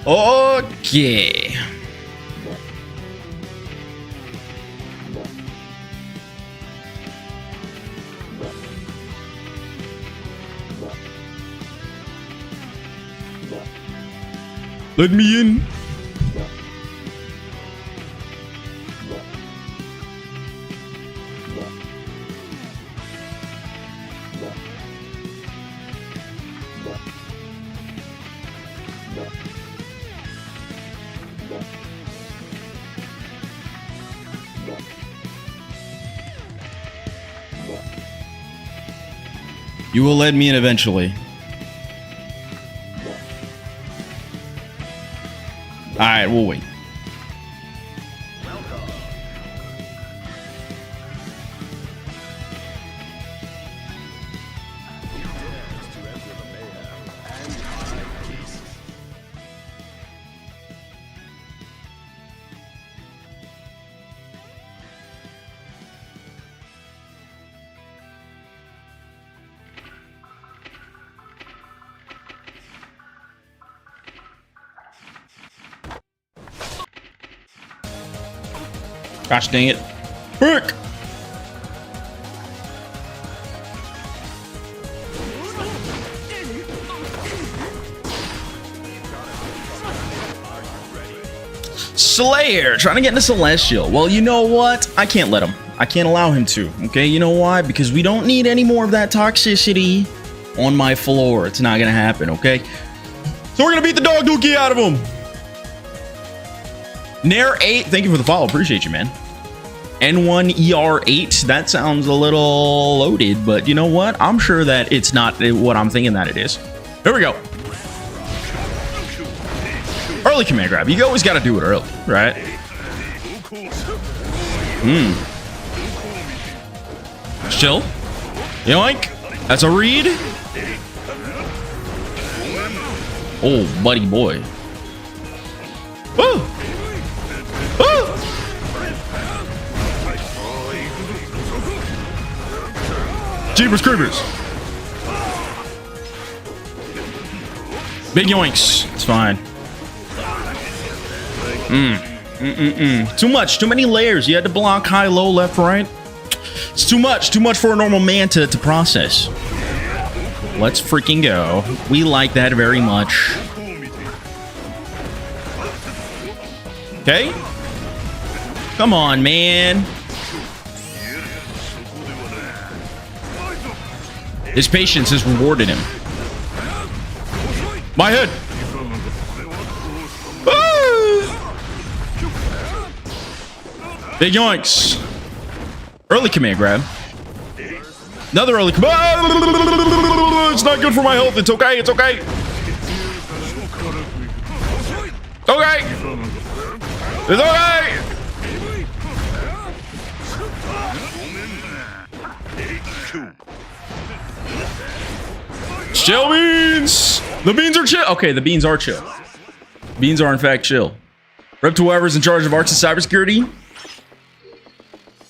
Okay. Let me in. You will let me in eventually. Alright, we'll wait. Gosh dang it. Frick! Slayer trying to get into Celestial. Well, you know what? I can't let him. I can't allow him to. Okay, you know why? Because we don't need any more of that toxicity on my floor. It's not gonna happen, okay? So we're gonna beat the dog dookie out of him. Nair 8, thank you for the follow. Appreciate you, man. N1ER8, that sounds a little loaded, but you know what? I'm sure that it's not what I'm thinking that it is. Here we go. Early command grab. You always got to do it early, right? Chill. Yoink. That's a read. Oh, buddy boy. Woo! Woo! Jeepers Creepers. Big yoinks. It's fine. Too much. Too many layers. You had to block high, low, left, right. It's too much. Too much for a normal man to process. Let's freaking go. We like that very much. Okay. Come on, man. His patience has rewarded him. My head. Big yoinks. Early command grab. Another early command. It's not good for my health. It's okay. It's okay. Okay. It's okay. Chill beans. The beans are chill. Okay, the beans are chill. Beans are in fact chill. Rep to whoever's in charge of arcsys cybersecurity.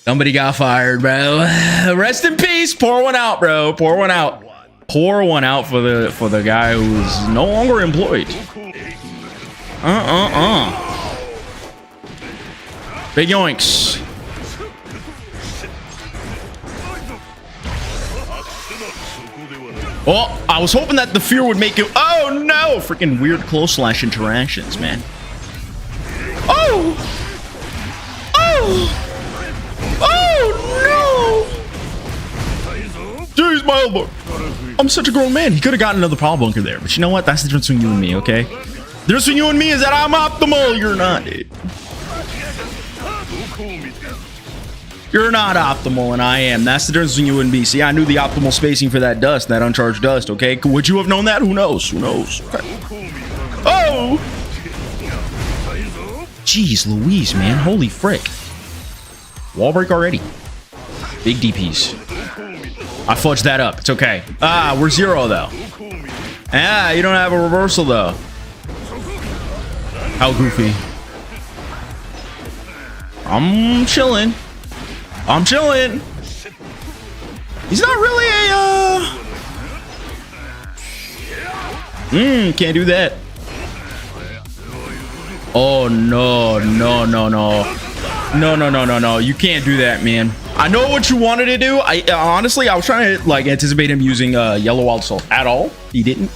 Somebody got fired, bro. Rest in peace. Pour one out, bro. Pour one out. Pour one out for the guy who's no longer employed. Big yoinks. Oh, I was hoping that the fear would make it. Oh no! Freaking weird close slash interactions, man. Oh! Oh! Oh no! Jeez, my elbow. I'm such a grown man. He could have gotten another power bunker there, but you know what? That's the difference between you and me, okay? The difference between you and me is that I'm optimal. You're not, dude. You're not optimal, and I am. That's the difference between you and me. See, I knew the optimal spacing for that dust, that uncharged dust, okay? Would you have known that? Who knows? Who knows? Okay. Oh! Jeez Louise, man. Holy frick. Wall break already. Big DPs. I fudged that up. It's okay. Ah, we're 0 though. Ah, you don't have a reversal though. How goofy. I'm chilling. I'm chilling. He's not really a... can't do that. Oh, no, no, no, no. No, no, no, no, no. You can't do that, man. I know what you wanted to do. Honestly, I was trying to like anticipate him using yellow wild soul at all. He didn't.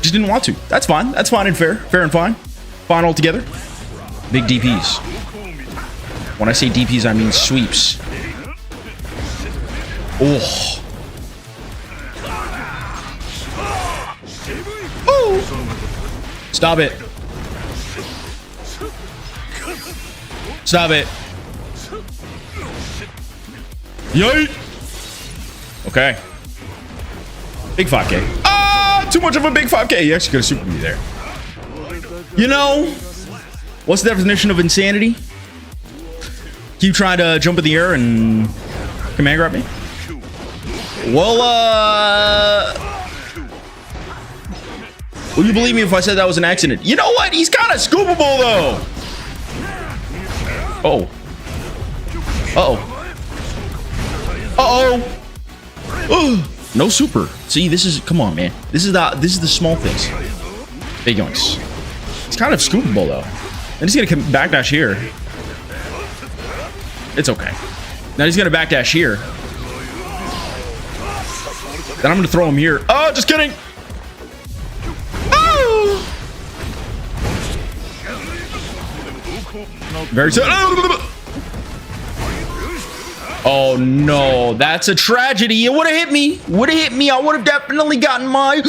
Just didn't want to. That's fine. That's fine and fair. Fair and fine. Fine altogether. Big DPs. When I say DPs, I mean sweeps. Oh. Ooh. Stop it. Stop it. Yay. Okay. Big 5K. Ah, too much of a big 5K. You actually could have super me there. You know, what's the definition of insanity? Keep trying to jump in the air and command grab me? Well, will you believe me if I said that was an accident? You know what? He's kind of scoopable, though. Oh. Uh-oh. Uh-oh. No super. See, this is... Come on, man. This is the small things. Big yoinks. It's kind of scoopable, though. And he's going to backdash here. It's okay. Now he's going to backdash here. Then I'm going to throw him here. Oh, just kidding. Oh! Very sad. Oh, no. That's a tragedy. It would have hit me. Would have hit me. I would have definitely gotten my...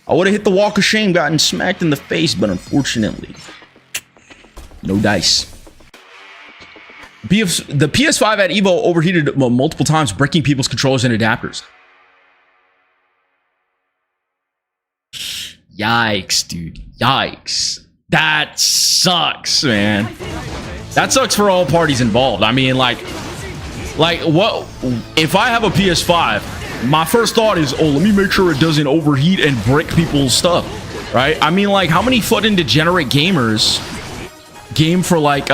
I would have hit the walk of shame, gotten smacked in the face, but unfortunately, no dice. The PS5 at Evo overheated multiple times, breaking people's controllers and adapters. Yikes, dude. Yikes. That sucks, man. That sucks for all parties involved. I mean, like what if I have a PS5? My first thought is, oh, let me make sure it doesn't overheat and break people's stuff, right? I mean, like, how many fucking degenerate gamers game for like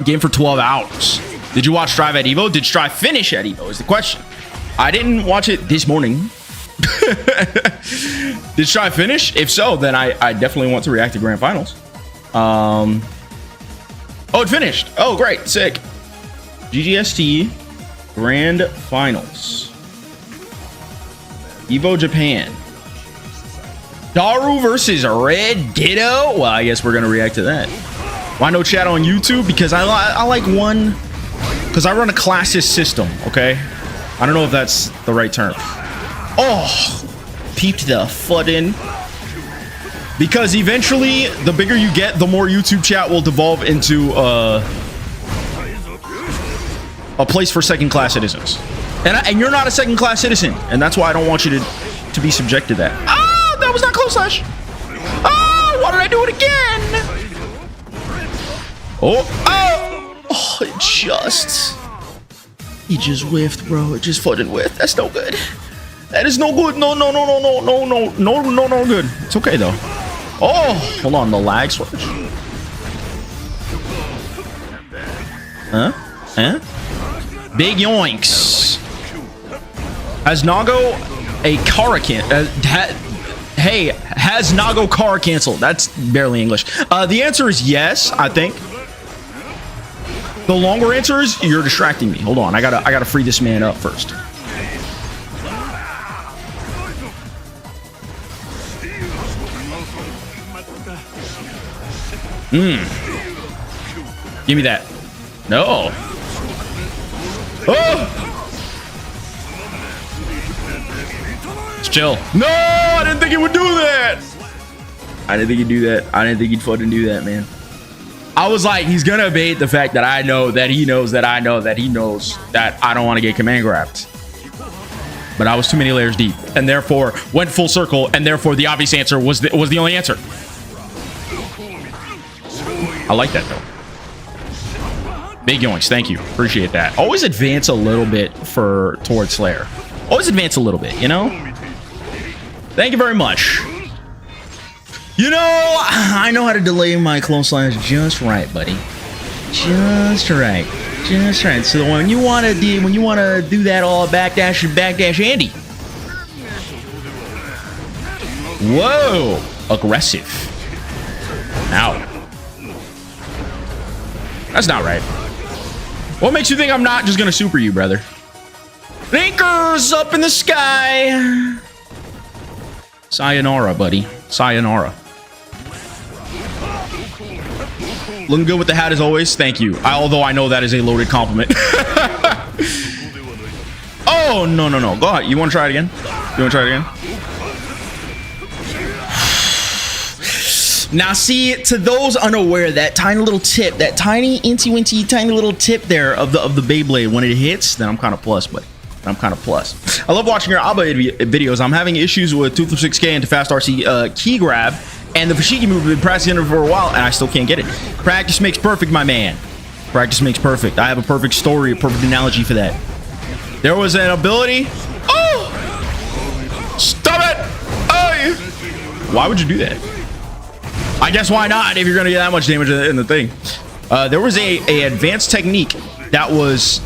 game for 12 hours? Did you watch Strive at Evo? Did Strive finish at Evo is the question. I didn't watch it this morning. Did Strive finish? If so, then I definitely want to react to grand finals. Oh, it finished. Oh, great. Sick. GGST Grand Finals. Evo Japan. Daru versus Red Ditto. Well, I guess we're gonna react to that. Why no chat on YouTube? Because I like one. Because I run a classes system. Okay. I don't know if that's the right term. Oh, peeped the foot in. Because eventually, the bigger you get, the more YouTube chat will devolve into a place for second-class citizens. And you're not a second-class citizen. And that's why I don't want you to be subject to that. Ah, that was not close slash. Ah, why did I do it again? Oh, it just... He just whiffed, bro. It just fucking whiffed. That's no good. That is no good. No good. It's okay, though. Oh, hold on. The lag switch. Huh? Big yoinks. Has Nago a car hey, has Nago car canceled? That's barely English. The answer is yes, I think. The longer answer is you're distracting me. Hold on, I gotta free this man up first. Give me that. No. Oh! Just chill. No, I didn't think he would do that. I didn't think he'd do that. I didn't think he'd fucking do that, man. I was like, he's gonna evade the fact that I know that he knows that I know that he knows that I don't want to get command grabbed. But I was too many layers deep, and therefore went full circle, and therefore the obvious answer was the only answer. I like that though. Big yoinks, thank you. Appreciate that. Always advance a little bit towards Slayer. Always advance a little bit, you know? Thank you very much. You know, I know how to delay my close lines just right, buddy. Just right. Just right. So when you wanna do that all backdash Andy. Whoa! Aggressive. Ow. That's not right. What makes you think I'm not just gonna super you, brother? Blinkers up in the sky. Sayonara, buddy. Sayonara. Looking good with the hat as always. Thank you. Although I know that is a loaded compliment. Oh, no, no, no. Go ahead. You want to try it again? You want to try it again? Now, see, to those unaware, that tiny little tip, that tiny, incy-wincy, tiny little tip there of the Beyblade, when it hits, then I'm kind of plus, buddy. I'm kind of plus. I love watching your ABBA videos. I'm having issues with 236K and Fast RC key grab, and the Fushigi move. I've been practicing it for a while, and I still can't get it. Practice makes perfect, my man. Practice makes perfect. I have a perfect story, a perfect analogy for that. There was an ability. Oh! Stop it! Oh! Why would you do that? I guess why not if you're going to get that much damage in the thing. There was a advanced technique that was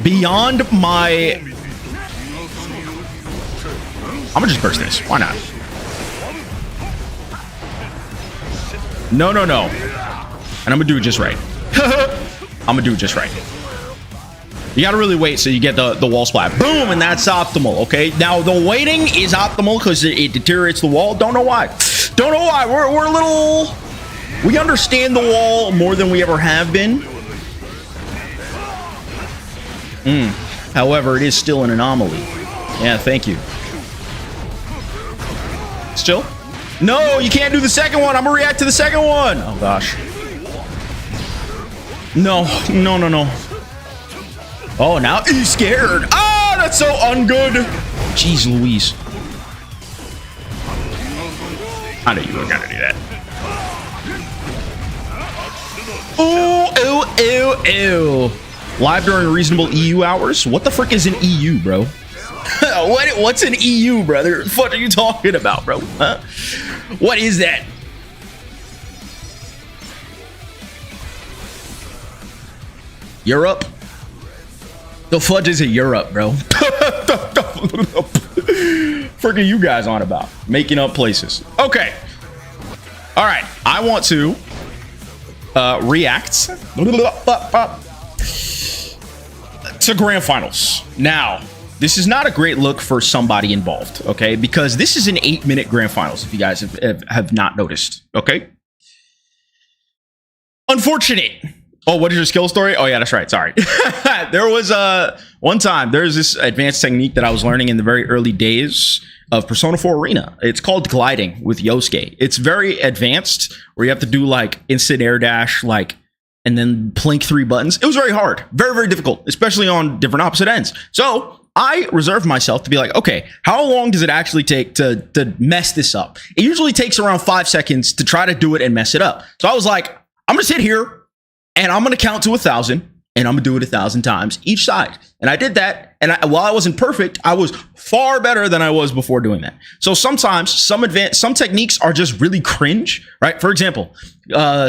beyond my... I'm gonna just burst this. Why not? No, no, no. And I'm gonna do it just right. I'm gonna do it just right. You gotta really wait so you get the wall splat. Boom, and that's optimal, okay? Now, the waiting is optimal because it deteriorates the wall. Don't know why. Don't know why. We're a little... We understand the wall more than we ever have been. However, it is still an anomaly. Yeah, thank you. Still? No, you can't do the second one. I'm gonna react to the second one. Oh, gosh. No, no, no, no. Oh, now he's scared. Ah, that's so ungood. Jeez Louise. I knew you were gonna do that. Ooh, ew, ew, ew. Live during reasonable EU hours? What the frick is an EU, bro? What's an EU, brother? What the fuck are you talking about, bro? Huh? What is that? Europe? The fudge is a Europe, bro. Freaking you guys on about making up places. Okay. All right. I want to react to grand finals. Now, this is not a great look for somebody involved, okay? Because this is an 8-minute grand finals, if you guys have not noticed, okay? Unfortunate. Oh, what is your skill story? Oh, yeah, that's right. Sorry. There was one time, there's this advanced technique that I was learning in the very early days of Persona 4 Arena. It's called gliding with Yosuke. It's very advanced, where you have to do like instant air dash, like, and then plink 3 buttons. It was very hard, very, very difficult, especially on different opposite ends. So I reserved myself to be like, okay, how long does it actually take to mess this up? It usually takes around 5 seconds to try to do it and mess it up. So I was like, I'm gonna sit here and I'm gonna count to 1,000 and I'm gonna do it 1,000 times each side. And I did that. And while I wasn't perfect, I was far better than I was before doing that. So sometimes some techniques are just really cringe, right? For example,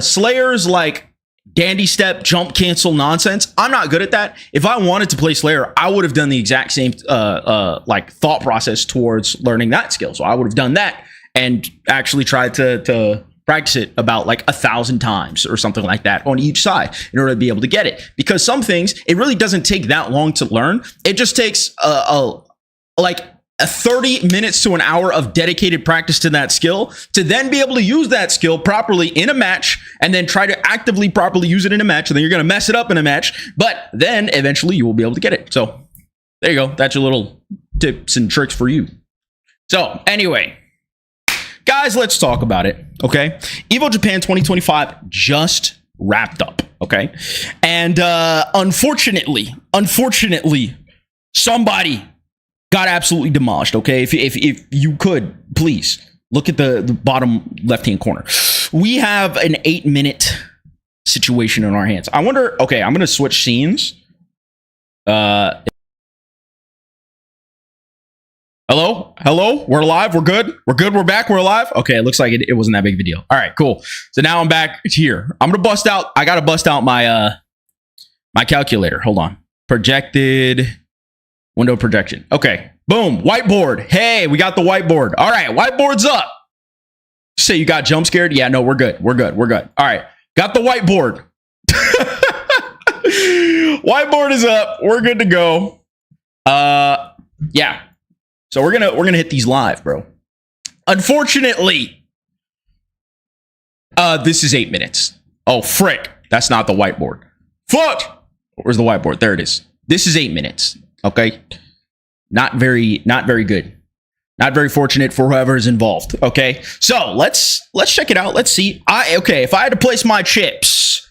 Slayer's like dandy step, jump, cancel nonsense. I'm not good at that. If I wanted to play Slayer, I would have done the exact same like thought process towards learning that skill. So I would have done that and actually tried to practice it about like 1,000 times or something like that on each side in order to be able to get it. Because some things, it really doesn't take that long to learn. It just takes like 30 minutes to an hour of dedicated practice to that skill to then be able to use that skill properly in a match and then try to actively properly use it in a match. And then you're going to mess it up in a match, but then eventually you will be able to get it. So there you go. That's your little tips and tricks for you. So anyway, guys, let's talk about it. Okay. Evo Japan 2025 just wrapped up. Okay. And unfortunately, somebody got absolutely demolished. Okay, if you could please look at the bottom left hand corner. We have an 8-minute situation in our hands. I wonder, okay, I'm gonna switch scenes. Hello? We're live. We're good. We're back. We're alive. Okay, it looks like it wasn't that big of a deal. All right, cool. So now I'm back here. I gotta bust out my my calculator. Hold on. Projected window projection. Okay. Boom. Whiteboard. Hey, we got the whiteboard. All right, whiteboard's up. Say you got jump scared? Yeah, no, we're good. We're good. All right. Got the whiteboard. Whiteboard is up. We're good to go. Yeah. So we're gonna hit these live, bro. Unfortunately, this is 8 minutes. Oh, frick. That's not the whiteboard. Fuck! Where's the whiteboard? There it is. This is 8 minutes. Okay. Not very good. Not very fortunate for whoever's involved. Okay. So let's check it out. Let's see. Okay, if I had to place my chips.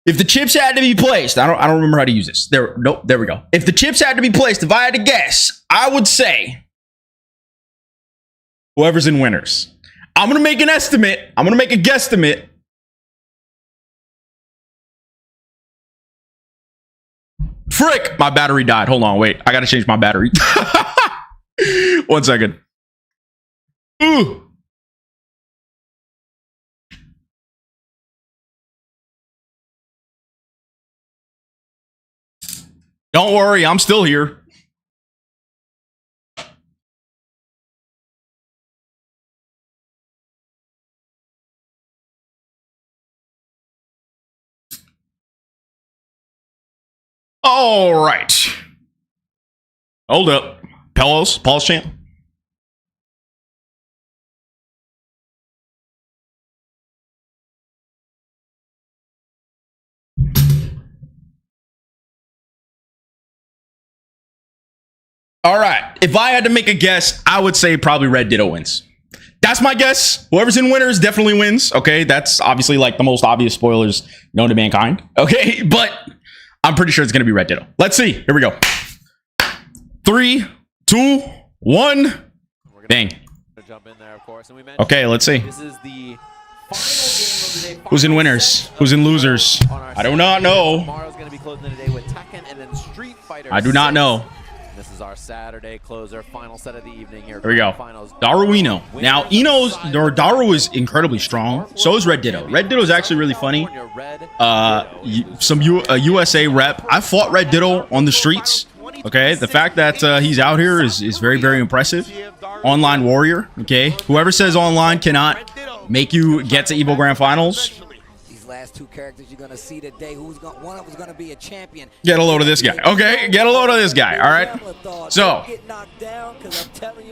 If the chips had to be placed, I don't remember how to use this. There we go. If the chips had to be placed, if I had to guess, I would say whoever's in winners. I'm gonna make an estimate. I'm gonna make a guesstimate. Frick, my battery died. Hold on, wait. I gotta change my battery. 1 second. Ooh. Don't worry, I'm still here. All right. Hold up. Pause chant. All right. If I had to make a guess, I would say probably Red Ditto wins. That's my guess. Whoever's in winners definitely wins. Okay. That's obviously like the most obvious spoilers known to mankind. Okay. But I'm pretty sure it's going to be Red Ditto. Let's see. Here we go. 3, 2, 1. Bang. Okay. Let's see. This is the final game of the day. Who's in winners? Who's in losers? I do not know. Tomorrow's going to be closing the day with Tekken and then Street Fighter. I do not know. This is our Saturday closer, final set of the evening here. There we go. Daru Ino. Now, Daru is incredibly strong. So is Red Ditto. Red Ditto is actually really funny. Some USA rep. I fought Red Ditto on the streets. Okay, the fact that he's out here is very, very impressive. Online warrior. Okay, whoever says online cannot make you get to Evo Grand Finals. Last two characters you're gonna see today. One of them's gonna be a champion. Get a load of this guy. Okay, get a load of this guy. All right. So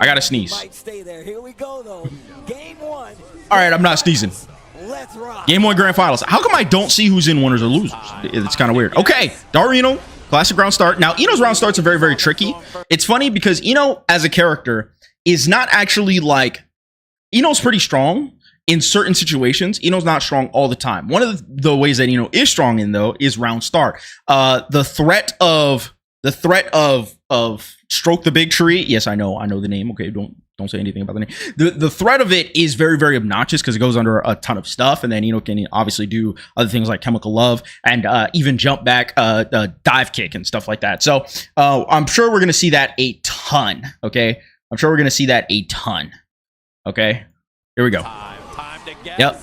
I gotta sneeze. Here we go though. Game 1. All right, I'm not sneezing. Let's rock. Game 1 Grand Finals. How come I don't see who's in winners or losers? It's kind of weird. Okay, Daru Ino, classic round start. Now Ino's round starts are very, very tricky. It's funny because Ino as a character is not actually like Ino's pretty strong. In certain situations, Ino's not strong all the time. One of the ways that Ino is strong in though is round start. The threat of stroke the big tree. Yes, I know the name. Okay, don't say anything about the name. The threat of it is very, very obnoxious because it goes under a ton of stuff, and then Ino can obviously do other things like chemical love and even jump back, dive kick and stuff like that. So I'm sure we're gonna see that a ton. Okay, I'm sure we're gonna see that a ton. Okay, here we go. Yep.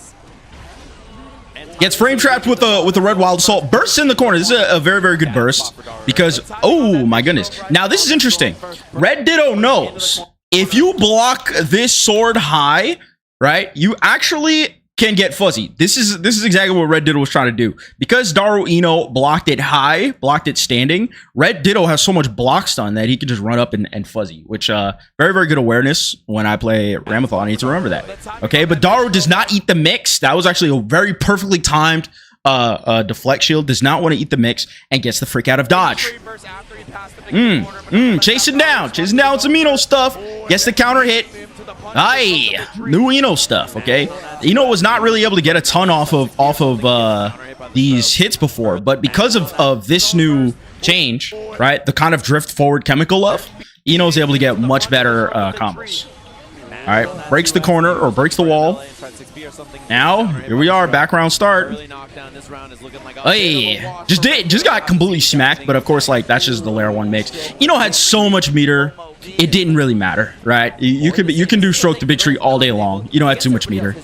Gets frame trapped with a red wild assault. Bursts in the corner. This is a very, very good burst because, oh my goodness. Now this is interesting. Red Ditto knows if you block this sword high, right, you actually can get fuzzy. This is exactly what Red Ditto was trying to do. Because Daru Ino blocked it high, blocked it standing, Red Ditto has so much block stun that he can just run up and fuzzy, which very, very good awareness when I play Ramathon. I need to remember that. Okay, but Daru does not eat the mix. That was actually a very perfectly timed deflect shield. Does not want to eat the mix and gets the freak out of dodge. Chasing down with some Ino stuff. Gets the counter hit. Aye, new Ino stuff. Okay, Ino was not really able to get a ton off of these hits before, but because of this new change, right, the kind of drift forward chemical love, Ino's able to get much better combos. All right, breaks the corner or breaks the wall. Now, here we are, background start. Hey, just got completely smacked, but of course, like, that's just the layer 1 mix. Had so much meter, it didn't really matter, right? You can do stroke to victory all day long. You don't have too much meter.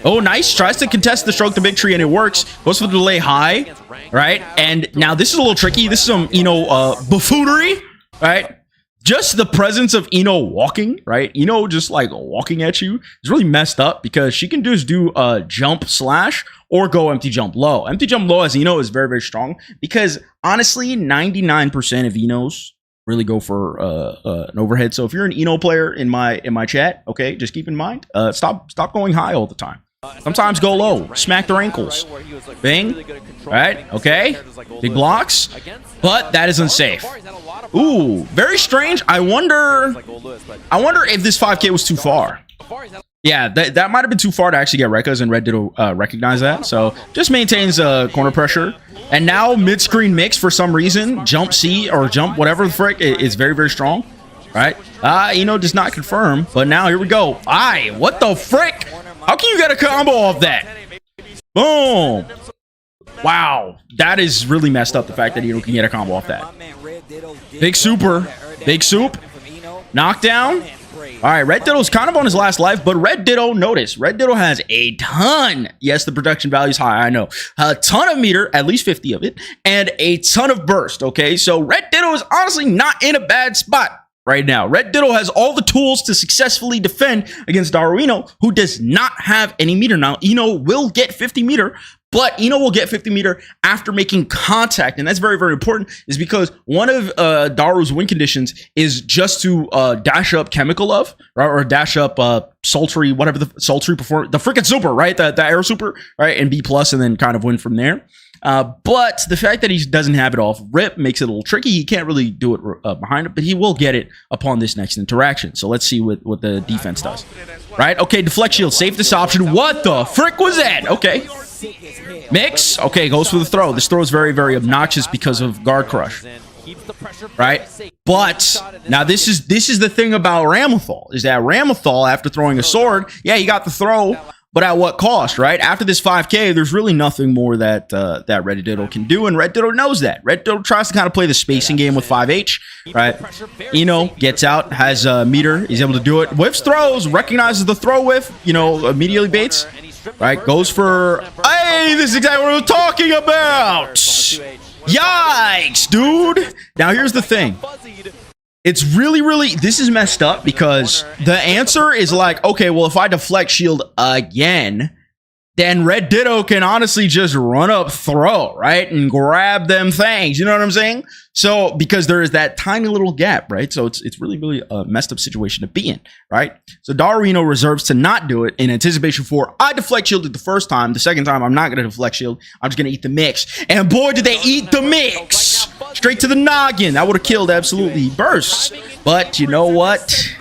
Oh, nice. Tries to contest the stroke to victory, and it works. Goes for the delay high, right? And now this is a little tricky. This is some, buffoonery, right? Just the presence of walking, right? Just like walking at you is really messed up because she can just do a jump slash or go empty jump low. Empty jump low as is very, very strong because honestly, 99% of really go for an overhead. So if you're an player in my chat, okay, just keep in mind, stop going high all the time. Sometimes go low, smack their ankles, bang, right? Okay, big blocks, but that is unsafe. Ooh, very strange. I wonder if this 5K was too far. Yeah, that might have been too far to actually get Rekkas, and Red Ditto recognize that. So just maintains corner pressure. And now mid-screen mix for some reason, jump C or jump whatever the frick is very, very strong. Right? Does not confirm. But now here we go. What the frick? How can you get a combo off that? Boom. Wow. That is really messed up, the fact that can get a combo off that. Big super. Big soup. Knockdown. All right, Red Ditto's kind of on his last life, but Red Ditto, notice, Red Ditto has a ton. Yes, the production value is high, I know. A ton of meter, at least 50 of it, and a ton of burst, okay? So Red Ditto is honestly not in a bad spot right now. Red Ditto has all the tools to successfully defend against Daru, who does not have any meter. Now, will get 50 meter, but will get 50 meter after making contact. And that's very, very important, is because one of Daru's win conditions is just to dash up Chemical Love, right? Or dash up Sultry, whatever the Sultry perform, the freaking super, right? The air super, right? And B+, and then kind of win from there. But the fact that he doesn't have it off rip makes it a little tricky. He can't really do it behind it, but he will get it upon this next interaction. So let's see what the defense does. Right? Okay, deflect shield, safe this option. What the frick was that? Okay. Mix. Okay, goes for the throw. This throw is very, very obnoxious because of guard crush. Right? But now this is the thing about Ramlethal, is that Ramlethal, after throwing a sword, yeah, he got the throw, but at what cost, right? After this 5K, there's really nothing more that that Red Ditto can do, and Red Ditto knows that. Red Ditto tries to kind of play the spacing game with 5H, right? Gets out, has meter, he's able to do it. Whiffs throws, recognizes the throw whiff, immediately baits, right? Goes for, hey, this is exactly what we're talking about! Yikes, dude! Now here's the thing. It's really, this is messed up because the answer is like, okay, well, if I deflect shield again, then Red Ditto can honestly just run up throw, right? And grab them things, you know what I'm saying? So, because there is that tiny little gap, right? So it's really a messed up situation to be in, right? So Daru reserves to not do it in anticipation for, I deflect shielded the first time, the second time I'm not going to deflect shield, I'm just going to eat the mix. And boy, did they eat the mix! Straight to the noggin. That would have killed absolutely bursts. But you know what?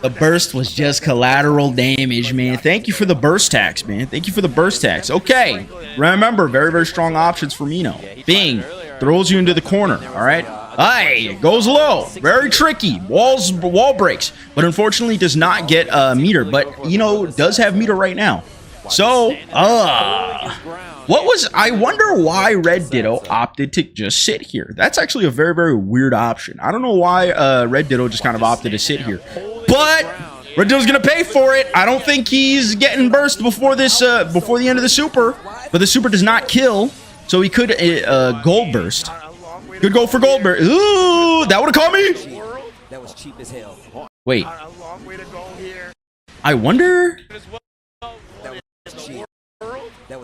The burst was just collateral damage, man. Thank you for the burst tax, man. Thank you for the burst tax. Okay. Remember, very, very strong options for Mino. Bing. Throws you into the corner. All right. Hey, goes low. Very tricky. Wall breaks. But unfortunately does not get meter. But, does have meter right now. So, I wonder why Red Ditto opted to just sit here. That's actually a very, very weird option. I don't know why Red Ditto just kind of opted to sit here. But Red Ditto's gonna pay for it. I don't think he's getting burst before this, before the end of the super. But the super does not kill, so he could gold burst. Could go for gold burst. Ooh, that would have caught me. That was cheap as hell. Wait. I wonder.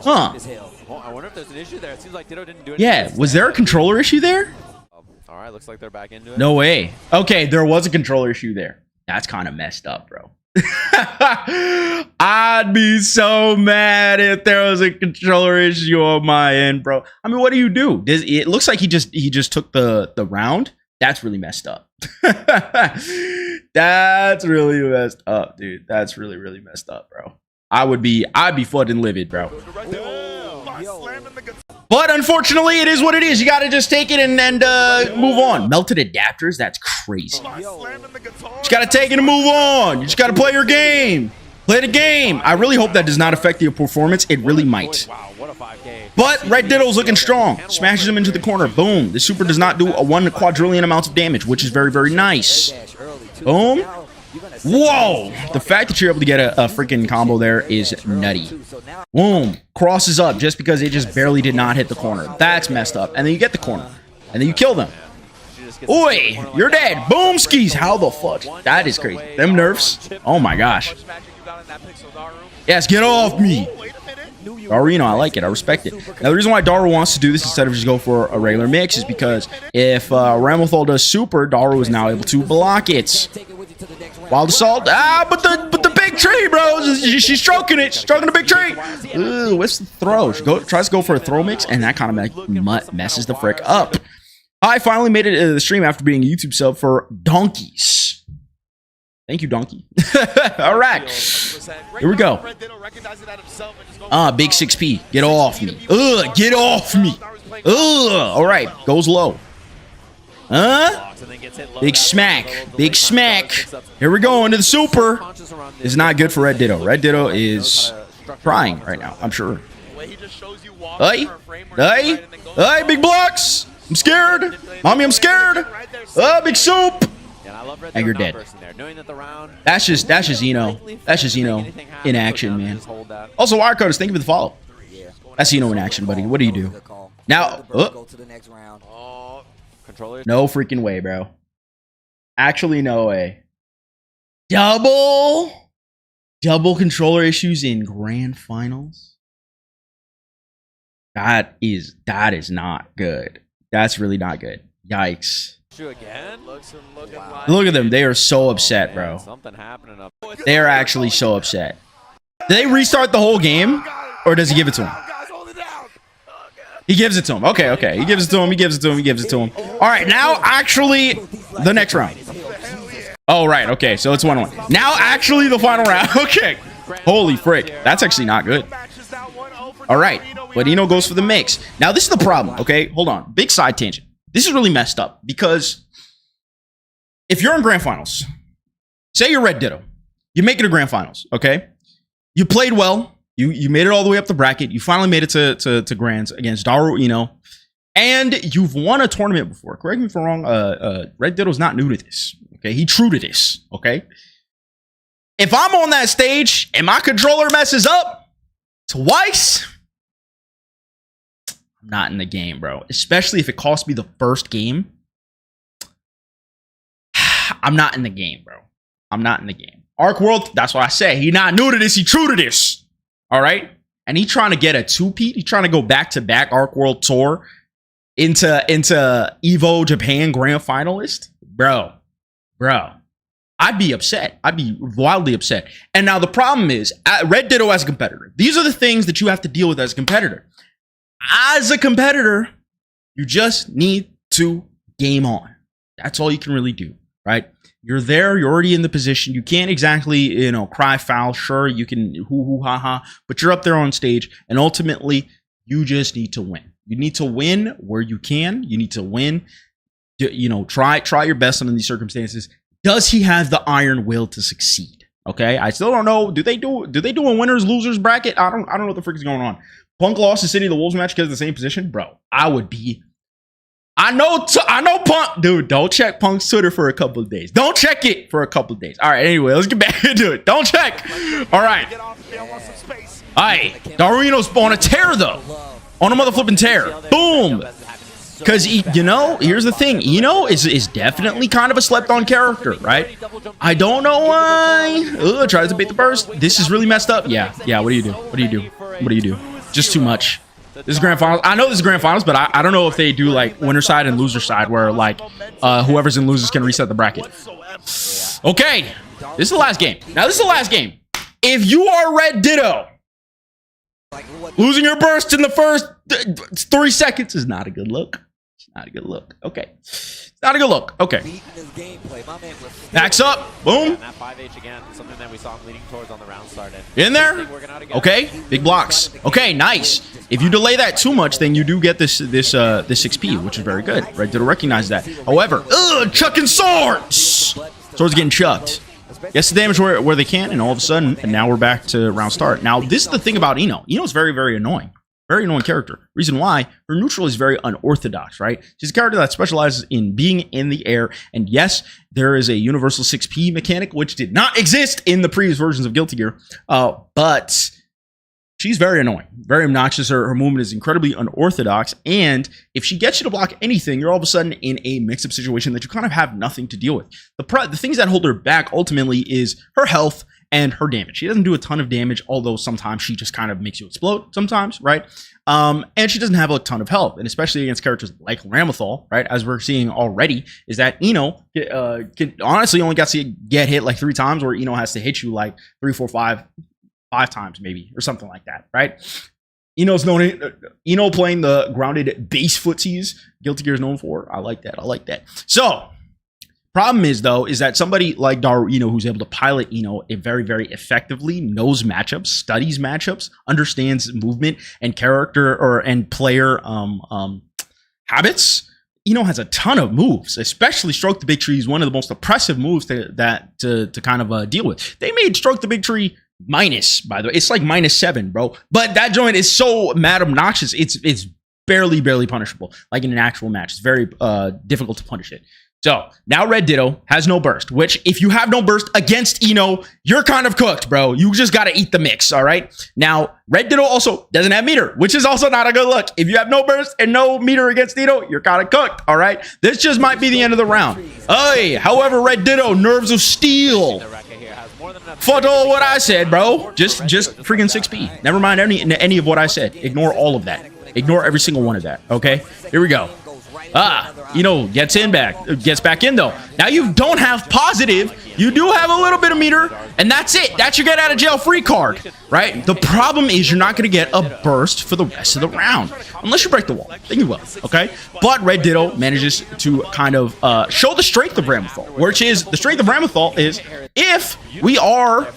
Huh. I wonder if there's an issue there. It seems like Ditto didn't do it. Yeah, was there a controller issue there? All right, looks like they're back into it. No way. Okay, there was a controller issue there. That's kind of messed up, bro. I'd be so mad if there was a controller issue on my end, bro. I mean, what do you do? It looks like he just took the round. That's really messed up. That's really messed up, dude. That's really messed up, bro. I'd be fucking livid, bro. But unfortunately, it is what it is. You gotta just take it and move on. Melted adapters? That's crazy. just gotta take it and move on. You just gotta play your game. Play the game. I really hope that does not affect your performance. It really might. Wow, what a 5K. But Red Ditto's looking strong. Smashes him into the corner. Boom. The super does not do a 1 quadrillion amounts of damage, which is very, very nice. Boom. Whoa. The fact that you're able to get a freaking combo there is nutty. Boom. Crosses up just because it just barely did not hit the corner. That's messed up. And then you get the corner. And then you kill them. Oi, you're dead. Boom skis. How the fuck? That is crazy. Them nerfs. Oh my gosh. Yes, get off me. Darino, I like it. I respect it. Now, the reason why Daru wants to do this instead of just go for a regular mix is because if Ramlethal does super, Daru is now able to block it. Wild Assault. But the big tree, bro. She's stroking it. She's stroking the big tree. Ooh, what's the throw? She tries to go for a throw mix, and that kind of messes the frick up. I finally made it to the stream after being a YouTube sub for donkeys. Thank you, donkey. All right. Here we go. Big 6P. Get off me. Ugh, get off me. Ugh. All right. Goes low. Big smack. Big smack. Here we go into the super. It's not good for Red Ditto. Red Ditto is crying right now, I'm sure. Hey. Hey. Hey, big blocks. I'm scared. Mommy, I'm scared. Big soup. And you're dead. That's just Zeno. That's just Zeno in action, man. Also, Wirecoders, thank you for the follow. That's Zeno in action, buddy. What do you do? Now, no freaking way, bro. Actually, no way. Double controller issues in grand finals. That is not good. That's really not good. Yikes. Look at them. They are so upset, bro. They are actually so upset. Do they restart the whole game? Or does he give it to him? He gives it to him. Okay, okay. He gives it to him. He gives it to him. He gives it to him. All right, now actually the next round. Oh, right. Okay, so it's 1-1. Now actually the final round. Okay. Holy frick. That's actually not good. All right. But Eno goes for the mix. Now, this is the problem, okay? Hold on. Big side tangent. This is really messed up because if you're in grand finals, say you're Red Ditto, you make it to grand finals, okay? You played well. You made it all the way up the bracket. You finally made it to grands against Daru Eno, and you've won a tournament before. Correct me if I'm wrong. Red Ditto's not new to this, okay? He true to this, okay? If I'm on that stage and my controller messes up twice, I'm not in the game, bro. Especially if it costs me the first game. I'm not in the game, bro. I'm not in the game. Arc World, that's what I say. He not new to this. He true to this. All right? And he trying to get a two-peat. He trying to go back-to-back Arc World Tour into Evo Japan Grand Finalist. Bro. I'd be upset. I'd be wildly upset. And now the problem is, Red Ditto as a competitor. These are the things that you have to deal with as a competitor. As a competitor, you just need to game on. That's all you can really do, right? You're there. You're already in the position. You can't exactly, cry foul. Sure, you can hoo ha ha, but you're up there on stage, and ultimately, you just need to win. You need to win where you can. You need to win. Try your best under these circumstances. Does he have the iron will to succeed? Okay, I still don't know. Do they do a winners losers bracket? I don't know what the frick is going on. Punk lost to City of the Wolves match because of the same position, bro. I would be. I know Punk, dude. Don't check Punk's Twitter for a couple of days. Don't check it for a couple of days. All right. Anyway, let's get back into it. Don't check. All right. All right. Darino's on a tear though. On a mother flipping tear. Boom. Because, here's the thing. Eno is definitely kind of a slept-on character, right? I don't know why. Tries to bait the burst. This is really messed up. Yeah. What do you do? Just too much. This is grand finals. I know this is grand finals, but I don't know if they do like winner side and loser side where like whoever's in losers can reset the bracket. Okay. This is the last game. Now, this is the last game. If you are Red Ditto, losing your burst in the first 3 seconds is not a good look. It's not a good look. Okay. It's not a good look. Okay. Backs up. Boom. That 5H again, something that we saw him leading towards on the round started. In there. Okay. Big blocks. Okay. Nice. If you delay that too much, then you do get this 6P, which is very good. Red Ditto recognize that. However, chucking swords. Swords getting chucked. Gets the damage where they can, and all of a sudden, and now we're back to round start. Now, this is the thing about Ino. Ino's very, very annoying. Very annoying character. Reason why, her neutral is very unorthodox, right? She's a character that specializes in being in the air. And yes, there is a universal 6P mechanic, which did not exist in the previous versions of Guilty Gear. But she's very annoying, very obnoxious. Her movement is incredibly unorthodox. And if she gets you to block anything, you're all of a sudden in a mix-up situation that you kind of have nothing to deal with. The things that hold her back ultimately is her health and her damage. She doesn't do a ton of damage, although sometimes she just kind of makes you explode sometimes, right? And she doesn't have a ton of health, and especially against characters like Ramathal, right? As we're seeing already, is that Ino can honestly only got to get hit like 3 times, where Ino has to hit you like 3, 4, 5 times maybe, or something like that, right? Ino playing the grounded base footsies Guilty Gear is known for. I like that. I like that. So, problem is, though, is that somebody like Daru Ino, who's able to pilot Ino very, very effectively, knows matchups, studies matchups, understands movement and character and player habits. Ino has a ton of moves, especially Stroke the Big Tree is one of the most oppressive moves to kind of deal with. They made Stroke the Big Tree minus, by the way. It's like -7, bro. But that joint is so mad obnoxious. It's barely punishable. Like in an actual match, it's very difficult to punish it. So now Red Ditto has no burst, which if you have no burst against Ino, you're kind of cooked, bro. You just got to eat the mix, all right? Now, Red Ditto also doesn't have meter, which is also not a good look. If you have no burst and no meter against Ino, you're kind of cooked, all right? This just might be the end of the round. Hey, however, Red Ditto, nerves of steel. Fuck all what I said, bro. Just freaking 6P. Never mind any of what I said. Ignore all of that. Ignore every single one of that, okay? Here we go. Ino gets back in though. Now you don't have positive. You do have a little bit of meter, and that's it. That's your get out of jail free card, right? The problem is you're not going to get a burst for the rest of the round unless you break the wall. Then you will, okay? But Red Ditto manages to kind of show the strength of Ramathal, which is the strength of Ramathal is if we are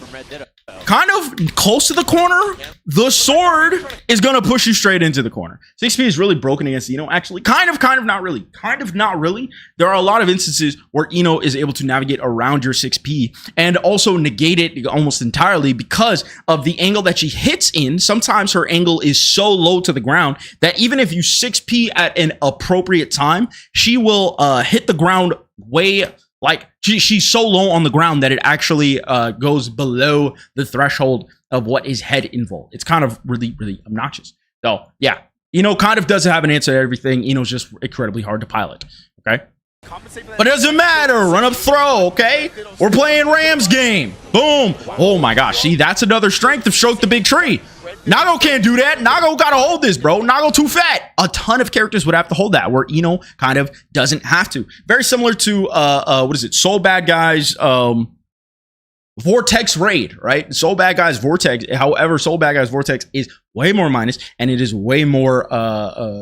kind of close to the corner, the sword is going to push you straight into the corner. 6P is really broken against Ino. Actually, kind of not really. Kind of not really. There are a lot of instances where Ino is able to navigate around your 6P and also negate it almost entirely because of the angle that she hits in. Sometimes her angle is so low to the ground that even if you 6P at an appropriate time, she will hit the ground way... Like, she's so low on the ground that it actually goes below the threshold of what is head invul. It's kind of really obnoxious. So, yeah. Ino kind of doesn't have an answer to everything. Ino's just incredibly hard to pilot. Okay? But it doesn't matter. Run up throw, okay? We're playing Rams game. Boom. Oh, my gosh. See, that's another strength of Stroke the Big Tree. Nago can't do that. Nago gotta hold this, bro. Nago too fat. A ton of characters would have to hold that, where Ino kind of doesn't have to. Very similar to what is it? Soul Bad Guys Vortex Raid, right? Soul Bad Guys Vortex. However, Soul Bad Guys Vortex is way more minus, and it is way more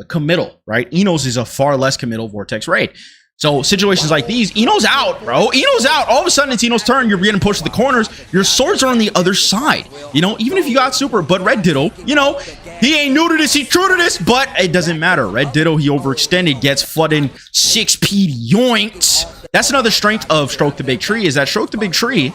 committal, right? Ino's is a far less committal Vortex Raid. So situations like these, Ino's out, bro. Ino's out. All of a sudden, it's Ino's turn. You're getting pushed to the corners. Your swords are on the other side. You know, even if you got super, but Red Ditto, you know, he ain't new to this. He's true to this, but it doesn't matter. Red Ditto, he overextended, gets flooded 6P yoinked. That's another strength of Stroke the Big Tree, is that Stroke the Big Tree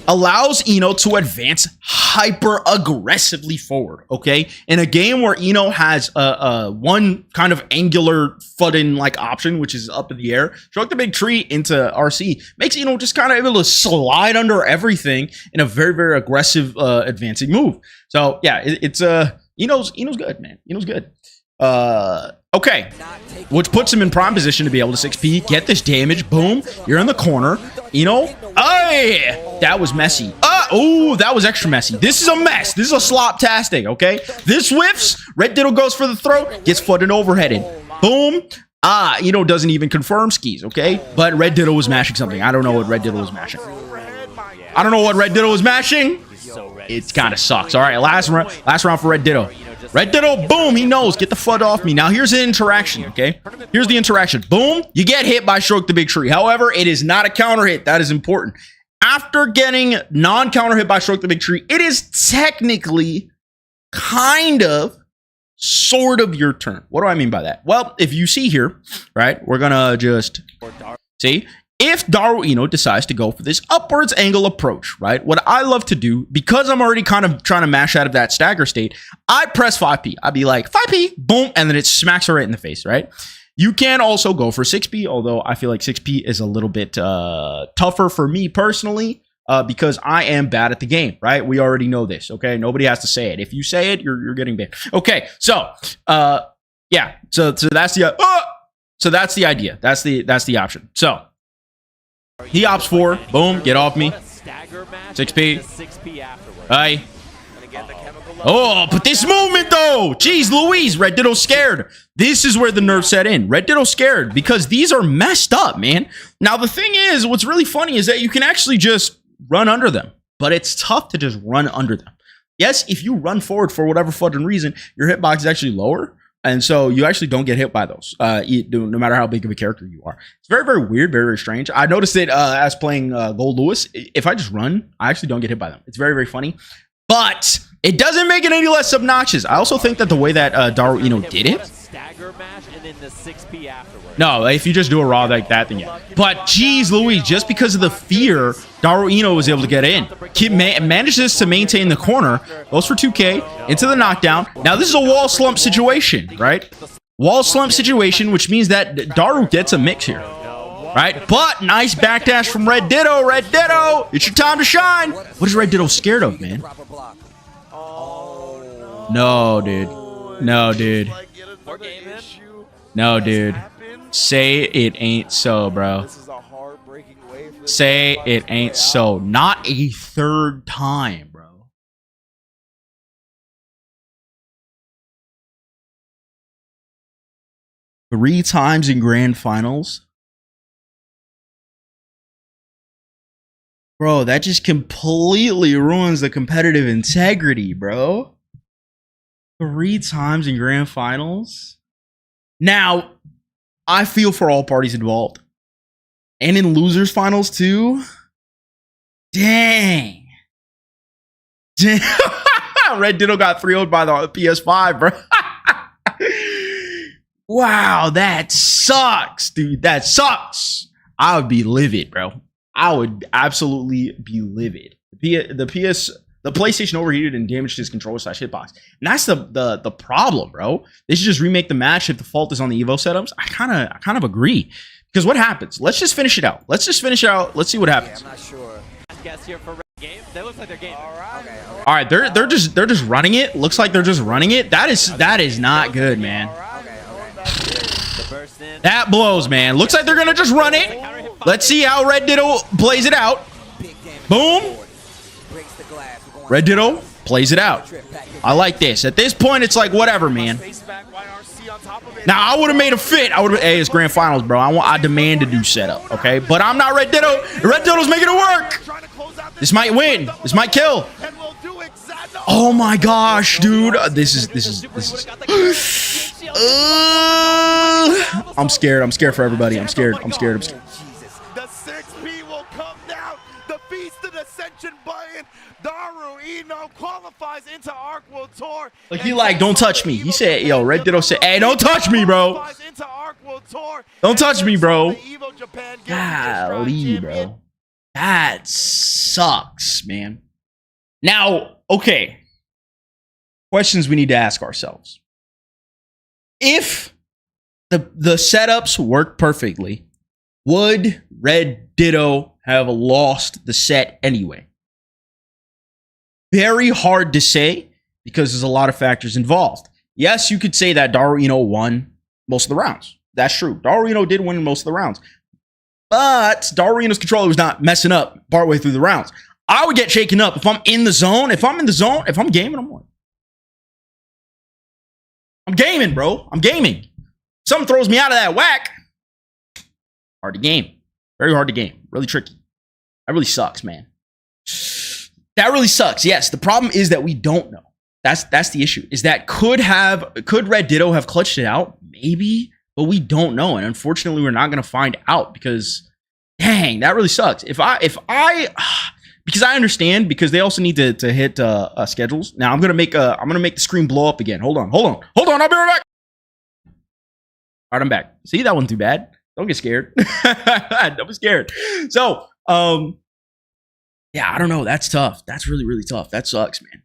allows Ino to advance hyper aggressively forward, okay? In a game where Ino has one kind of angular footing like option, which is up in the air, Stroke the Big Tree into RC makes Ino just kind of able to slide under everything in a very aggressive advancing move. So yeah, it's Ino's good, man. Ino's good. Okay, which puts him in prime position to be able to 6P, get this damage, boom, you're in the corner, Ino, hey, that was messy, oh, that was extra messy, this is a mess, this is a slop-tastic, okay, this whiffs, Red Ditto goes for the throw, gets flooded overheaded, boom, Ino doesn't even confirm skis, okay, but Red Ditto was mashing something, I don't know what Red Ditto was mashing, it kind of sucks. All right, last round for Red Ditto. Red Ditto, boom, he knows. Get the FUD off me. Now, here's the interaction, okay? Here's the interaction. Boom, you get hit by Stroke the Big Tree. However, it is not a counter hit. That is important. After getting non-counter hit by Stroke the Big Tree, it is technically kind of sort of your turn. What do I mean by that? Well, if you see here, right, we're going to just see. if Daru decides to go for this upwards angle approach, right? What I love to do, because I'm already kind of trying to mash out of that stagger state, I press 5p. I'd be like, 5p, boom, and then it smacks her right in the face, right? You can also go for 6p, although I feel like 6p is a little bit tougher for me personally, because I am bad at the game, right? We already know this, okay? Nobody has to say it. If you say it, you're getting banned. Okay, so, yeah, so that's the, so that's the idea. That's the option. So, he opts for, boom, get off me. 6p. Aye. Oh, but this movement though, jeez Louise, Red Ditto's scared. This is where the nerve set in. Red Ditto's scared because these are messed up, man. Now the thing is, what's really funny is that you can actually just run under them, but it's tough to just run under them. Yes, if you run forward for whatever fucking reason, your hitbox is actually lower. And so you actually don't get hit by those, no matter how big of a character you are. It's very, very weird, very, very strange. I noticed it as playing Gold Lewis. If I just run, I actually don't get hit by them. It's very, very funny. But it doesn't make it any less obnoxious. I also think that the way that Daru did it. No, if you just do a raw like that, then yeah. But geez Louise, just because of the fear, Daru was able to get in. Manages to maintain the corner. Goes for 2k into the knockdown. Now this is a wall slump situation, right? Wall slump situation, which means that Daru gets a mix here. Right? But nice backdash from Red Ditto. Red Ditto, it's your time to shine. What is Red Ditto scared of, man? No, dude. No, dude. No, dude. Say it ain't so, bro. Say it ain't so. Not a third time, bro. Three times in grand finals. Bro, that just completely ruins the competitive integrity, bro. 3 times in grand finals. Now, I feel for all parties involved. And in losers finals too. Dang. Red Ditto got 3-0'd by the PS5, bro. Wow, that sucks, dude. That sucks. I would be livid, bro. I would absolutely be livid. The PlayStation overheated and damaged his controller / hitbox. And that's the problem, bro. They should just remake the match if the fault is on the Evo setups. I kind of agree. Because what happens? Let's just finish it out. Let's just finish it out. Let's see what happens. I'm not sure. That looks like their game. All right, they're just running it. Looks like they're just running it. That is not good, man. That blows, man. Looks like they're gonna just run it. Let's see how Red Ditto plays it out. Boom. Red Ditto plays it out. I like this. At this point, it's like whatever, man. Now I would have made a fit. I would have. Hey, it's grand finals, bro. I demand to do setup, okay? But I'm not Red Ditto. Red Ditto's making it work. This might win. This might kill. Oh my gosh, dude. This is. I'm scared. I'm scared for everybody. I'm scared. I'm scared. The 6P will come down. The Feast of Ascension button. Daru qualifies into Arc World Tour. Like he like, don't touch me. He said, yo, Red Ditto said, hey, don't touch me, bro. Don't touch me, bro. Golly, bro. That sucks, man. Now, okay. Questions we need to ask ourselves. If the setups worked perfectly, would Red Ditto have lost the set anyway? Very hard to say because there's a lot of factors involved. Yes, you could say that Daru won most of the rounds. That's true. Daru did win most of the rounds. But Daru's controller was not messing up partway through the rounds. I would get shaken up if I'm in the zone. If I'm in the zone, if I'm gaming, I'm winning. I'm gaming, bro. I'm gaming. Something throws me out of that whack. Hard to game. Very hard to game. Really tricky. That really sucks, man. That really sucks. Yes, the problem is that we don't know. That's the issue. Is that could Red Ditto have clutched it out? Maybe, but we don't know. And unfortunately, we're not going to find out because, dang, that really sucks. Because I understand because they also need to hit schedules. Now I'm gonna make the screen blow up again. Hold on. I'll be right back. All right, I'm back. See, that wasn't too bad. Don't get scared. Don't be scared. So, yeah, I don't know. That's tough. That's really, really tough. That sucks, man.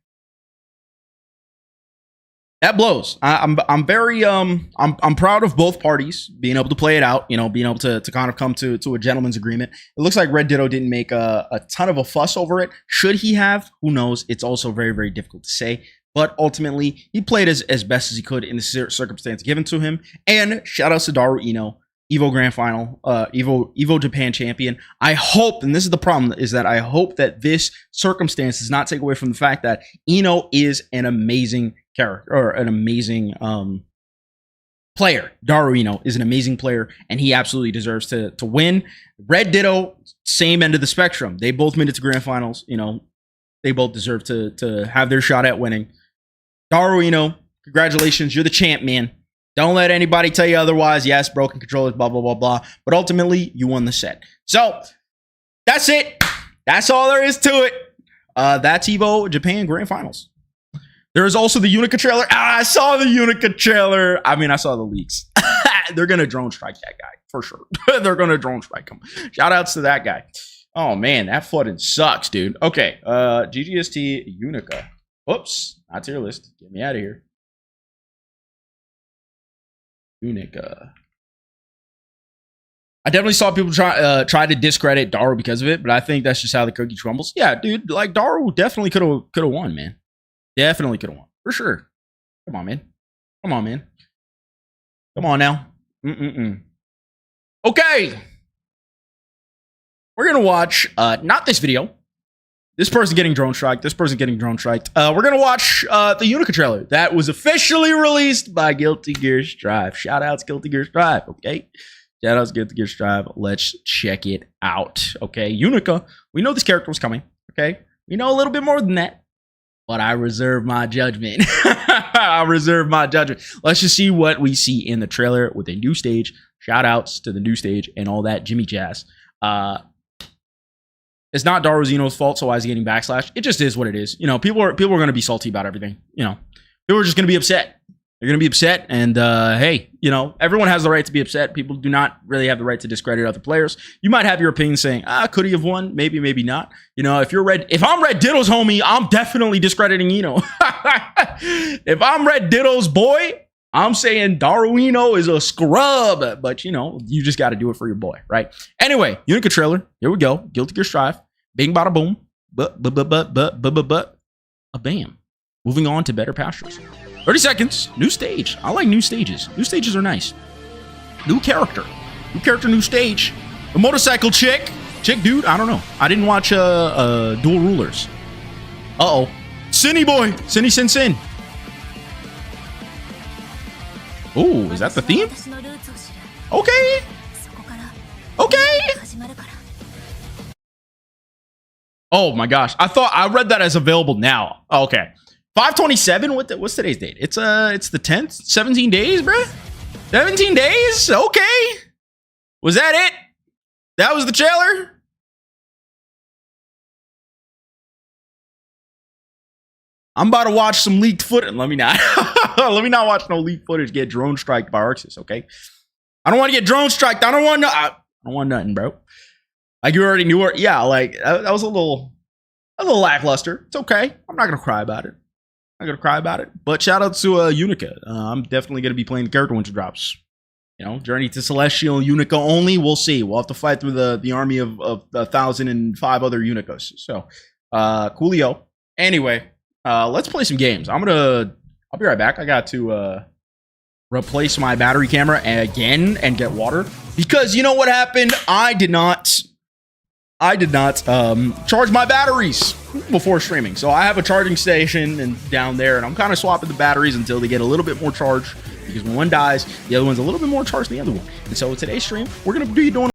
That blows. I'm very I'm proud of both parties being able to play it out, you know, being able to kind of come to a gentleman's agreement. It looks like Red Ditto didn't make a ton of a fuss over it. Should he have? Who knows? It's also very, very difficult to say. But ultimately, he played as best as he could in the circumstance given to him. And shout out to Daru Ino, Evo Grand Final, Evo Japan champion. I hope, and this is the problem, is that I hope that this circumstance does not take away from the fact that Ino is an amazing character, or an amazing player. Daru Ino is an amazing player, and he absolutely deserves to win. Red Ditto, same end of the spectrum. They both made it to Grand Finals. You know, they both deserve to have their shot at winning. Daru Ino, congratulations. You're the champ, man. Don't let anybody tell you otherwise. Yes, broken controllers, blah, blah, blah, blah. But ultimately, you won the set. So, that's it. That's all there is to it. That's Evo Japan Grand Finals. There is also the Unica trailer. I saw the Unica trailer. I mean, I saw the leaks. They're going to drone strike that guy, for sure. They're going to drone strike him. Shout outs to that guy. Oh, man, that flooding sucks, dude. Okay, GGST Unica. Oops, not tier list. Get me out of here. Unica. I definitely saw people try to discredit Daru because of it, but I think that's just how the cookie crumbles. Yeah, dude, like Daru definitely could have won, man. Definitely could have won for sure. Come on, man. Come on, man. Come on now. Okay, we're gonna watch not this video. This person getting drone striked. This person getting drone striked. We're gonna watch the Unica trailer that was officially released by Guilty Gear Strive. Shout outs Guilty Gear Strive. Okay, shout outs Guilty Gear Strive. Let's check it out. Okay, Unica. We know this character was coming. Okay, we know a little bit more than that, but I reserve my judgment. I reserve my judgment. Let's just see what we see in the trailer with a new stage. Shout outs to the new stage and all that Jimmy Jazz. It's not Daru Ino's fault, so why is he getting backslash? It just is what it is. You know, people are going to be salty about everything. You know, people are just going to be upset. They're going to be upset, and hey, you know, everyone has the right to be upset. People do not really have the right to discredit other players. You might have your opinion saying, could he have won? Maybe, maybe not. You know, if I'm Red Ditto's homie, I'm definitely discrediting Ino. If I'm Red Ditto's boy, I'm saying Daru Ino is a scrub, but you know, you just got to do it for your boy, right? Anyway, Unica trailer. Here we go. Guilty Gear Strive. Bing, bada, boom. But, bam. Moving on to better pastures. 30 seconds. New stage. I like new stages. New stages are nice. New character. New character, new stage. The motorcycle chick. Chick, dude. I don't know. I didn't watch Dual Rulers. Uh-oh. Cinny boy. Cinny Sin Sin. Oh, is that the theme? Okay. Okay. Oh my gosh. I read that as available now. Oh, okay. 5/27. What's today's date? It's the 10th. 17 days, bruh. 17 days? Okay. Was that it? That was the trailer? I'm about to watch some leaked footage. Let me not watch no leaked footage get drone striked by arcsys, okay? I don't want to get drone striked. I don't want nothing, bro. Like you already knew it. Yeah, like that was a little lackluster. It's okay. I'm not gonna cry about it. But shout out to Unica. I'm definitely gonna be playing the character when it drops. You know, Journey to Celestial Unica only. We'll see. We'll have to fight through the army of 1,005 other Unicas. So, coolio. Anyway. Let's play some games. I'll be right back. I got to replace my battery camera again and get water because you know what happened? I did not charge my batteries before streaming. So I have a charging station and down there, and I'm kind of swapping the batteries until they get a little bit more charged because when one dies, the other one's a little bit more charged than the other one. And so today's stream, we're gonna be doing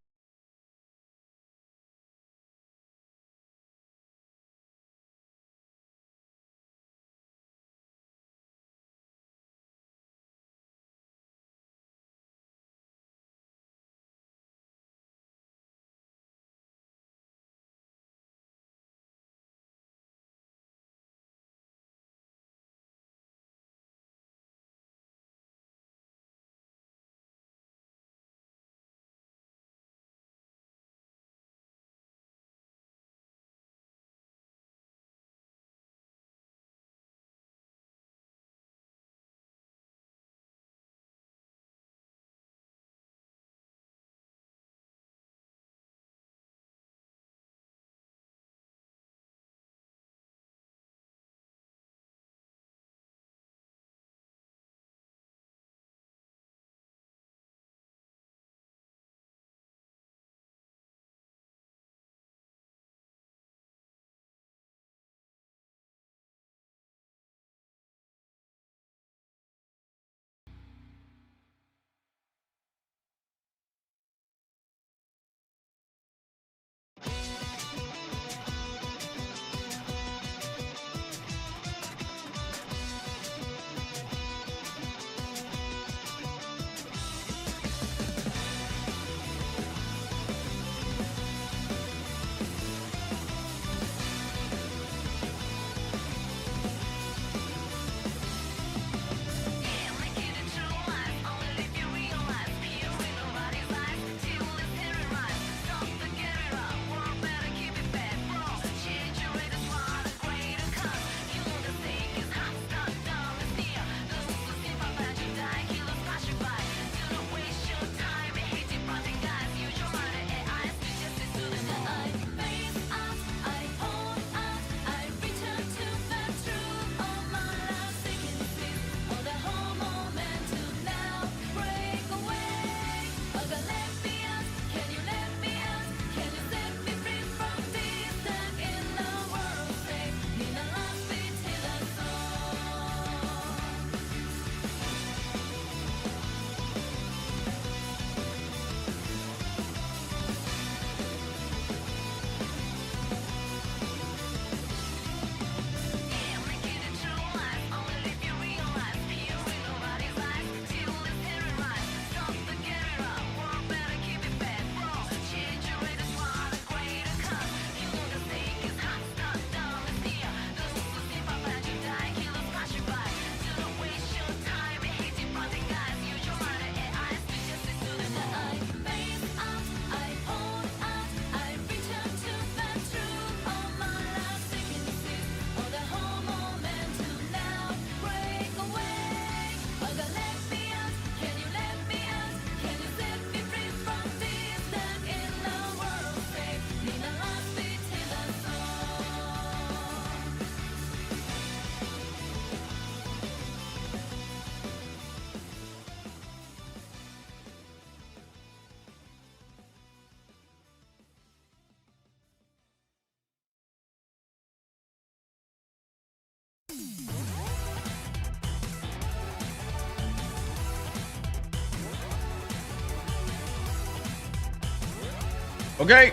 Okay,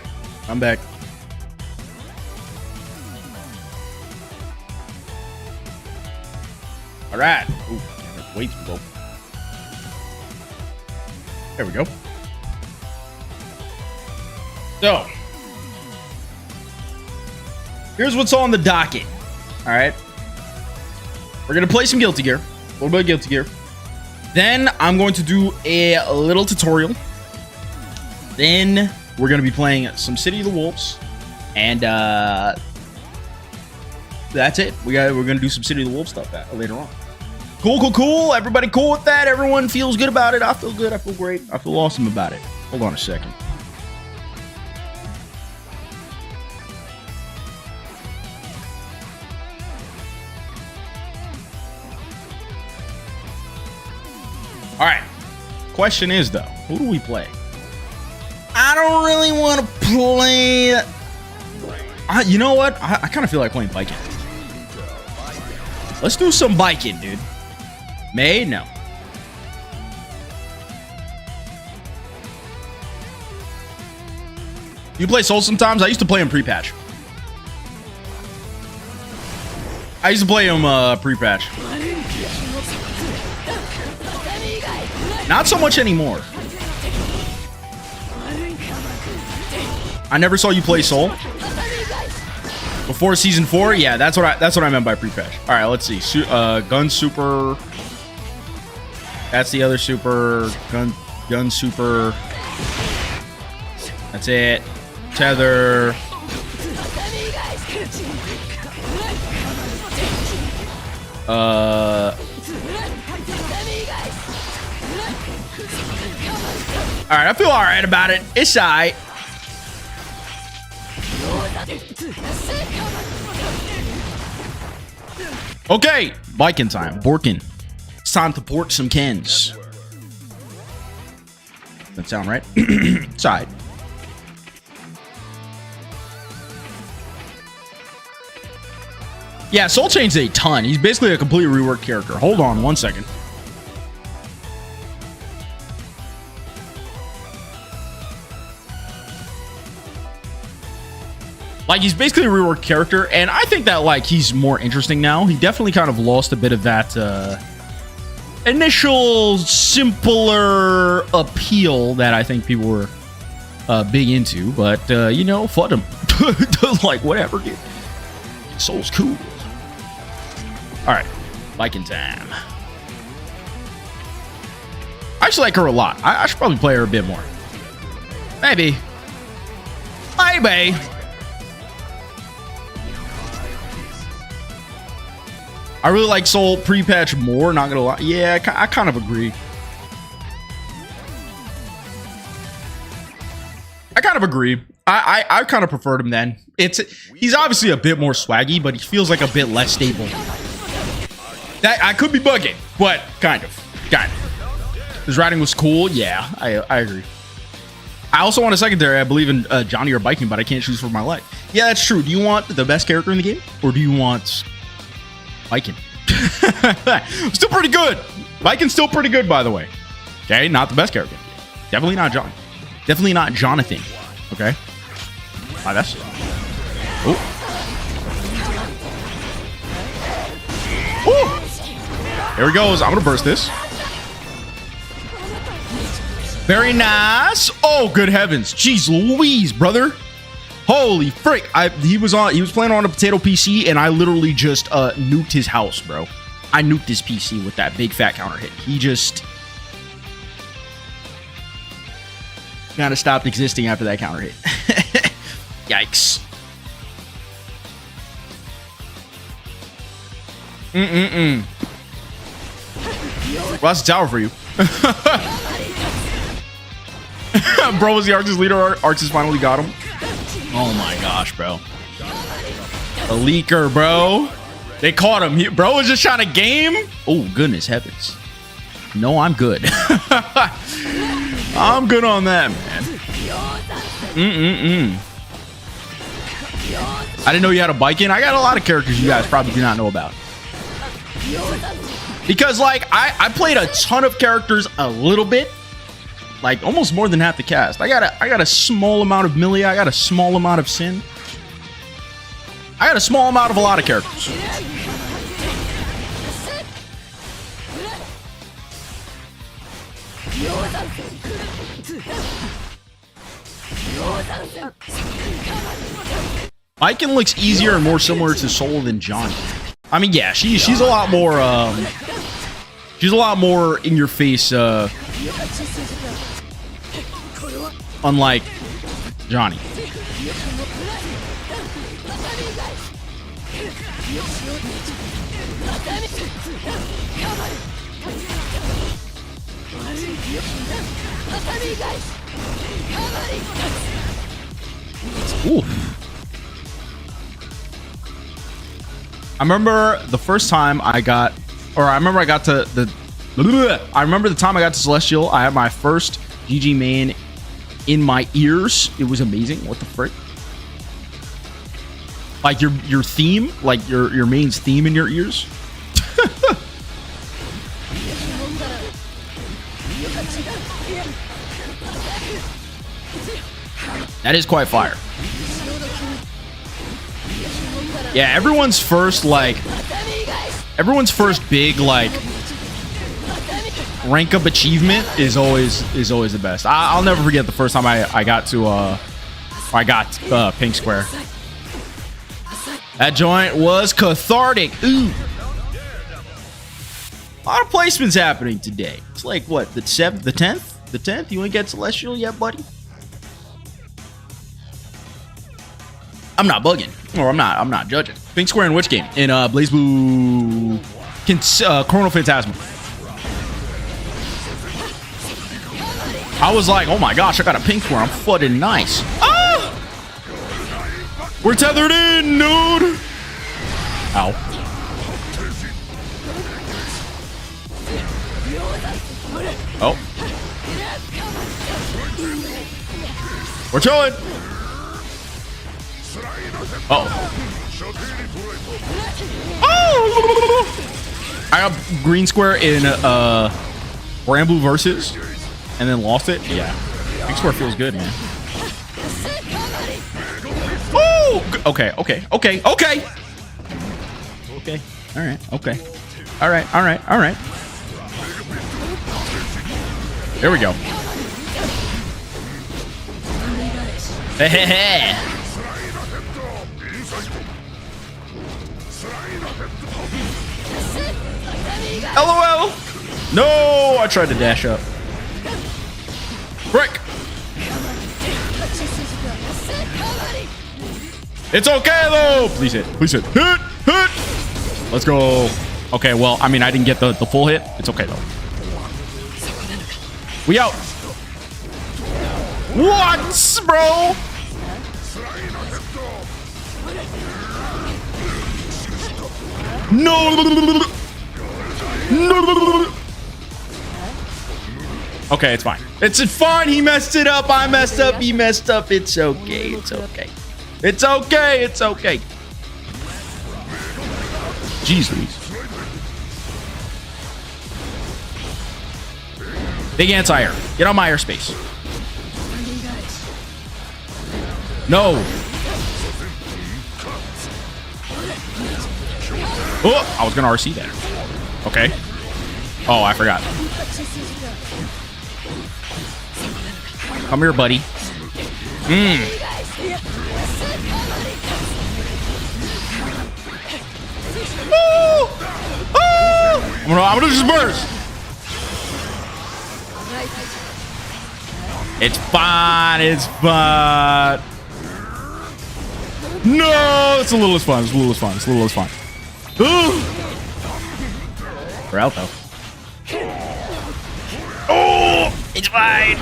I'm back. All right. Ooh, wait, go. There we go. So, here's what's on the docket. All right. We're going to play some Guilty Gear. A little bit of Guilty Gear. Then I'm going to do a little tutorial. Then we're going to be playing some City of the Wolves. And that's it. We're going to do some City of the Wolves stuff later on. Cool. Everybody cool with that? Everyone feels good about it? I feel good. I feel great. I feel awesome about it. Hold on a second. All right. Question is, though, who do we play? I don't really want to play... you know what? I kind of feel like playing Viking. Let's do some Viking, dude. May? No. You play Soul sometimes? I used to play him pre-patch. Pre-patch. Not so much anymore. I never saw you play Soul before season 4. Yeah, that's what I meant by pre-patch. All right, let's see. Gun super. That's the other super. Gun super. That's it. Tether. All right, I feel all right about it. It's all right. Okay, Viking time. Borkin. It's time to port some Kens. That sound right? Side. Yeah, Soul changed a ton. He's basically a completely reworked character. Hold on one second. Like, he's basically a reworked character, and I think that, like, he's more interesting now. He definitely kind of lost a bit of that initial, simpler appeal that I think people were big into. But, you know, fuck him. Like, whatever, dude. Soul's cool. All right. Viking time. I actually like her a lot. I should probably play her a bit more. Maybe. Maybe. I really like Soul pre-patch more, not gonna lie. Yeah, I kind of agree. I kind of preferred him then. He's obviously a bit more swaggy, but he feels like a bit less stable. That I could be bugging, but kind of. His riding was cool. Yeah, I agree. I also want a secondary. I believe in Johnny or Viking, but I can't choose for my life. Yeah, that's true. Do you want the best character in the game, or do you want Viking? Still pretty good. Viking's still pretty good, by the way. Okay, not the best character. Definitely not John. Definitely not Jonathan. Okay. That's. Oh. There he goes. I'm gonna burst this. Very nice. Oh, good heavens. Jeez Louise, brother. Holy frick. He was playing on a potato PC, and I literally just nuked his house, bro. I nuked his PC with that big fat counter hit. He just kind of stopped existing after that counter hit. Yikes. Well, that's a tower for you. Bro was the arcsys leader. Arcsys finally got him. Oh my gosh, bro. A leaker, bro. They caught him. Bro was just trying to game. Oh, goodness heavens. No, I'm good. I'm good on that, man. I didn't know you had a bike in. I got a lot of characters you guys probably do not know about. Because, like, I played a ton of characters a little bit. like almost more than half the cast. I got a small amount of Millia. I got a small amount of Sin. I got a small amount of a lot of characters. Icon looks easier and more similar to Soul than Johnny. I mean, yeah, she's a lot more in your face, unlike Johnny. Ooh. I remember the first time I got, or I remember I got to the, I remember the time I got to Celestial. I had my first GG main in my ears. It was amazing. What the frick? Like your theme, like your main's theme in your ears. That is quite fire. Yeah, everyone's first big like rank up achievement is always the best. I'll never forget the first time I got Pink Square. That joint was cathartic. Ooh. A lot of placements happening today. It's like what, the 7th, the 10th? The 10th? You ain't get Celestial yet, buddy? I'm not bugging, or I'm not judging. Pink Square in which game? In Blaze Blue, Chrono Phantasma. I was like, oh my gosh, I got a Pink Square. I'm flooded nice. Ah! We're tethered in, dude. Ow. Oh. We're chilling. Oh. Oh! I got green square in Grand Blue Versus and then lost it. Yeah. Pink Square feels good, man. Oh! Okay. Okay. All right. Okay. All right. There we go. Hey. LOL. No, I tried to dash up. Frick. It's okay though. Please hit. Hit. Let's go. Okay, well, I mean, I didn't get the full hit. It's okay though. We out. What, bro? No. Okay, it's fine. It's fine. He messed it up. I messed up. He messed up. It's okay. It's okay. Jeez Louise. Big anti-air. Get on my airspace. No. Oh, I was gonna RC that. Okay. Oh, I forgot. Come here, buddy. I'm gonna just burst. It's fine. No, it's a little less fun. We're out though. Oh, it's fine.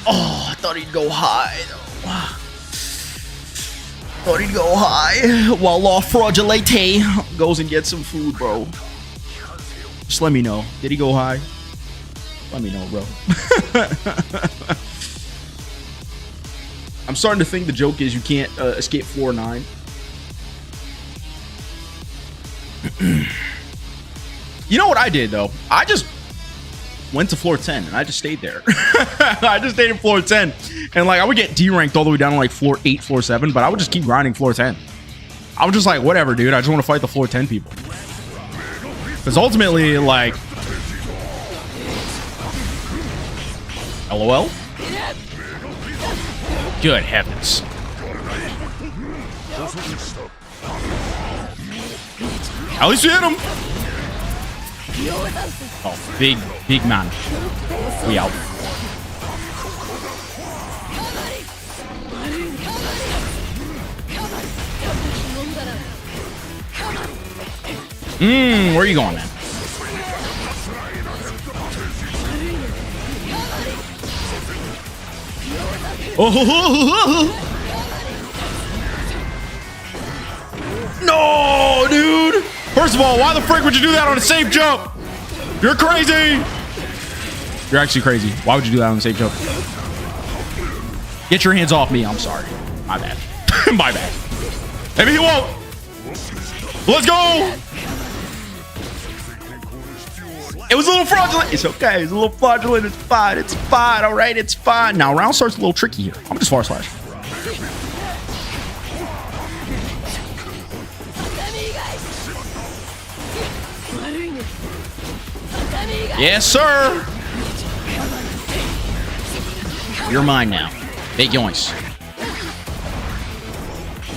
Oh, I thought he'd go high though. Thought he'd go high while Law Fraudulate goes and gets some food, bro. Just let me know. Did he go high? Let me know, bro. I'm starting to think the joke is you can't escape floor 9. You know what I did though? I just went to floor 10 and I just stayed there. I just stayed in floor 10 and like I would get D-ranked all the way down to like floor 8, floor 7, but I would just keep grinding floor 10. I was just like, whatever, dude. I just want to fight the floor 10 people. Because ultimately, like, LOL. Good heavens. At least you hit him. Oh, big man. We out. Where are you going, man? Oh, no, dude. First of all, why the frick would you do that on a safe jump? You're crazy. You're actually crazy. Why would you do that on a safe jump? Get your hands off me. I'm sorry. My bad. My bad. Maybe he won't. Let's go. It was a little fraudulent. It's okay. It's a little fraudulent. It's fine. It's fine. All right. It's fine. Now, round starts a little tricky here. I'm just far slash. Yes, sir. You're mine now. Big yoinks.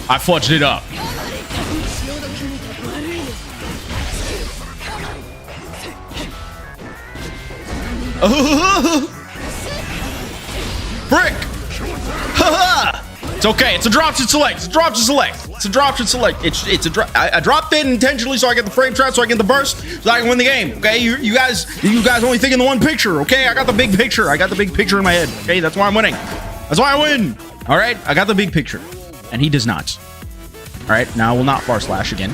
I fudged it up. Frick! It's okay. It's a drop to select. It's a drop to select. It's a drop to select. It's a drop. I dropped it intentionally so I get the frame trap, so I get the burst, so I can win the game. Okay, you guys only think in the one picture. Okay, I got the big picture. I got the big picture in my head. Okay, that's why I'm winning. That's why I win. All right, I got the big picture, and he does not. All right, now I will not bar slash again.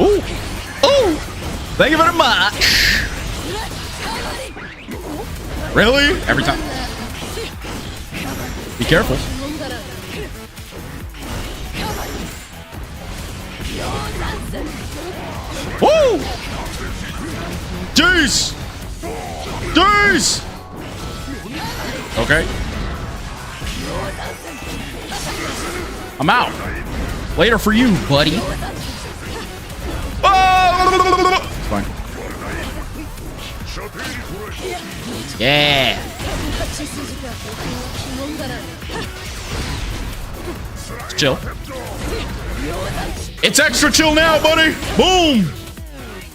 Ooh, ooh! Thank you very much. Really? Every time. Be careful. Woo! Jeez! Jeez! Okay. I'm out. Later for you, buddy. Oh! It's fine. Yeah. It's chill. It's extra chill now, buddy. Boom.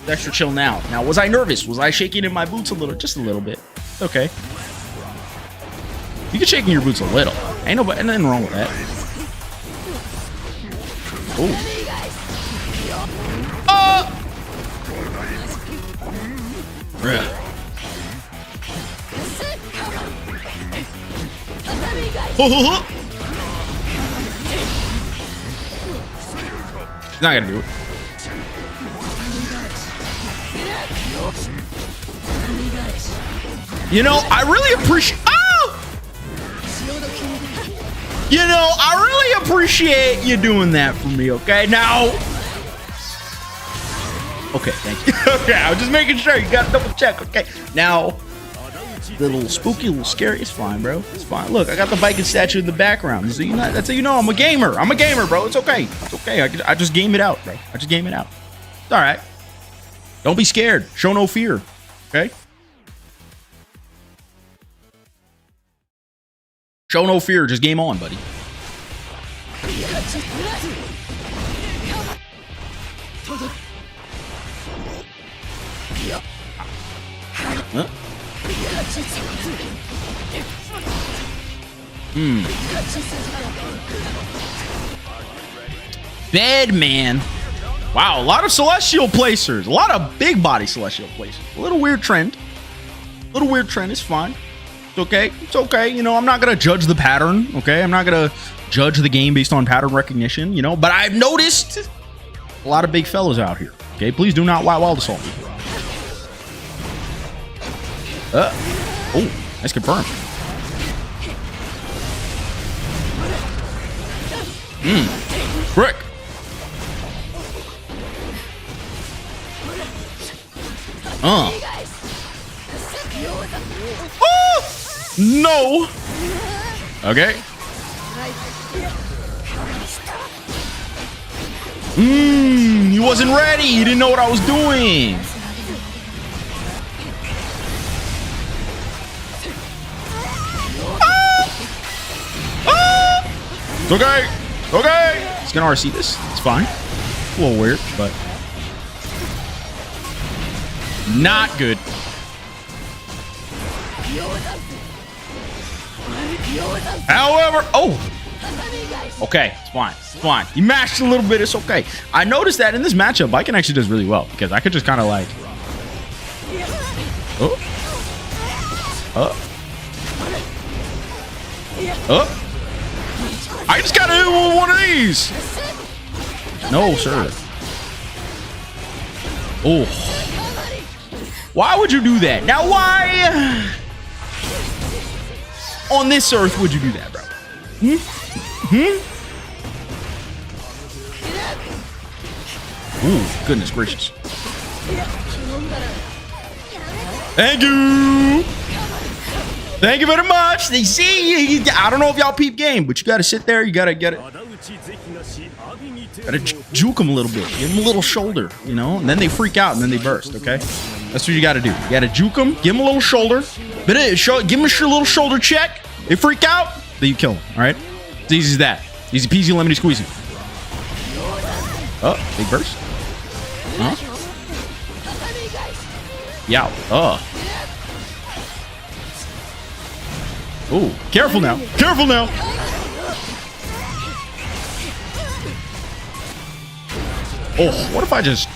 It's extra chill now. Now, was I nervous? Was I shaking in my boots a little? Just a little bit. Okay. You can shake in your boots a little. Ain't nothing wrong with that. Oh. Oh. He's not gonna do it. You know, I really appreciate. Oh! You know, I really appreciate you doing that for me. Okay, now. Okay, thank you. Okay, I was just making sure. You got to double check. Okay, now. The little spooky, little scary. It's fine, bro. It's fine. Look, I got the Viking statue in the background. So you know, that's how you know I'm a gamer. I'm a gamer, bro. It's okay. It's okay. I just game it out, bro. I just game it out. It's all right. Don't be scared. Show no fear. Okay? Show no fear. Just game on, buddy. Huh? Bed man. Wow, a lot of celestial placers. A lot of big body celestial placers. A little weird trend. A little weird trend. It's fine. It's okay. It's okay. You know, I'm not going to judge the pattern. Okay. I'm not going to judge the game based on pattern recognition, you know, but I've noticed a lot of big fellows out here. Okay. Please do not wild assault me. Oh, nice confirm. Frick. Oh! No! Okay. He wasn't ready. He didn't know what I was doing. It's okay. Okay. He's gonna RC this. It's fine. A little weird, but not good. However, okay, it's fine. It's fine. You mashed a little bit. It's okay. I noticed that in this matchup, Viking actually does really well because I could just kind of like, I just gotta hit with one of these. No, sir. Oh, why would you do that? Now, why on this earth would you do that, bro? Ooh, goodness gracious. Thank you. Thank you very much. They see, I don't know if y'all peep game, but you got to sit there. You got to get it. Got to juke them a little bit. Give them a little shoulder, you know, and then they freak out and then they burst, okay? That's what you got to do. You got to juke them, give them a little shoulder. Give them a little shoulder check. They freak out, then you kill them, all right? It's easy as that. Easy peasy, lemony squeezy. Oh, big burst. Huh? Yeah. Oh, careful now. Careful now. Oh, what if I just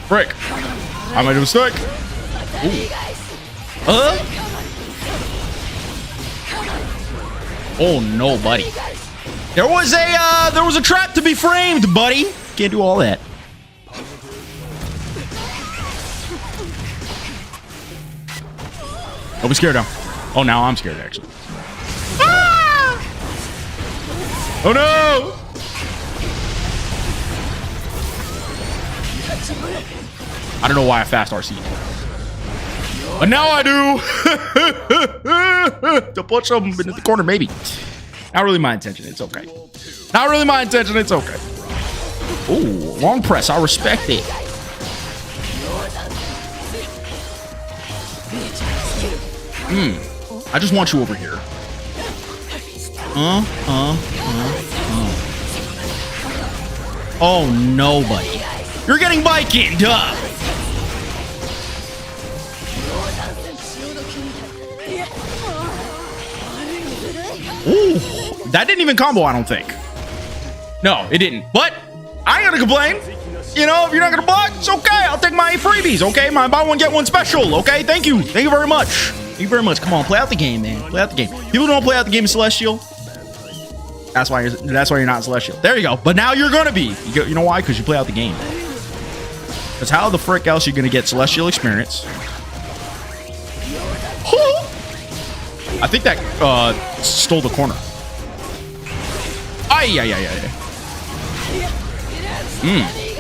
frick? I made a mistake. Oh no, buddy. There was a trap to be framed, buddy. Can't do all that. Don't be scared now. Oh, now I'm scared actually. Ah! Oh no! I don't know why I fast RC, but now I do. To push them into the corner, maybe. Not really my intention. It's okay. Not really my intention. It's okay. Ooh, long press. I respect it. I just want you over here. Oh, nobody. You're getting Viking up. Ooh, that didn't even combo, I don't think. No, it didn't. But I ain't gonna complain. You know, if you're not gonna block, it's okay. I'll take my freebies, okay? My buy one, get one special, okay? Thank you. Thank you very much. Thank you very much. Come on, play out the game, man. Play out the game. People don't play out the game in Celestial. That's why you're not Celestial. There you go. But now you're gonna be. You know why? Because you play out the game. Because how the frick else are you gonna get Celestial experience? I think that stole the corner.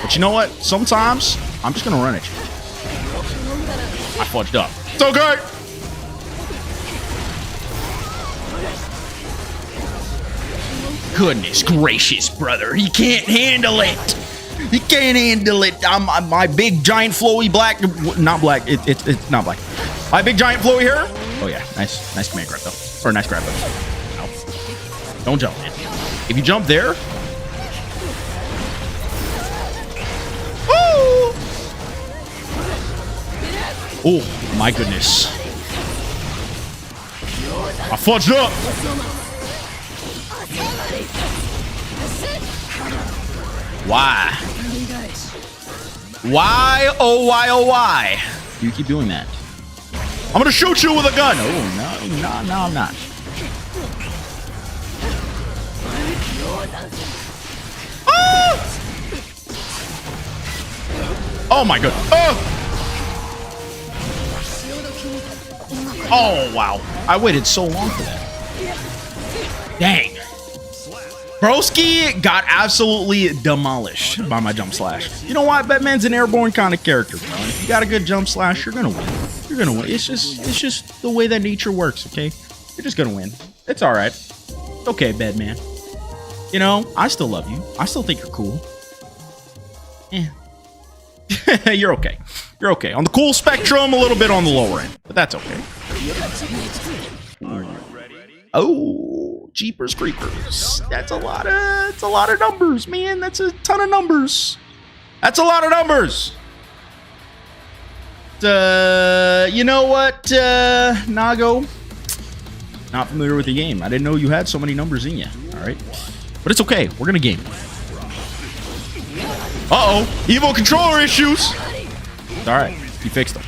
But you know what? Sometimes I'm just gonna run at you. I fudged up. It's okay. Goodness gracious, brother. He can't handle it. He can't handle it. My big giant flowy black, not black. It's not black. My big giant flowy hair. Oh yeah, nice command grab though, or nice grab though. No. Don't jump, man. If you jump there, oh my goodness, I fudged up. Why? Why? Oh why? Oh why? You keep doing that. I'm gonna shoot you with a gun. Oh, no, I'm not. Ah! Oh my god. Oh wow. I waited so long for that. Dang. Broski got absolutely demolished by my jump slash. You know what? Batman's an airborne kind of character, bro. If you got a good jump slash, you're gonna win. You're gonna win. It's just the way that nature works, okay? You're just gonna win. It's all right. It's okay, Batman. You know, I still love you. I still think you're cool. Yeah. You're okay. You're okay. On the cool spectrum, a little bit on the lower end, but that's okay. Oh, Jeepers Creepers. That's a lot of numbers, man. That's a ton of numbers. That's a lot of numbers. You know what, Nago? Not familiar with the game. I didn't know you had so many numbers in you. All right. But it's okay. We're going to game. Uh-oh. Evil controller issues. It's all right. He fixed them.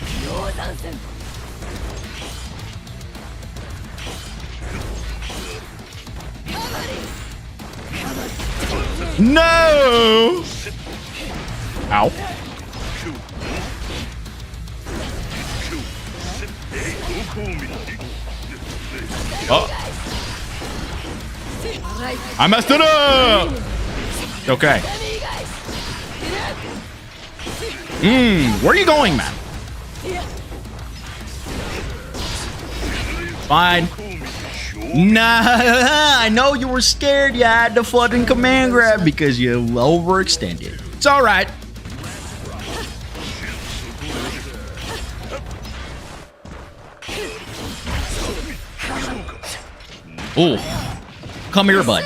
No! Ow. Oh. I messed it up! Okay. Where are you going, man? Fine. Nah, I know you were scared. You had the fucking command grab because you overextended. It's all right. Ooh. Come here, bud.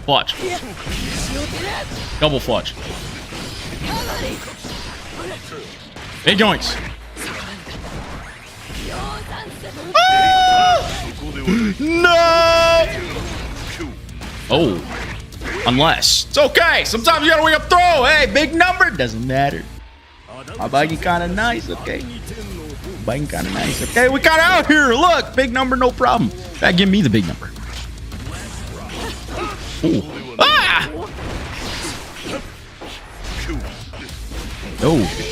Fudge. Double fudge. Big joints. No! Oh. Unless. It's okay. Sometimes you gotta wake up throw. Hey, big number. Doesn't matter. My buggy kind of nice, okay? Buggy kind of nice. Okay, we got out here. Look, big number, no problem. That give me the big number. Ooh. Ah! Oh.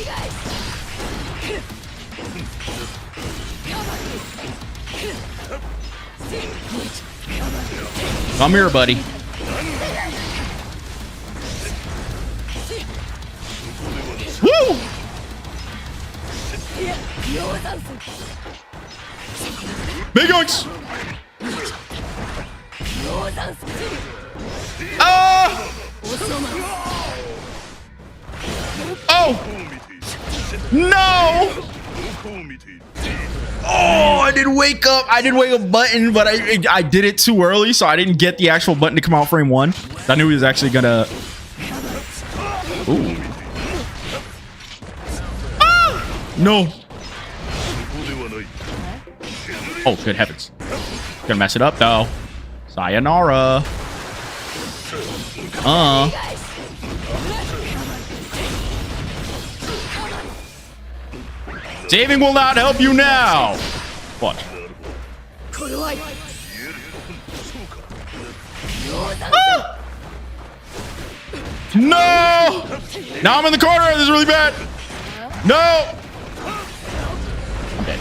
Come here, buddy. Woo! Big oinks! Oh! No! Oh, I didn't wake up. I didn't wake up button, but I did it too early, so I didn't get the actual button to come out frame one. I knew he was actually gonna. Ooh. Ah! No. Oh, good heavens. Gonna mess it up though. Sayonara. Saving will not help you now. What? Ah! No! Now I'm in the corner. This is really bad. No! I'm dead.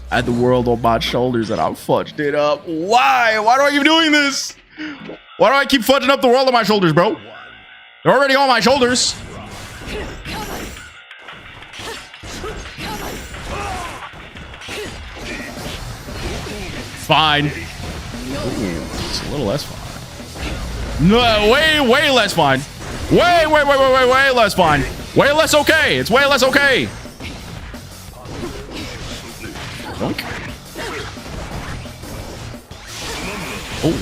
I had the world on my shoulders and I fudged it up. Why? Why do I keep doing this? Why do I keep fudging up the world on my shoulders, bro? They're already on my shoulders. Fine. Ooh, it's a little less fine. No, way less fine. Way less fine. Way less okay. It's way less okay. Doink. Oh.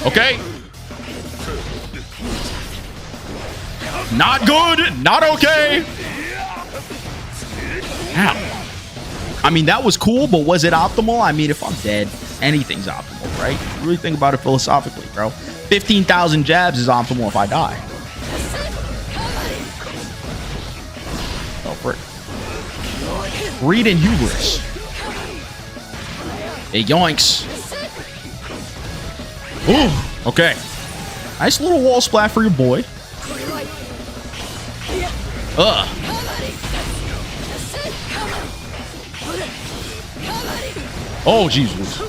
Okay. Not good. Not okay. Ow. I mean, that was cool, but was it optimal? I mean, if I'm dead, anything's optimal, right? Really think about it philosophically, bro. 15,000 jabs is optimal if I die. Oh, frick. Greed and hubris. Hey, yoinks. Ooh, okay. Nice little wall splat for your boy. Oh, Jesus.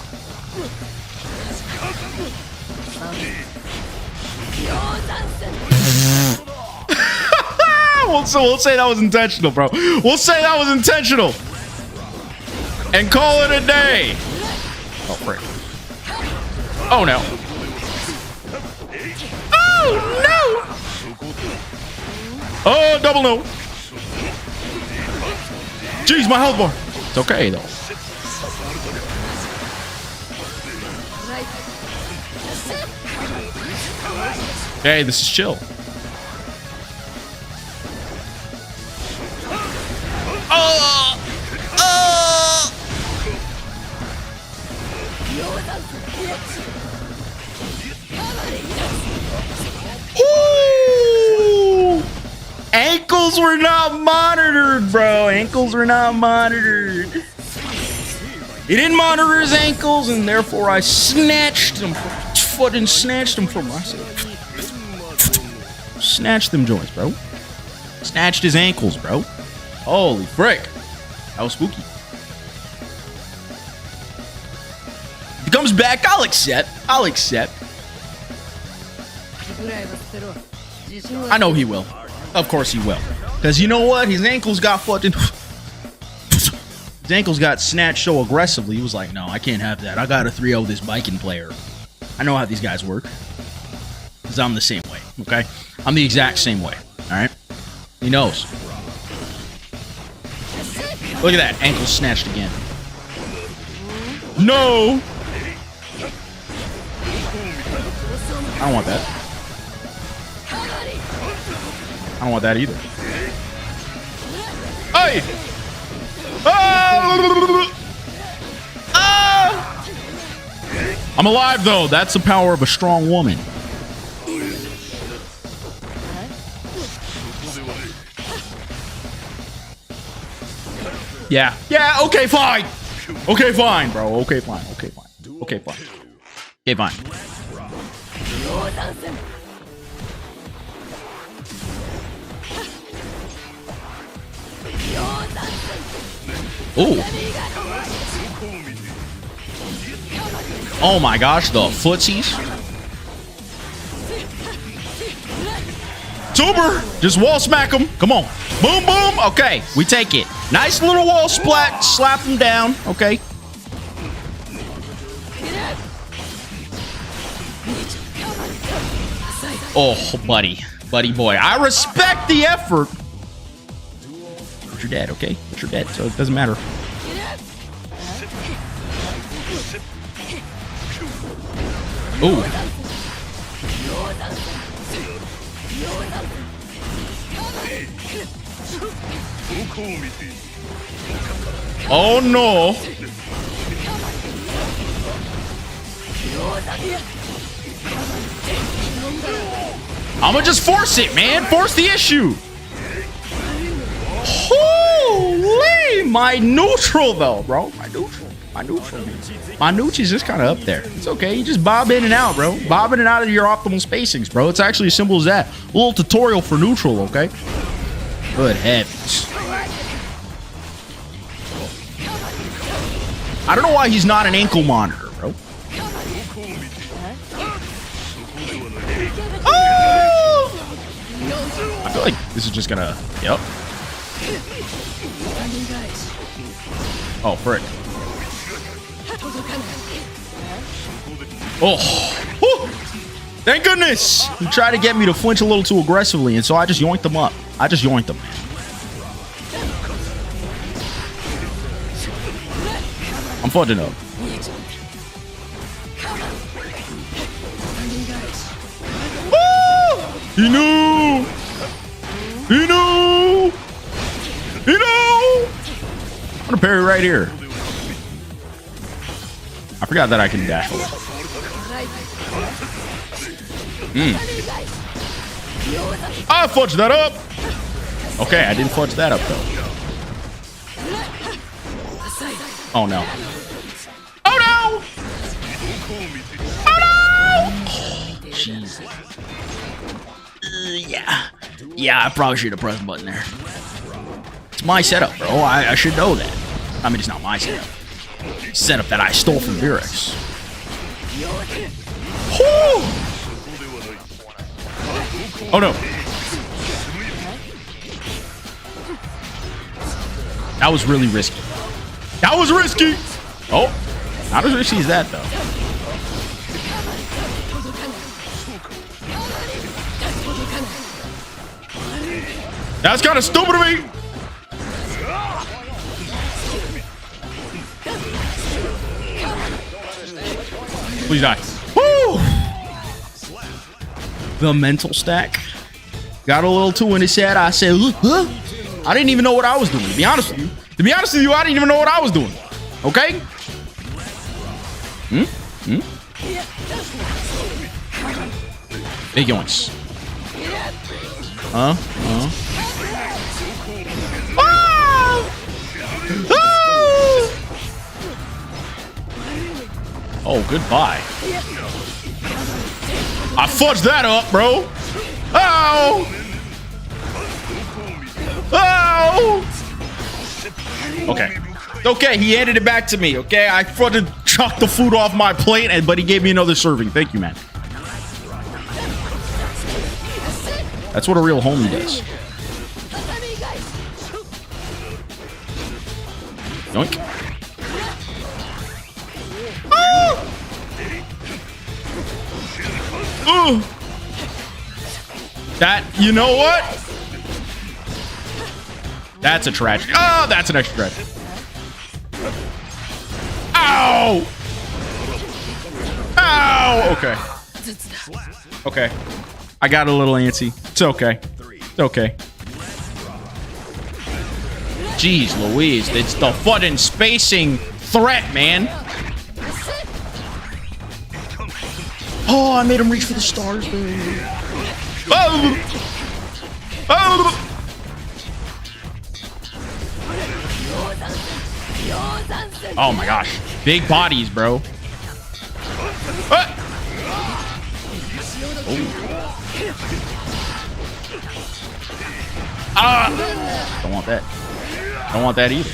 we'll say that was intentional, bro. We'll say that was intentional. And call it a day. Oh, frick. Oh, no. Oh, no. Oh, double no. Jeez, my health bar. It's okay, though. Hey, this is chill. Ooh! Ankles were not monitored, bro. Ankles were not monitored. He didn't monitor his ankles, and therefore I snatched him. Fucking snatched him from myself. Snatched them joints, bro. Snatched his ankles, bro. Holy frick. That was spooky. If he comes back, I'll accept. I'll accept. I know he will. Of course he will. Because you know what? His ankles got fucking... His ankles got snatched so aggressively. He was like, no, I can't have that. I got to 3-0 this biking player. I know how these guys work. Because I'm the same way, okay? I'm the exact same way, all right? He knows. Look at that. Ankle snatched again. No! I don't want that. I don't want that either. Hey! Ah! Ah! I'm alive, though. That's the power of a strong woman. Yeah. Yeah, okay, fine. Okay, fine, bro. Okay, fine. Okay, fine. Okay, fine. Okay, fine. Ooh. Oh my gosh, the footsies. Tuber, just wall smack him. Come on. Boom, boom. Okay, we take it. Nice little wall splat. Slap him down. Okay. Oh, buddy. Buddy boy. I respect the effort. But you're dead, okay? But you're dead, so it doesn't matter. Ooh. Oh no. I'ma just force it, man. Force the issue. Holy, my neutral though, bro. My neutral. My neutral. My noochie's just kind of up there. It's okay. You just bob in and out, bro. Bob in and out of your optimal spacings, bro. It's actually as simple as that. A little tutorial for neutral, okay? Good heavens. I don't know why he's not an ankle monitor, bro. Oh! I feel like this is just gonna... Yep. Oh, frick. Oh. Woo. Thank goodness. He tried to get me to flinch a little too aggressively, and so I just yoinked them up. I just yoinked them, man. I'm fudging up. Woo! He knew! He knew! He knew! I'm gonna parry right here. I forgot that I can dash away. I fudged that up! Okay, I didn't fudge that up, though. Oh, no. Oh, no! Oh, no! Oh, jeez. Yeah. Yeah, I probably should have pressed the button there. It's my setup, bro. I should know that. I mean, it's not my setup. Setup that I stole from Virex. Oh no. That was really risky. That was risky. Oh, not as risky as that though. That's kind of stupid of me. Please die. Woo! The mental stack. Got a little too in his head. I said, huh? I didn't even know what I was doing, to be honest with you. To be honest with you, I didn't even know what I was doing. Okay? Big yoinks. Ah! Oh, goodbye. I fudged that up, bro. Oh! Oh! Okay. Okay, he handed it back to me, okay? I fucking chucked the food off my plate, but he gave me another serving. Thank you, man. That's what a real homie does. Yoink. Ooh. That, you know what? That's a tragedy. Oh, that's an extra tragedy. Ow! Ow! Okay. Okay. I got a little antsy. It's okay. It's okay. Jeez Louise, it's the fucking spacing threat, man. Oh, I made him reach for the stars, baby. Oh! Oh! Oh my gosh. Big bodies, bro. Ah! Oh. Ah! Don't want that. Don't want that either.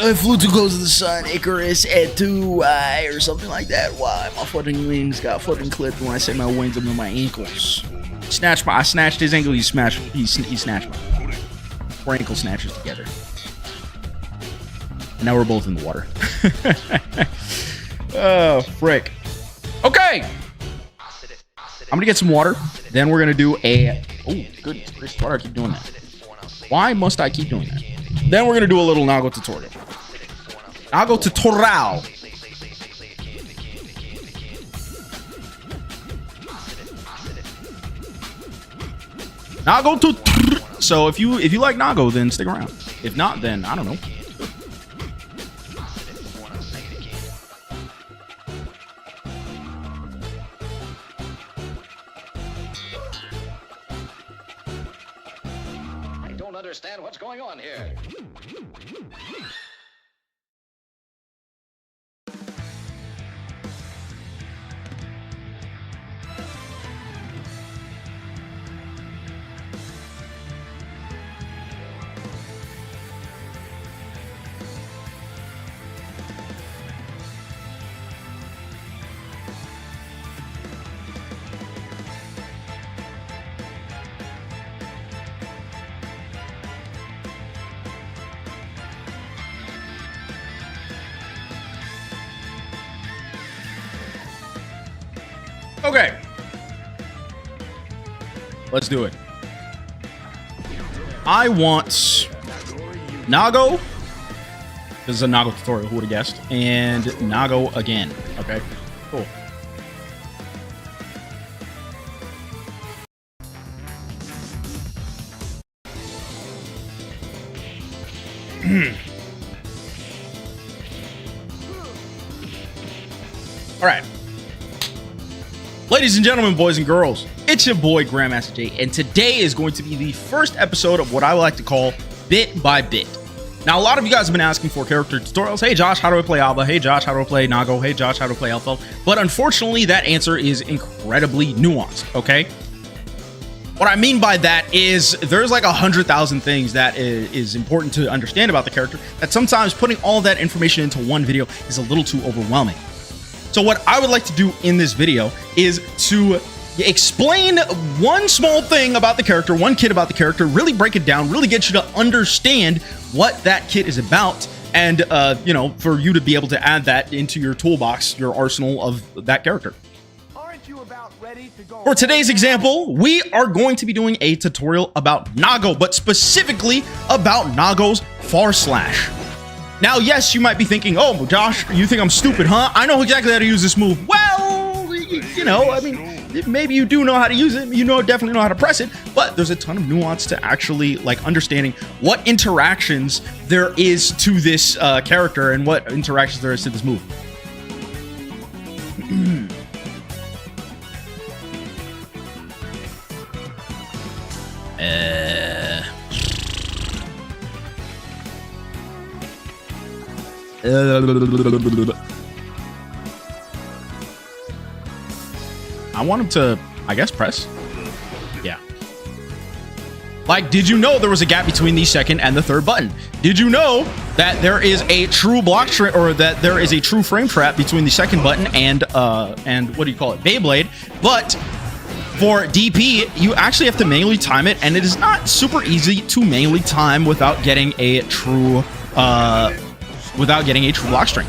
I flew too close to the sun, Icarus, and too high, or something like that. Why? My fucking wings got fucking clipped when I said my wings up in my ankles. I snatched his ankle, he snatched mine. 4 ankle snatchers together. And now we're both in the water. Oh, frick. Okay. I'm gonna get some water. Then we're gonna do a... Oh, goodness. Why do I keep doing that? Why must I keep doing that? Then we're gonna do a little Nago tutorial. Nago tutorial. Nago tutorial. So if you like Nago, then stick around. If not, then I don't know. Understand what's going on here. Okay. Let's do it. I want Nago. This is a Nago tutorial, who would have guessed? And Nago again. Okay, cool. All right. Ladies and gentlemen, boys and girls, it's your boy GrandmastaJ, and today is going to be the first episode of what I like to call Bit by Bit. Now, a lot of you guys have been asking for character tutorials. Hey Josh, how do I play Alba? Hey Josh, how do I play Nago? Hey Josh, how do I play Elfo? But unfortunately, that answer is incredibly nuanced, okay? What I mean by that is there's like 100,000 things that is important to understand about the character, that sometimes putting all that information into one video is a little too overwhelming. So what I would like to do in this video is to explain one small thing about the character, one kit about the character, really break it down, really get you to understand what that kit is about, and you know, for you to be able to add that into your toolbox, your arsenal of that character. For today's example, we are going to be doing a tutorial about Nago, but specifically about Nago's Far Slash. Now, yes, you might be thinking, oh, Josh, you think I'm stupid, huh? I know exactly how to use this move. Well, you know, I mean, maybe you do know how to use it. You definitely know how to press it, but there's a ton of nuance to actually like understanding what interactions there is to this character and what interactions there is to this move. I want him to, I guess, press. Yeah. Like, did you know there was a gap between the second and the third button? Did you know that there is a true block trap, or that there is a true frame trap between the second button and what do you call it, Beyblade? But for DP, you actually have to manually time it, and it is not super easy to manually time without getting a true block string.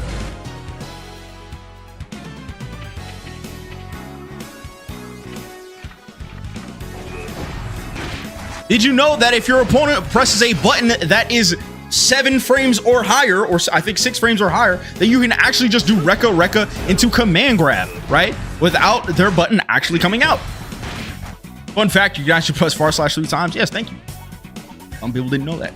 Did you know that if your opponent presses a button that is 7 frames or higher, or I think 6 frames or higher, that you can actually just do Rekka into command grab, right? Without their button actually coming out. Fun fact, you can actually press Far Slash 3 times. Yes, thank you. Some people didn't know that.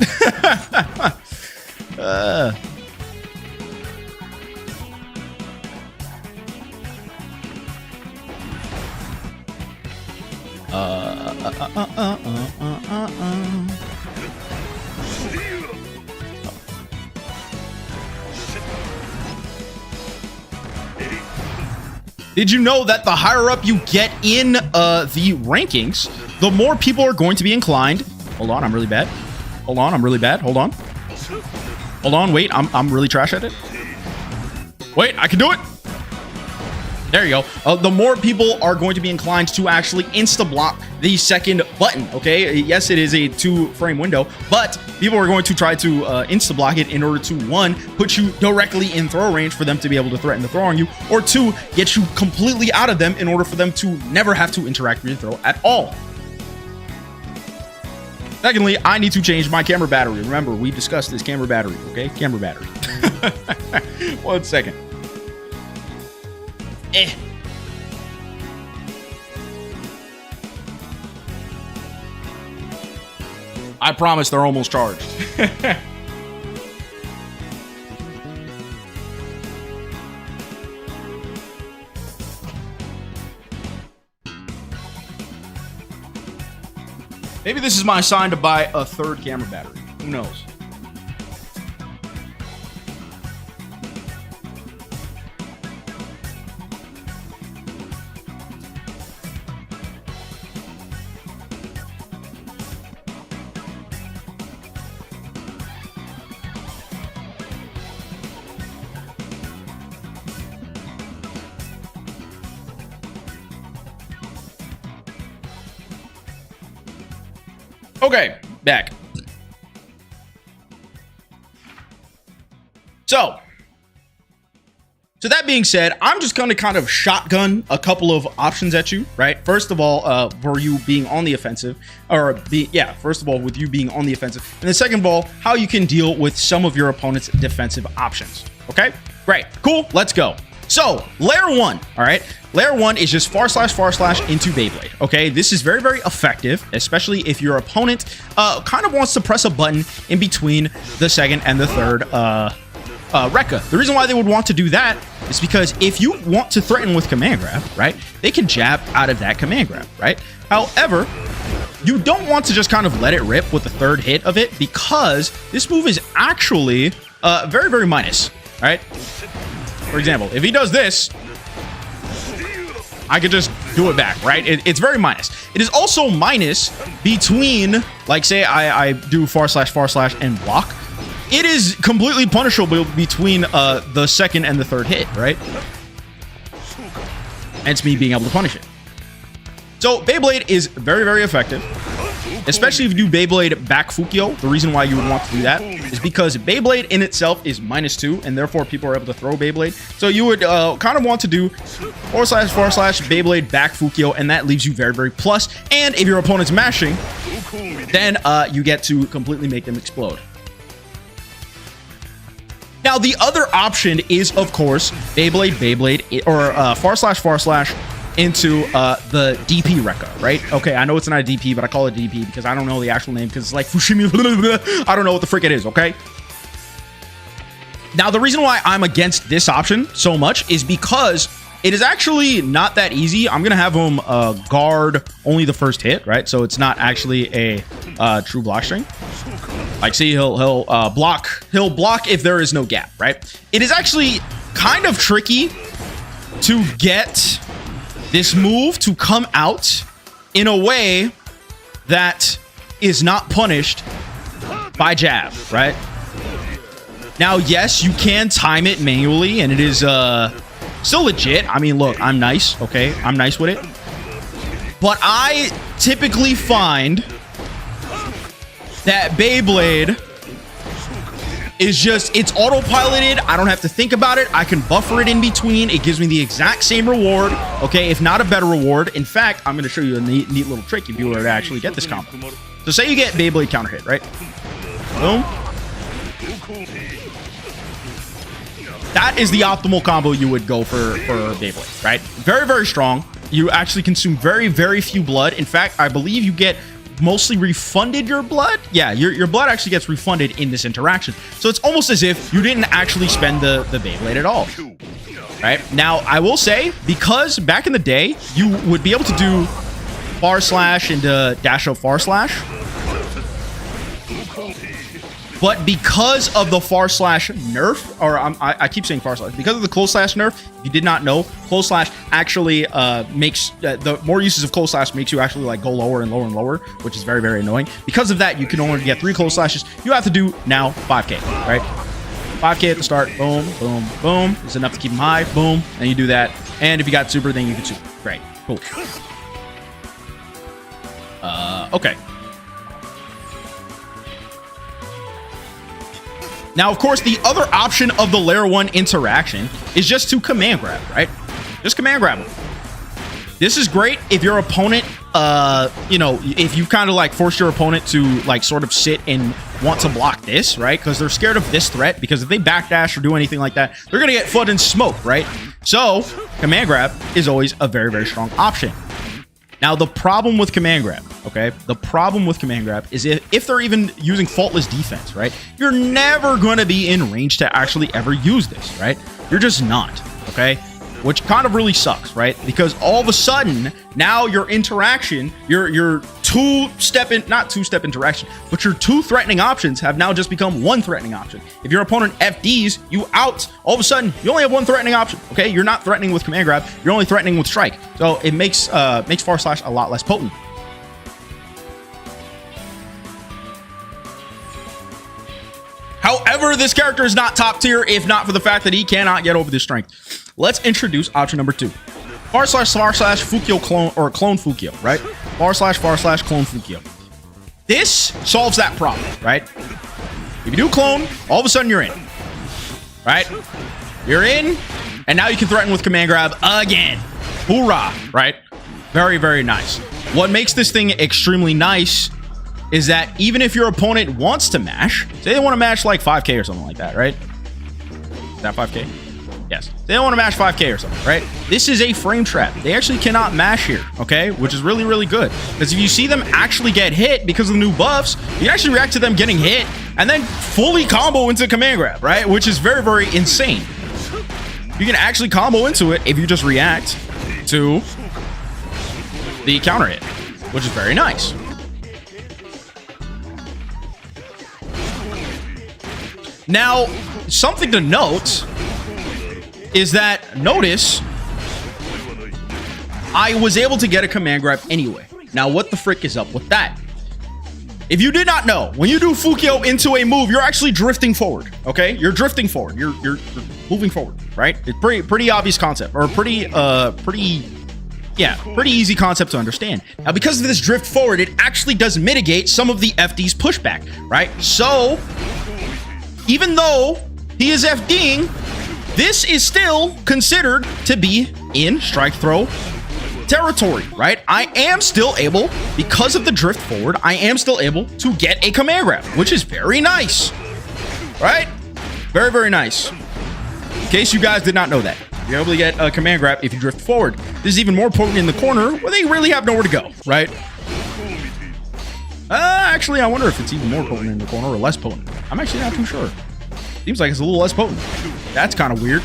Did you know that the higher up you get in the rankings, the more people are going to be inclined? Hold on, I'm really bad. Hold on, I'm really bad. Hold on. Hold on, wait, I'm really trash at it. Wait, I can do it. There you go. The more people are going to be inclined to actually insta-block the second button, okay? Yes, it is a 2-frame window, but people are going to try to insta-block it in order to, 1, put you directly in throw range for them to be able to threaten the throw on you, or 2, get you completely out of them in order for them to never have to interact with your throw at all. Secondly, I need to change my camera battery. Remember, we discussed this camera battery, okay? Camera battery. 1 second. I promise they're almost charged. Maybe this is my sign to buy a 3rd camera battery. Who knows? Okay, back. So that being said, I'm just going to kind of shotgun a couple of options at you, right? First of all, for you being on the offensive, first of all, with you being on the offensive, and then second of all, how you can deal with some of your opponent's defensive options. Okay, great, cool, let's go. So layer 1, all right, layer 1 is just far slash into Beyblade. Okay, this is very, very effective, especially if your opponent kind of wants to press a button in between the second and the third Rekka. The reason why they would want to do that is because if you want to threaten with command grab, right, they can jab out of that command grab, right? However, you don't want to just kind of let it rip with the third hit of it, because this move is actually very, very minus, right? For example, if he does this, I could just do it back, right? It's very minus. It is also minus between, like, say I do // and block. It is completely punishable between the second and the third hit, right? Hence me being able to punish it. So Beyblade is very, very effective, especially if you do Beyblade back Fukyo. The reason why you would want to do that is because Beyblade in itself is -2, and therefore people are able to throw Beyblade. So you would kind of want to do // Beyblade back Fukyo, and that leaves you very, very plus. And if your opponent's mashing, then you get to completely make them explode. Now, the other option is, of course, Beyblade, or // into the DP Rekka, right? Okay, I know it's not a DP, but I call it DP because I don't know the actual name because it's like Fushimi. I don't know what the frick it is, okay? Now, the reason why I'm against this option so much is because it is actually not that easy. I'm gonna have him guard only the first hit, right? So it's not actually a true block string. Like, see, he'll block. He'll block if there is no gap, right? It is actually kind of tricky to get this move to come out in a way that is not punished by jab, right? Now, yes, you can time it manually, and it is still legit. I mean, look, I'm nice, okay? I'm nice with it. But I typically find that Beyblade is just, it's autopiloted. I don't have to think about it. I can buffer it in between. It gives me the exact same reward, okay, if not a better reward. In fact, I'm going to show you a neat little trick if you were to actually get this combo. So say you get Beyblade counter hit, right? Boom. That is the optimal combo you would go for Beyblade, right? Very, very strong. You actually consume very, very few blood. In fact, I believe you get mostly refunded your blood. Yeah, your blood actually gets refunded in this interaction. So it's almost as if you didn't actually spend the Beyblade at all. Right? Now, I will say, because back in the day, you would be able to do // into dash of // but because of the / nerf, or I keep saying // because of the close slash nerf, if you did not know, close slash actually makes the more uses of close slash makes you actually like go lower and lower and lower, which is very, very annoying. Because of that, you can only get 3 close slashes. You have to do now 5k, right? 5k at the start. Boom, boom, boom. It's enough to keep them high. Boom, and you do that. And if you got super, then you can super. Great, cool. Okay. Now, of course, the other option of the layer 1 interaction is just to command grab, right? Just command grab them. This is great if your opponent, you know, if you kind of like force your opponent to like sort of sit and want to block this, right? Because they're scared of this threat, because if they backdash or do anything like that, they're going to get flooded and smoked, right? So command grab is always a very, very strong option. Now, the problem with command grab, okay? The problem with command grab is if they're even using faultless defense, right? You're never going to be in range to actually ever use this, right? You're just not, okay? Which kind of really sucks, right? Because all of a sudden, now your interaction, your not two-step interaction, but your 2 threatening options have now just become 1 threatening option. If your opponent FDs you out, all of a sudden you only have 1 threatening option. Okay, you're not threatening with command grab, you're only threatening with strike. So it makes // a lot less potent. However, this character is not top tier if not for the fact that he cannot get over this strength. Let's introduce option number 2. // Fukyo clone, or clone Fukyo, right? // clone Fukyo. This solves that problem, right? If you do clone, all of a sudden you're in, right? You're in, and now you can threaten with command grab again. Hoorah, right? Very, very nice. What makes this thing extremely nice is that even if your opponent wants to mash, say they want to mash like 5k or something like that, right? Is that 5k? Yes. They don't want to mash 5k or something, right? This is a frame trap. They actually cannot mash here, okay? Which is really, really good. Because if you see them actually get hit because of the new buffs, you can actually react to them getting hit and then fully combo into command grab, right? Which is very, very insane. You can actually combo into it if you just react to the counter hit, which is very nice. Now, something to note is that notice I was able to get a command grab anyway. Now, what the frick is up with that? If you did not know, when you do Fukio into a move, you're actually drifting forward, okay? You're drifting forward. You're moving forward, right? It's pretty obvious concept, or pretty easy concept to understand. Now, because of this drift forward, it actually does mitigate some of the FD's pushback, right? So, even though he is FDing, this is still considered to be in strike throw territory, right? I am still able, because of the drift forward, I am still able to get a command grab, which is very nice, right? Very, very nice. In case you guys did not know that, you're able to get a command grab if you drift forward. This is even more potent in the corner where they really have nowhere to go, right? Actually, I wonder if it's even more potent in the corner or less potent. I'm actually not too sure. Seems like it's a little less potent. That's kind of weird.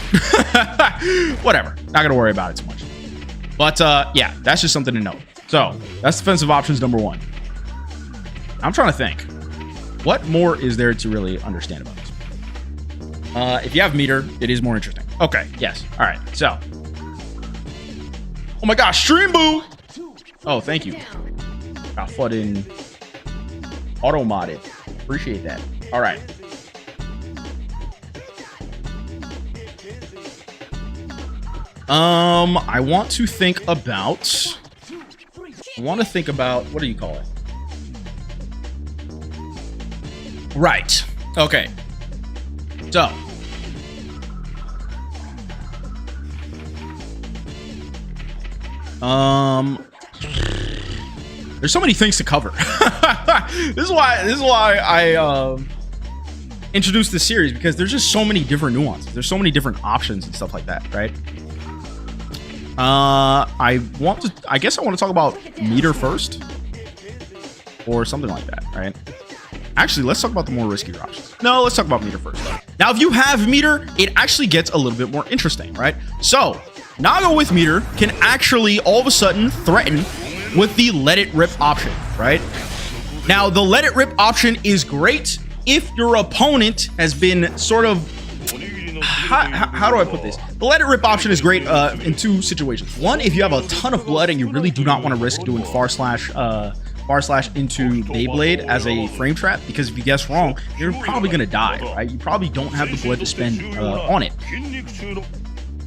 Whatever. Not going to worry about it too much. But yeah, that's just something to note. So that's defensive options number 1. I'm trying to think. What more is there to really understand about this? If you have meter, it is more interesting. Okay, yes. All right, so. Oh my gosh, stream boo! Oh, thank you. Got flooding auto modded. Appreciate that. All right. I want to think about. What do you call it? Right. Okay. So. There's so many things to cover. This is why I introduced this series, because there's just so many different nuances. There's so many different options and stuff like that, right? I guess I want to talk about meter first, or something like that, right? Actually, let's talk about the more riskier options. No, let's talk about meter first. Now, if you have meter, it actually gets a little bit more interesting, right? So, Naga with meter can actually all of a sudden threaten with the let it rip option, right? Now, the let it rip option is great if your opponent has been sort of, how do I put this? The let it rip option is great in 2 situations. One, if you have a ton of blood and you really do not want to risk doing far slash into Beyblade as a frame trap, because if you guess wrong, you're probably going to die, right? You probably don't have the blood to spend on it.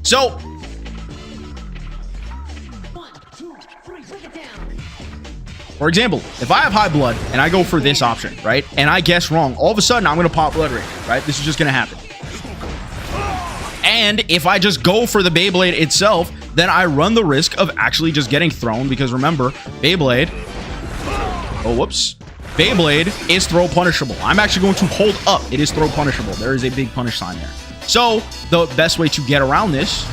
So, for example, if I have high blood and I go for this option, right, and I guess wrong, all of a sudden I'm going to pop blood rage, right? This is just going to happen. And if I just go for the Beyblade itself, then I run the risk of actually just getting thrown, because remember, Beyblade, Beyblade is throw punishable. I'm actually going to hold up. It is throw punishable. There is a big punish sign there. So the best way to get around this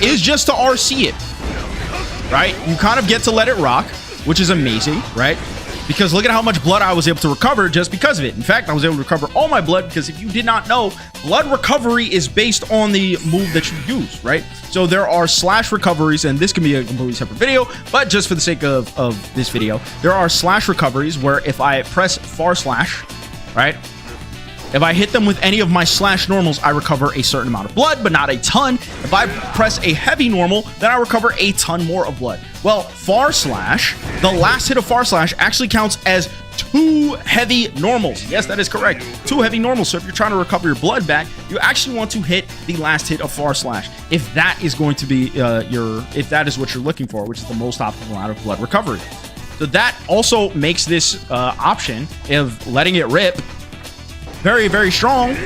is just to RC it, right? You kind of get to let it rock, which is amazing, right? Because look at how much blood I was able to recover just because of it. In fact, I was able to recover all my blood, because if you did not know, blood recovery is based on the move that you use, right? So there are slash recoveries, and this can be a completely separate video, but just for the sake of this video, there are slash recoveries where if I press far slash, right? If I hit them with any of my slash normals, I recover a certain amount of blood, but not a ton. If I press a heavy normal, then I recover a ton more of blood. Well, far slash, the last hit of far slash actually counts as 2 heavy normals. Yes, that is correct. 2 heavy normals. So if you're trying to recover your blood back, you actually want to hit the last hit of far slash. If that is going to be if that is what you're looking for, which is the most optimal amount of blood recovery. So that also makes this option of letting it rip very, very strong,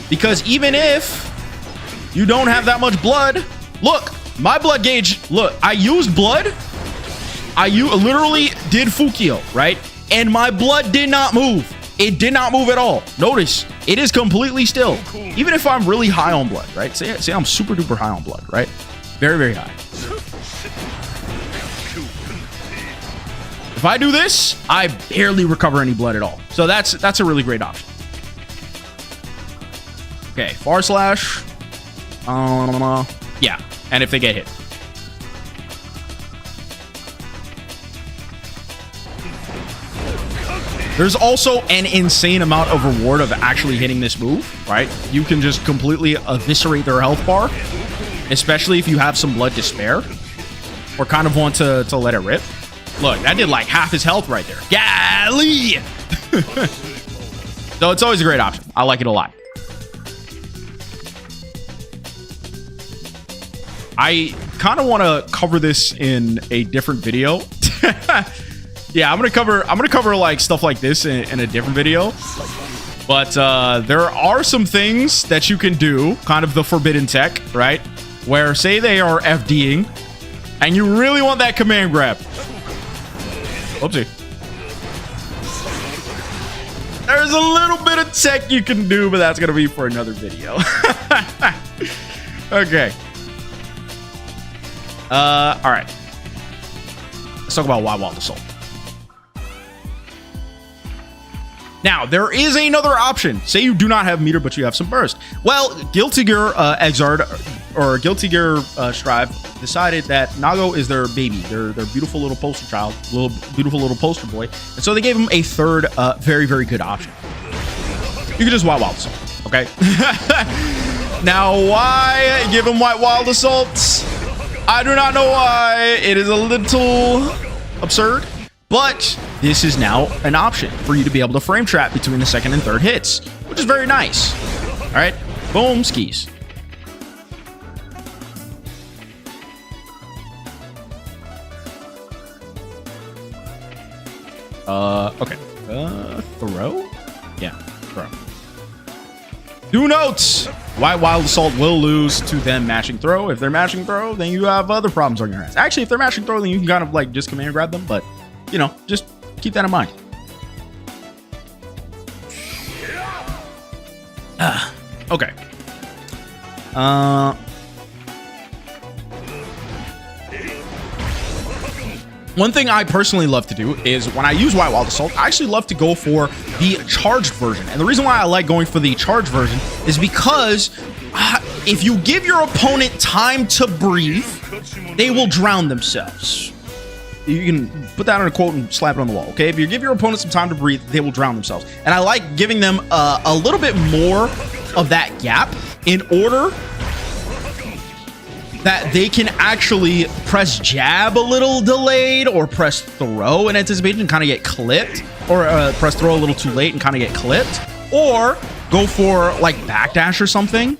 because even if you don't have that much blood, look, my blood gauge, look, I used blood. I literally did Fukio, right? And my blood did not move. It did not move at all. Notice, it is completely still. Even if I'm really high on blood, right? Say I'm super duper high on blood, right? Very, very high. If I do this, I barely recover any blood at all. So that's a really great option. Okay, far slash. Yeah, and if they get hit. There's also an insane amount of reward of actually hitting this move, right? You can just completely eviscerate their health bar, especially if you have some blood to spare. or kind of want to let it rip. Look, that did like half his health right there. Golly! So it's always a great option. I like it a lot. I kind of want to cover this in a different video. Yeah, I'm gonna cover like stuff like this in a different video. But there are some things that you can do, kind of the forbidden tech, right? Where say they are FDing, and you really want that command grab. Oopsie. There's a little bit of tech you can do, but that's gonna be for another video. Okay. All right. Let's talk about Wild Assault. Now, there is another option. Say you do not have meter, but you have some burst. Well, Guilty Gear Exard or Guilty Gear Strive decided that Nago is their baby, their beautiful little poster child, beautiful little poster boy, and so they gave him a third, very, very good option. You can just Wild Assault, okay? Now, why give him Wild Assault? I do not know why. It is a little absurd. But this is now an option for you to be able to frame trap between the second and third hits, which is very nice. All right, boom, skis. Okay. Throw? Yeah, throw. Do note, Wild Assault will lose to them mashing throw. If they're mashing throw, then you have other problems on your hands. Actually, if they're mashing throw, then you can kind of like just command grab them, but you know, just keep that in mind. Okay. One thing I personally love to do is when I use Wild Assault, I actually love to go for the charged version. And the reason why I like going for the charged version is because if you give your opponent time to breathe, they will drown themselves. You can put that on a quote and slap it on the wall, okay? If you give your opponent some time to breathe, they will drown themselves. And I like giving them a little bit more of that gap in order that they can actually press jab a little delayed or press throw in anticipation and kind of get clipped, or press throw a little too late and kind of get clipped, or go for like backdash or something.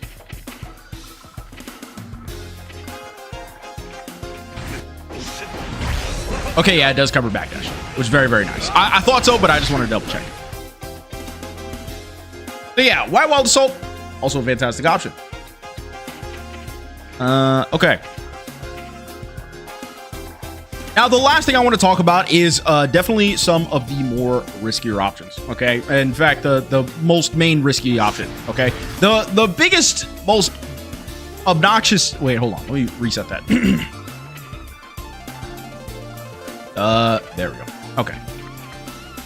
Okay, yeah, it does cover backdash, which is very, very nice. I thought so, but I just want to double check. So yeah, Wild Assault, also a fantastic option. Okay. Now, the last thing I want to talk about is definitely some of the more riskier options, okay? In fact, the most main risky option, okay? The biggest, most obnoxious... Wait, hold on. Let me reset that. There we go. Okay.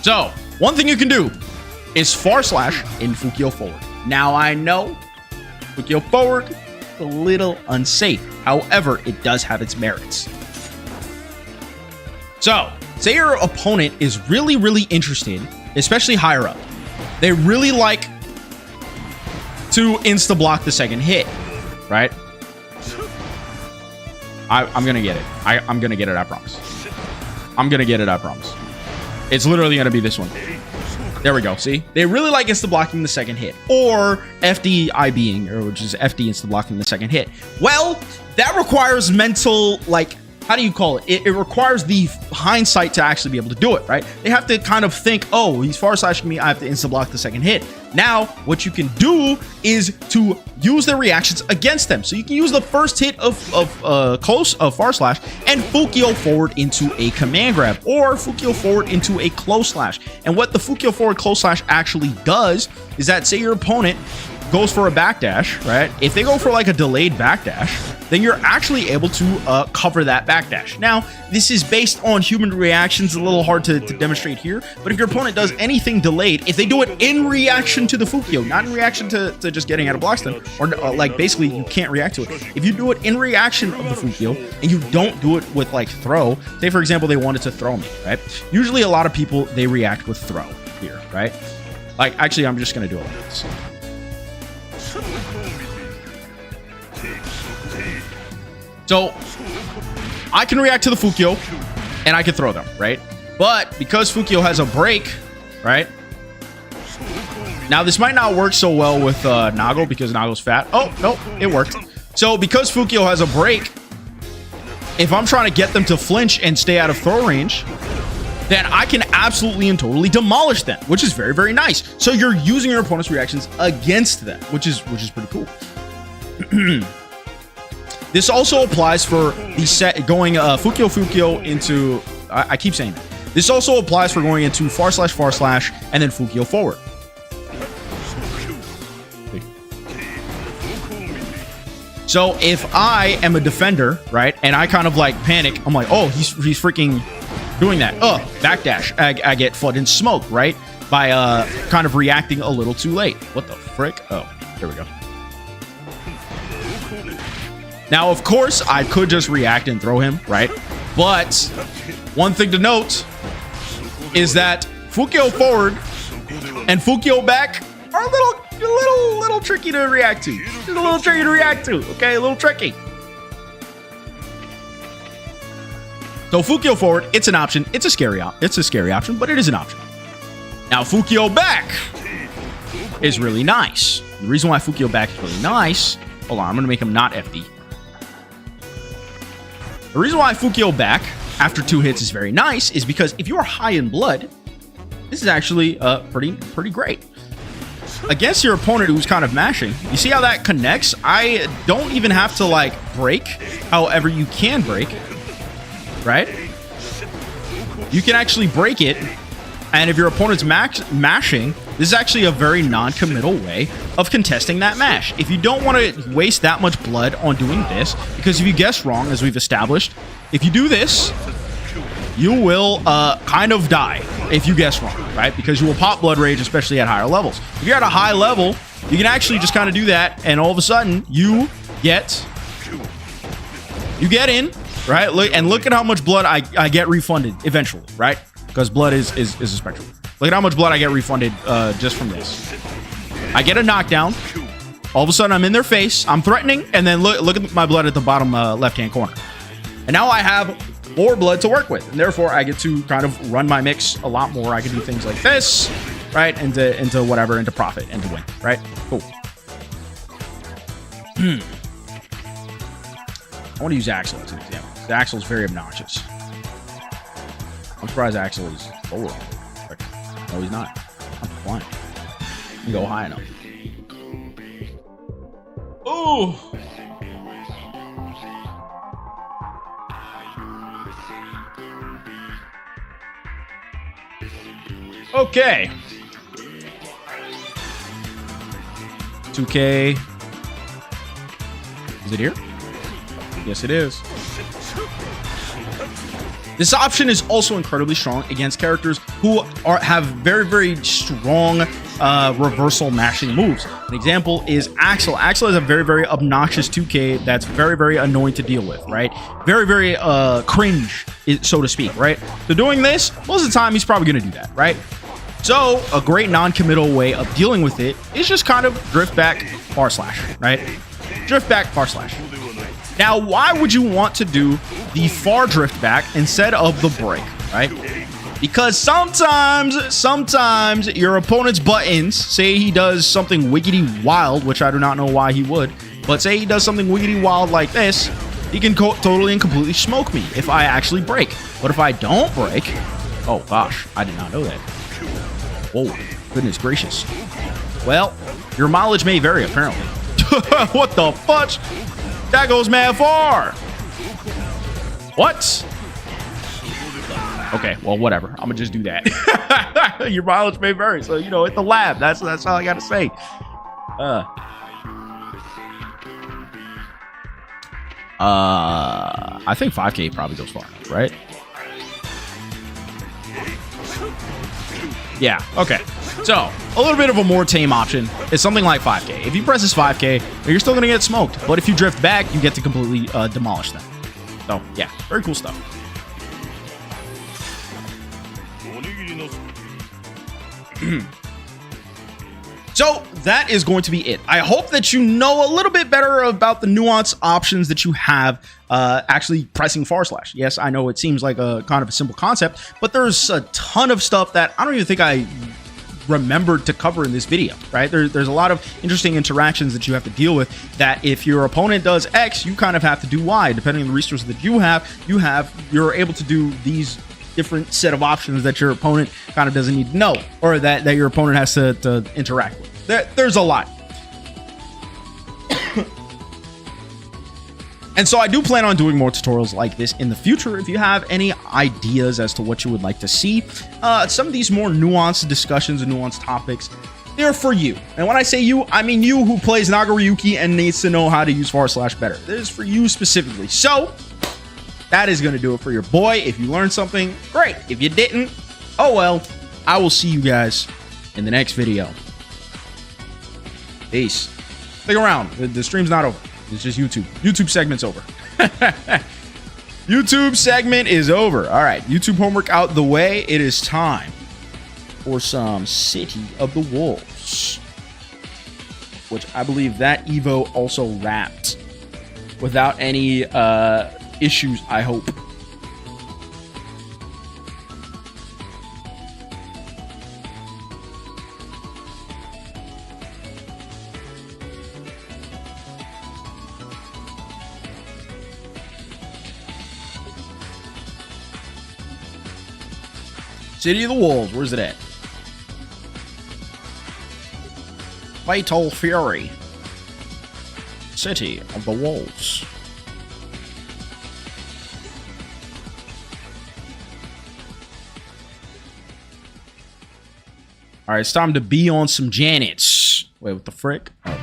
So, one thing you can do is far slash in Fukio forward. Now, I know Fukio forward is a little unsafe. However, it does have its merits. So, say your opponent is really, really interested, especially higher up. They really like to insta-block the second hit, right? I'm going to get it. I'm going to get it, I promise. I'm going to get it, I promise. It's literally going to be this one. There we go. See? They really like insta-blocking the second hit. Or FD IBing, or which is FD insta-blocking the second hit. Well, that requires mental, like, how do you call it? It requires the hindsight to actually be able to do it, right? They have to kind of think, oh, he's far slashing me, I have to insta-block the second hit. Now, what you can do is to use their reactions against them. So you can use the first hit of far slash and Fukio forward into a command grab, or Fukio forward into a close slash. And what the Fukio forward close slash actually does is that, say your opponent goes for a backdash, right? If they go for like a delayed backdash, then you're actually able to cover that backdash. Now, this is based on human reactions, a little hard to demonstrate here, but if your opponent does anything delayed, if they do it in reaction to the Fukio, not in reaction to just getting out of block stun, or like basically you can't react to it. If you do it in reaction of the Fukio, and you don't do it with like throw, say for example, they wanted to throw me, right? Usually a lot of people, they react with throw here, right? Like, actually, I'm just gonna do it like this. So I can react to the Fukyo, and I can throw them, right? But because Fukyo has a break, right? Now, this might not work so well with Nago because Nago's fat. Oh, no, it worked. So because Fukyo has a break, if I'm trying to get them to flinch and stay out of throw range, then I can absolutely and totally demolish them, which is very, very nice. So you're using your opponent's reactions against them, which is pretty cool. This also applies for the set going Fukyo into, I keep saying that. This also applies for going into // and then Fukyo forward. So if I am a defender, right, and I kind of like panic, I'm like, oh, he's freaking doing that. Backdash. I get flooded in smoke, right, by kind of reacting a little too late. What the frick? Oh, there we go. Now, of course, I could just react and throw him, right? But one thing to note is that Fukyo forward and Fukyo back are a little tricky to react to. Just a little tricky to react to. Okay, a little tricky. So Fukyo forward, it's an option. It's a scary option, but it is an option. Now Fukyo back is really nice. The reason why Fukyo back is really nice. Hold on, I'm gonna make him not FD. The reason why Fukyo back after 2 hits is very nice is because if you are high in blood, this is actually pretty great. Against your opponent who's kind of mashing, you see how that connects? I don't even have to like break. However, you can break, right? You can actually break it. And if your opponent's mashing, this is actually a very non-committal way of contesting that mash. If you don't want to waste that much blood on doing this, because if you guess wrong, as we've established, if you do this, you will kind of die if you guess wrong, right? Because you will pop blood rage, especially at higher levels. If you're at a high level, you can actually just kind of do that, and all of a sudden, you get in, right? Look at how much blood I get refunded eventually, right? Because blood is a spectrum. Look at how much blood I get refunded just from this. I get a knockdown. All of a sudden, I'm in their face. I'm threatening, and then look at my blood at the bottom left-hand corner. And now I have more blood to work with, and therefore I get to kind of run my mix a lot more. I can do things like this, right, into whatever, into profit, and to win, right? Cool. I want to use Axel as an example. Axel's very obnoxious. I'm surprised Axel is lower. No, he's not. I'm flying. You go high enough. Ooh. Okay. 2K. Is it here? Yes, it is. This option is also incredibly strong against characters who have very, very strong reversal mashing moves. An example is Axel. Axel is a very, very obnoxious 2K that's very, very annoying to deal with, right? Very, very cringe, so to speak, right? So doing this, most of the time, he's probably going to do that, right? So a great non-committal way of dealing with it is just kind of drift back //, right? Drift back //. Now, why would you want to do the far drift back instead of the break, right? Because sometimes your opponent's buttons, say he does something wiggity wild, which I do not know why he would, but say he does something wiggity wild like this, he can totally and completely smoke me if I actually break. But if I don't break, oh gosh, I did not know that. Whoa, goodness gracious. Well, your mileage may vary, apparently. What the fudge? That goes mad far. What? Okay, well, whatever. I'm gonna just do that. Your mileage may vary, so you know, at the lab. That's all I gotta say. I think 5K probably goes far enough, right? Yeah, okay. So, a little bit of a more tame option is something like 5K. If you press this 5K, you're still going to get smoked. But if you drift back, you get to completely demolish them. So, yeah, very cool stuff. So that is going to be it. I hope that you know a little bit better about the nuance options that you have actually pressing /. Yes, I know it seems like a kind of a simple concept, but there's a ton of stuff that I don't even think I remembered to cover in this video, right? There's a lot of interesting interactions that you have to deal with that if your opponent does X, you kind of have to do Y. Depending on the resources that you're able to do these different set of options that your opponent kind of doesn't need to know, or that your opponent has to interact with. There's a lot. And so I do plan on doing more tutorials like this in the future. If you have any ideas as to what you would like to see, some of these more nuanced discussions and nuanced topics, they're for you. And when I say you, I mean you who plays Nagaryuki and needs to know how to use // better. This is for you specifically. So that is going to do it for your boy. If you learned something, great. If you didn't, oh well. I will see you guys in the next video. Peace. Stick around. The stream's not over. It's just YouTube. YouTube segment's over. YouTube segment is over. All right. YouTube homework out the way. It is time for some City of the Wolves, which I believe that Evo also wrapped without any issues, I hope. City of the Wolves, where's it at? Fatal Fury. City of the Wolves. All right, it's time to be on some Janets. Wait, what the frick? Oh.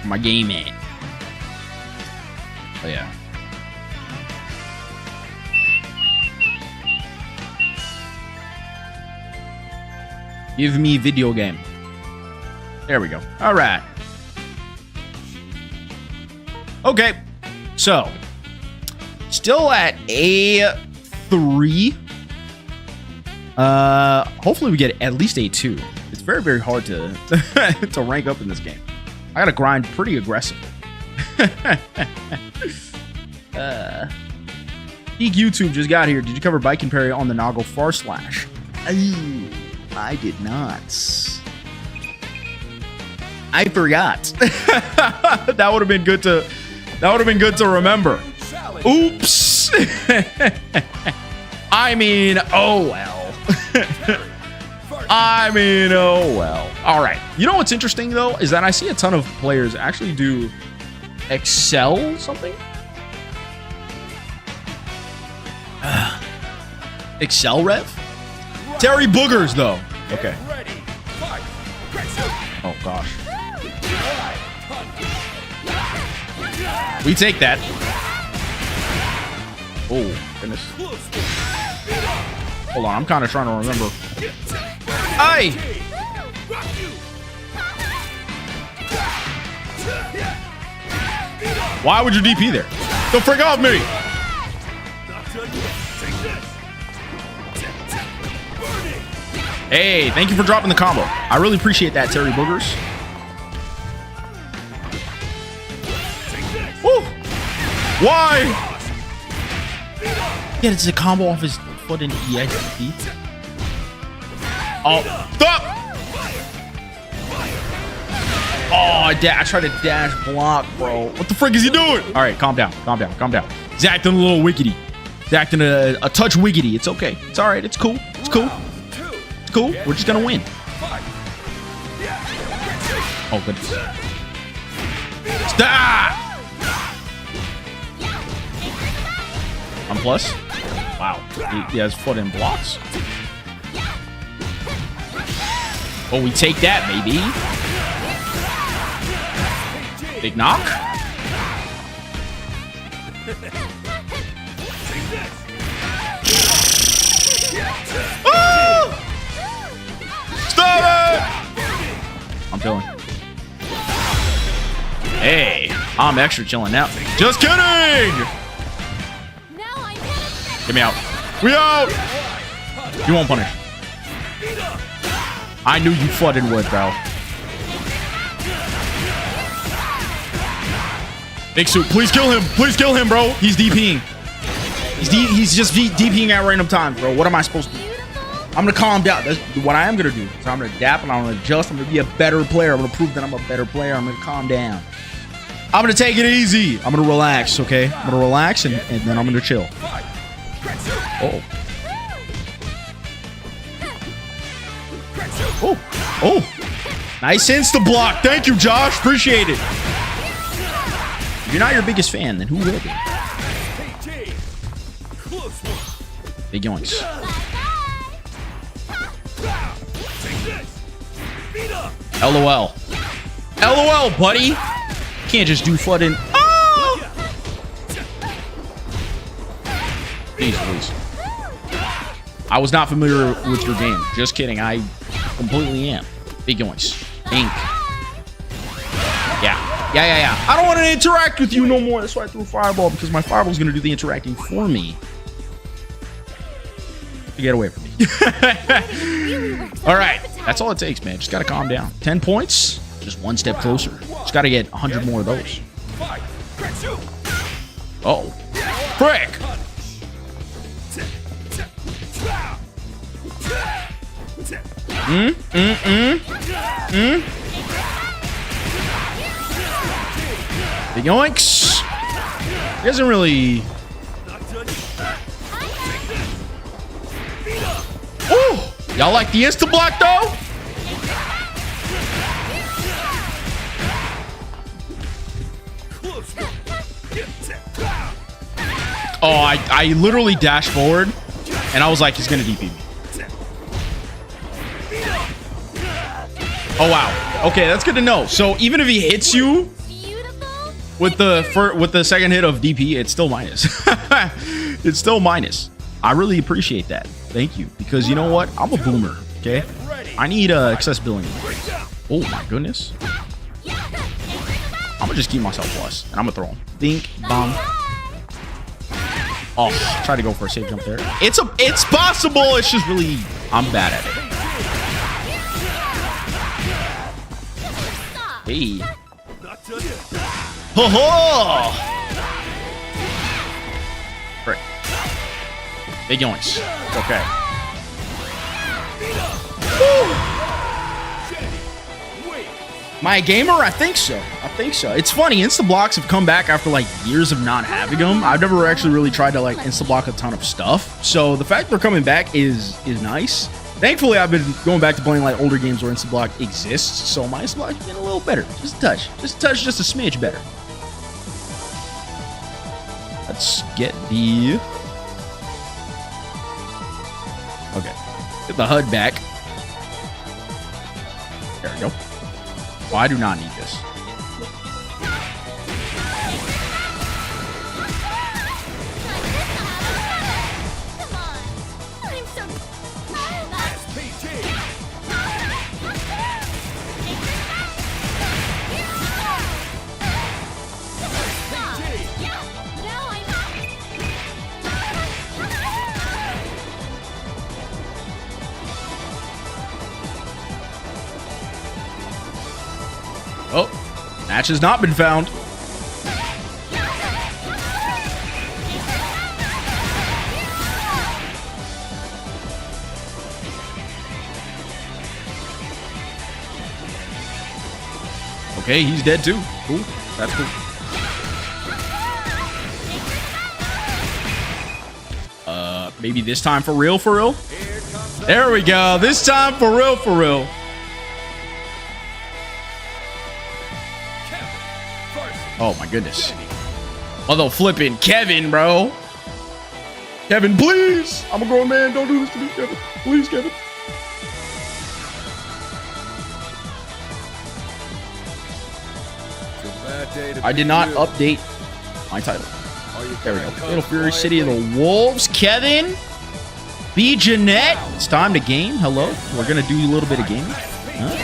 My game at? Oh, yeah. Give me video game. There we go. All right. Okay. So, still at A3. Hopefully we get at least A2. It's very, very hard to to rank up in this game. I gotta grind pretty aggressively. Geek YouTube just got here. Did you cover bike and parry on the Noggle /? I did not. I forgot. That would have been good to. That would have been good to remember. Oops. I mean, oh well. I mean, oh well. All right. You know what's interesting though is that I see a ton of players actually do Excel something. Excel Rev. Terry Boogers, though. Okay. Oh, gosh. We take that. Oh, goodness. Hold on. I'm kind of trying to remember. Hey! Why would you DP there? Don't freak off me! Hey, thank you for dropping the combo. I really appreciate that, Terry Boogers. Woo! Why? Yeah, it's a combo off his foot into EXP. Oh, stop! Oh, I tried to dash block, bro. What the frick is he doing? All right, calm down, calm down, calm down. He's acting a little wiggity. He's acting a touch wiggity. It's okay. It's all right. It's cool. It's cool. Cool. We're just gonna win. Oh goodness. Stop! On plus? Wow. He has foot in blocks. Oh, we take that, maybe. Big knock. Stop it! I'm chilling. Hey, I'm extra chilling now. Just kidding! Get me out. We out! You won't punish. I knew you fucking would, bro. Big Soup, please kill him. Please kill him, bro. He's DPing. He's just DPing at random times, bro. What am I supposed to do? I'm going to calm down. That's what I am going to do. So I'm going to adapt and I'm going to adjust. I'm going to be a better player. I'm going to prove that I'm a better player. I'm going to calm down. I'm going to take it easy. I'm going to relax, okay? I'm going to relax and then I'm going to chill. Oh. Oh. Oh. Nice insta-block. Thank you, Josh. Appreciate it. If you're not your biggest fan, then who will be? Big yoinks. LOL. LOL, buddy. Can't just do flooding. Oh! Please. I was not familiar with your game. Just kidding. I completely am. Big yoinks. Ink. Yeah. I don't want to interact with you no more. That's why I threw a fireball, because my fireball is going to do the interacting for me. Get away from me. All right. That's all it takes, man. Just got to calm down. 10 points. Just one step closer. Just got to get 100 more of those. Uh-oh. Frick. The yoinks. He doesn't really... Oh! Y'all like the insta-block, though? Oh, I literally dashed forward, and I was like, he's going to DP me. Oh, wow. Okay, that's good to know. So even if he hits you with the second hit of DP, it's still minus. It's still minus. I really appreciate that. Thank you. Because you know what? I'm a boomer, okay? I need accessibility. Oh, my goodness. I'm going to just keep myself plus, and I'm going to throw him. Dink, bong. Oh, try to go for a safe jump there. It's possible. It's just really, I'm bad at it. Hey. Ho ho! Frick. Big yoinks. Okay. Woo! Am I a gamer? I think so. It's funny. Insta-blocks have come back after like years of not having them. I've never actually really tried to like insta-block a ton of stuff. So the fact they're coming back is nice. Thankfully, I've been going back to playing like older games where insta-block exists. So my insta-block is getting a little better. Just a touch. Just a smidge better. Let's get the... Okay. Get the HUD back. There we go. Well, I do not need this. Oh, match has not been found. Okay, he's dead too. Cool. That's cool. Maybe this time for real, for real? There we go. This time for real, for real. Oh my goodness. Although flipping Kevin, bro. Kevin, please. I'm a grown man. Don't do this to me, Kevin. Please, Kevin. I did not update my title. There we go. Little Fury City of the Wolves. Kevin. B. Jeanette. It's time to game. Hello. We're going to do a little bit of gaming. Huh?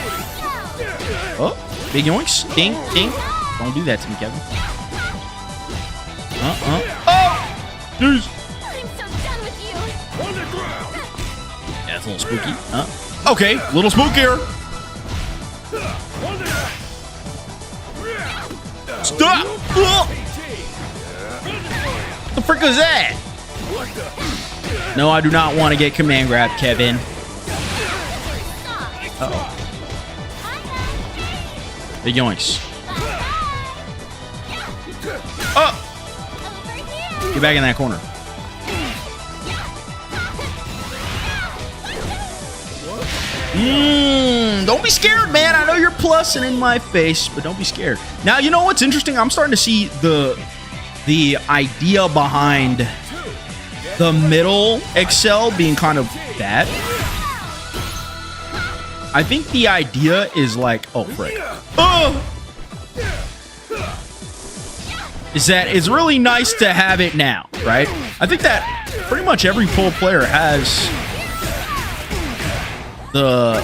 Oh, big yoinks. Ding, ding. Don't do that to me, Kevin. Oh! Jeez. I'm so done with you. That's a little spooky. Okay, little spookier. Stop! What the frick is that? No, I do not want to get command grab, Kevin. Uh-oh. Big yoinks. Oh! Get back in that corner. Don't be scared, man. I know you're plussing in my face, but don't be scared. Now, you know what's interesting? I'm starting to see the idea behind the middle Excel being kind of bad. I think the idea is like, oh, frick. Is that it's really nice to have it now, right? I think that pretty much every full player has the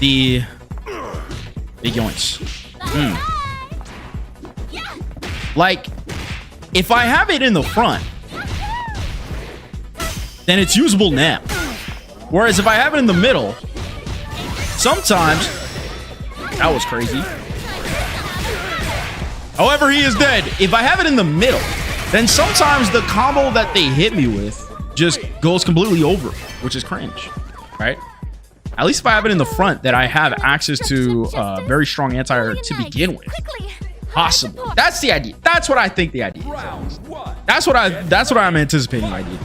big yoinks. Like, if I have it in the front, then it's usable now. Whereas if I have it in the middle, sometimes that was crazy. However, he is dead. If I have it in the middle, then sometimes the combo that they hit me with just goes completely over, which is cringe, right? At least if I have it in the front, that I have access to very strong anti-air to begin with. Possible. That's the idea. That's what I think the idea is. That's what I'm anticipating the idea.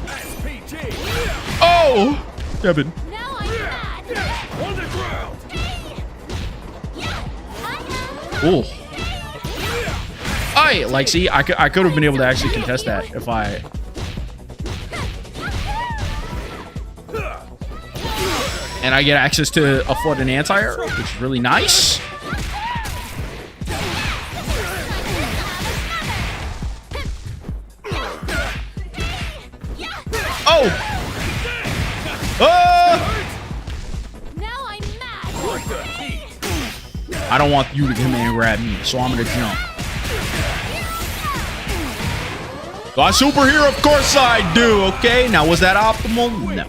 Oh, Kevin. Oh. I like, see, I could have been able to actually contest that if I. And I get access to a flood and anti-air, which is really nice. Oh! Now I'm mad. I don't want you to come in and grab me, so I'm gonna jump. Do I superhero? Of course I do, okay? Now, was that optimal? No.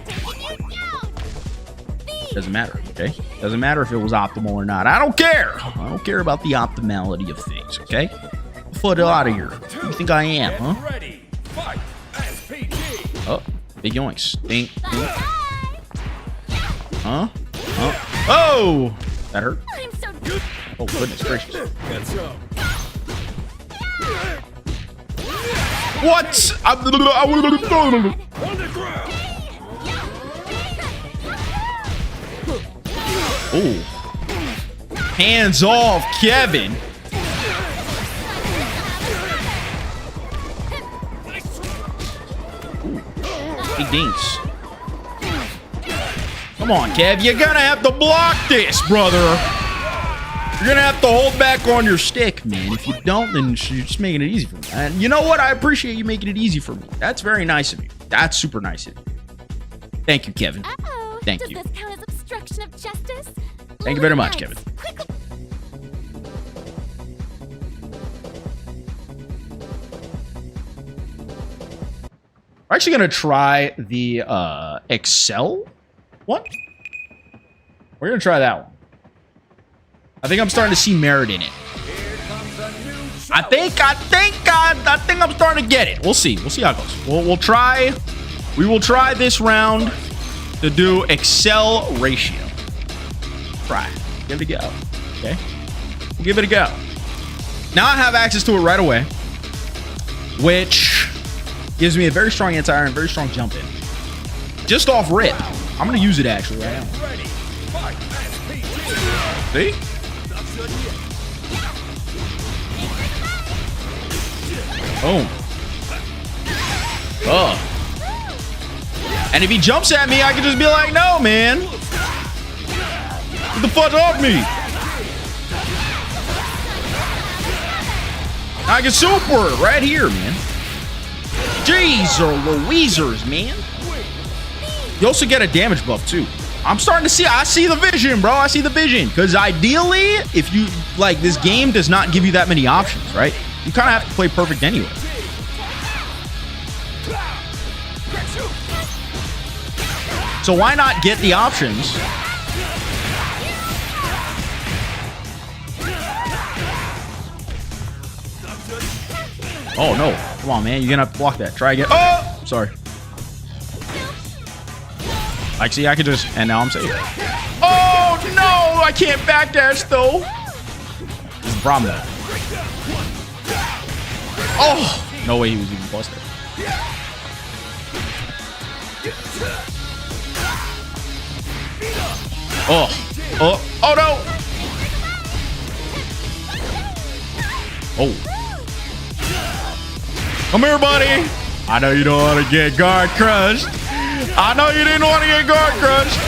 Doesn't matter, okay? Doesn't matter if it was optimal or not. I don't care. I don't care about the optimality of things, okay? Foot out of here. Who do you think I am, huh? Oh, big yoinks. Dink, dink. Huh? Huh? Oh! That hurt. Oh, goodness gracious. What? Oh. Hands off, Kevin. Ooh. Big dinks. Come on, Kev. You're gonna have to block this, brother. You're gonna have to hold back on your stick, man. If you don't, then you're just making it easy for me. And you know what? I appreciate you making it easy for me. That's very nice of you. That's super nice of you. Thank you, Kevin. Thank you. Does this count as obstruction of justice? Thank you very much, Kevin. We're actually gonna try the Excel one. We're gonna try that one. I think I'm starting to see merit in it. I think I'm starting to get it. We'll see. We'll see how it goes. We'll try. We will try this round to do Excel ratio. Try. Give it a go. Okay. We'll give it a go. Now I have access to it right away, which gives me a very strong anti-air and very strong jump in. Just off rip. I'm gonna use it actually right now. See? Boom. Oh. And if he jumps at me, I can just be like, no, man. Get the fuck off me. I can super right here, man. Jeez or Louisers, man. You also get a damage buff, too. I'm starting to see, I see the vision, bro. I see the vision. Because ideally, if you, like, this game does not give you that many options, right? You kind of have to play perfect anyway. So why not get the options? Oh no. Come on, man. You're gonna have to block that. Try again. Oh! Sorry. Like, see, I could just... And now I'm safe. Oh, no! I can't backdash, though. This is the problem, though. Oh! No way he was even busted. Oh. Oh. Oh, no! Oh. Come here, buddy. I know you don't want to get guard crushed. I know you didn't want to get guard crushed.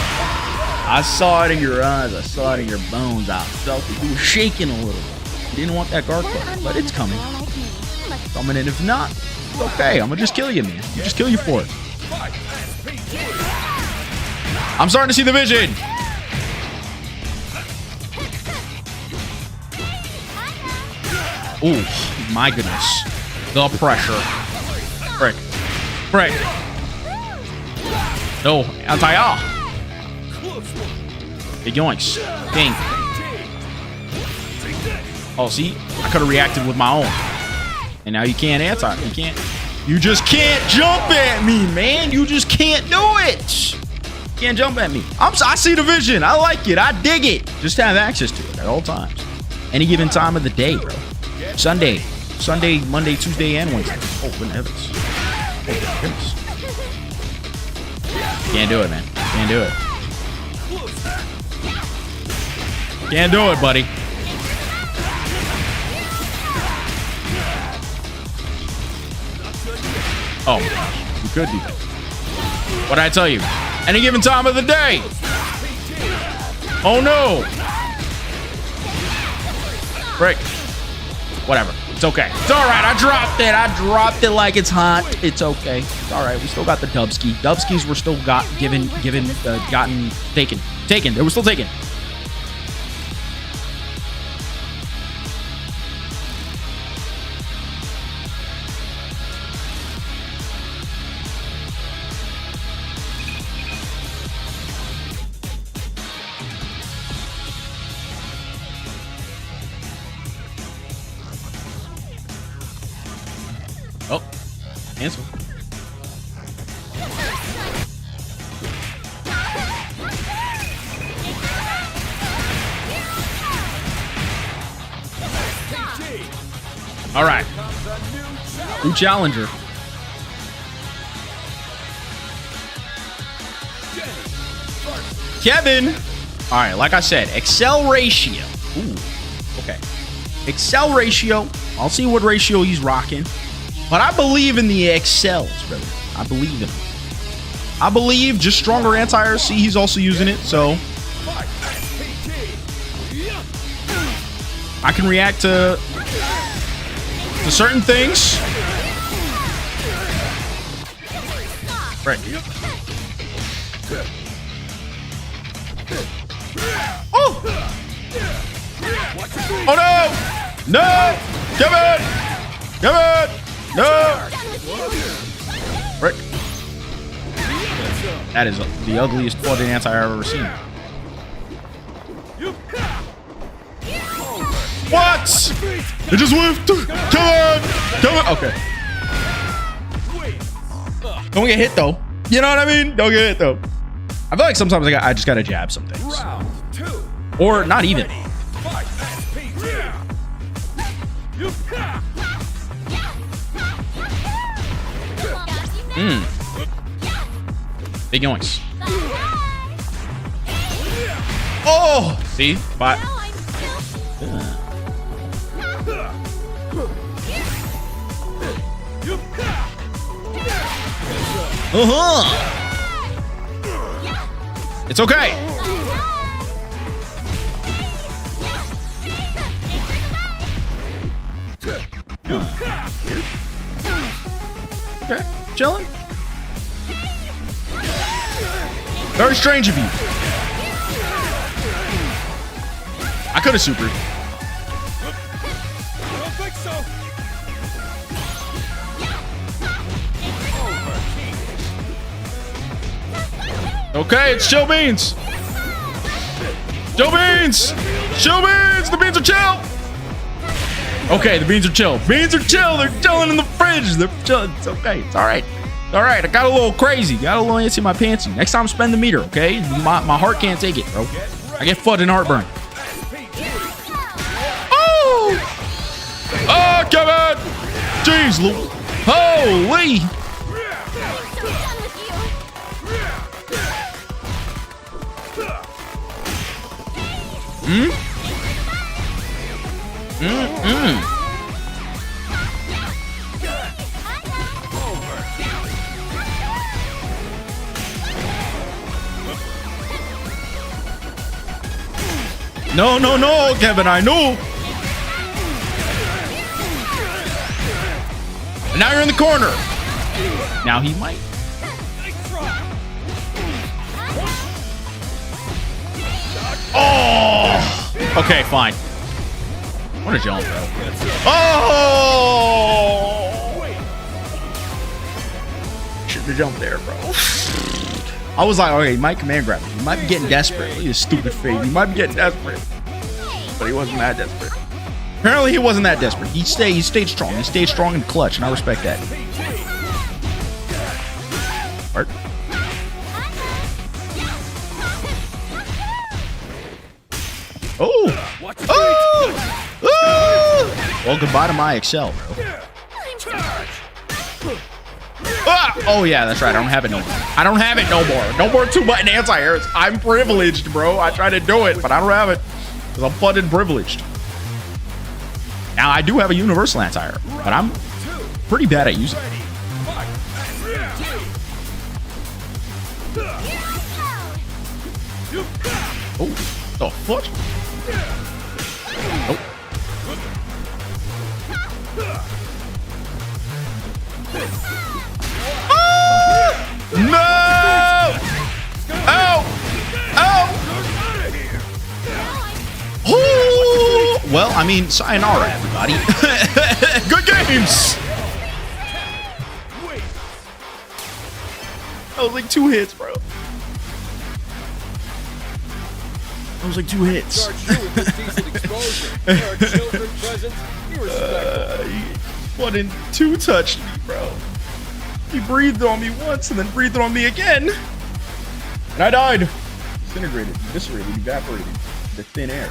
I saw it in your eyes. I saw it in your bones. I felt it. You were shaking a little. You didn't want that guard crush, but it's coming. Coming in. If not, it's okay. I'm going to just kill you, man. I'll just kill you for it. I'm starting to see the vision. Oh, my goodness. The pressure. Frick. Frick. No, anti-ah. Big yoinks. Ding. Oh, see? I could have reacted with my own. And now you can't answer. You can't. You just can't jump at me, man. You just can't do it. You can't jump at me. I see the vision. I like it. I dig it. Just have access to it at all times. Any given time of the day, bro. Sunday, Monday, Tuesday, and Wednesday. Oh, good heavens. Oh, good goodness. Can't do it, man. Can't do it. Can't do it, buddy. Oh, my gosh. You could do that. What did I tell you? Any given time of the day. Oh, no. Break. Whatever. It's okay. It's all right. I dropped it. I dropped it like it's hot. It's okay. It's all right. We still got the Dubski. Dubskis were still taken. They were still taken. Oh, cancel. All right. New challenger. Kevin. All right, like I said, Excel ratio. Ooh, okay. Excel ratio. I'll see what ratio he's rocking. But I believe in the Excels, brother. I believe in them. I believe just stronger anti-air. See, he's also using it, so I can react to certain things. Right. Oh! Oh no! No! Kevin! Kevin! No! Right. That is the ugliest flooded anti-air I've ever seen. What? It just whiffed. Come on. Come on. Okay. Don't get hit though. You know what I mean? Don't get hit though. I feel like sometimes I just gotta jab some things. Or not even. Big yoinks. Oh! See? But it's okay. Okay, chilling. Very strange of you. I could have supered. Okay, it's chill beans. Chill beans. Chill beans. The beans are chill. Okay, the beans are chill. Beans are chill. They're chilling in the fridge. They're chilling. It's okay. It's all right. All right. I got a little crazy. Got a little antsy in my pantsy. Next time, spend the meter. Okay. My heart can't take it, bro. I get FUD and heartburn. Oh. Oh, Kevin. Jeez, Lou. Holy. No, no, no, Kevin, I know. And now you're in the corner. Now he might. Oh! Okay, fine. What a jump, bro. Oh! Shouldn't have jumped there, bro. I was like, okay, he might command grab me. He might be getting desperate. Look at his stupid face. He might be getting desperate. But he wasn't that desperate. Apparently, he wasn't that desperate. He stayed strong. He stayed strong and clutch, and I respect that. Art. Oh! Oh! Oh! Well, goodbye to my Excel, bro. Ah! Oh, yeah, that's right. I don't have it no more. I don't have it no more. No more 2-button anti-airs. I'm privileged, bro. I try to do it, but I don't have it because I'm flooded privileged. Now, I do have a universal anti-air, but I'm pretty bad at using it. Oh, the foot. Nope. No! Oh! Oh! Oh! Well, I mean, sayonara, everybody. Good games! That was like 2 hits, bro. That was like 2 hits. One and 2 touched me, bro. He breathed on me once and then breathed on me again. And I died. Disintegrated, eviscerated, evaporated into thin air.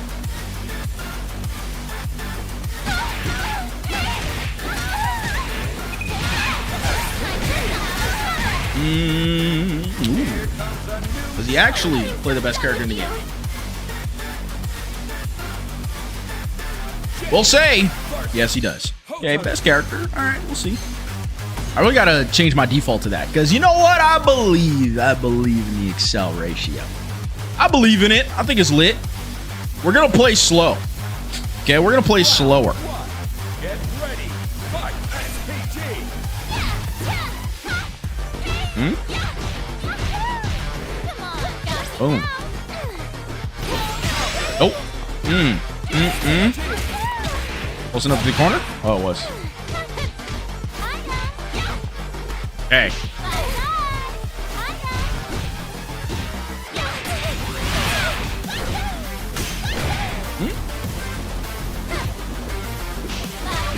Does he actually play the best character in the game? We'll say. Yes, he does. Okay, best character. All right, we'll see. I really gotta change my default to that because you know what? I believe in the Excel ratio. I believe in it. I think it's lit. We're gonna play slow. Okay, we're gonna play slower. Get ready. Fight. Boom. Oh. Close enough to the corner? Oh, it was. Hey.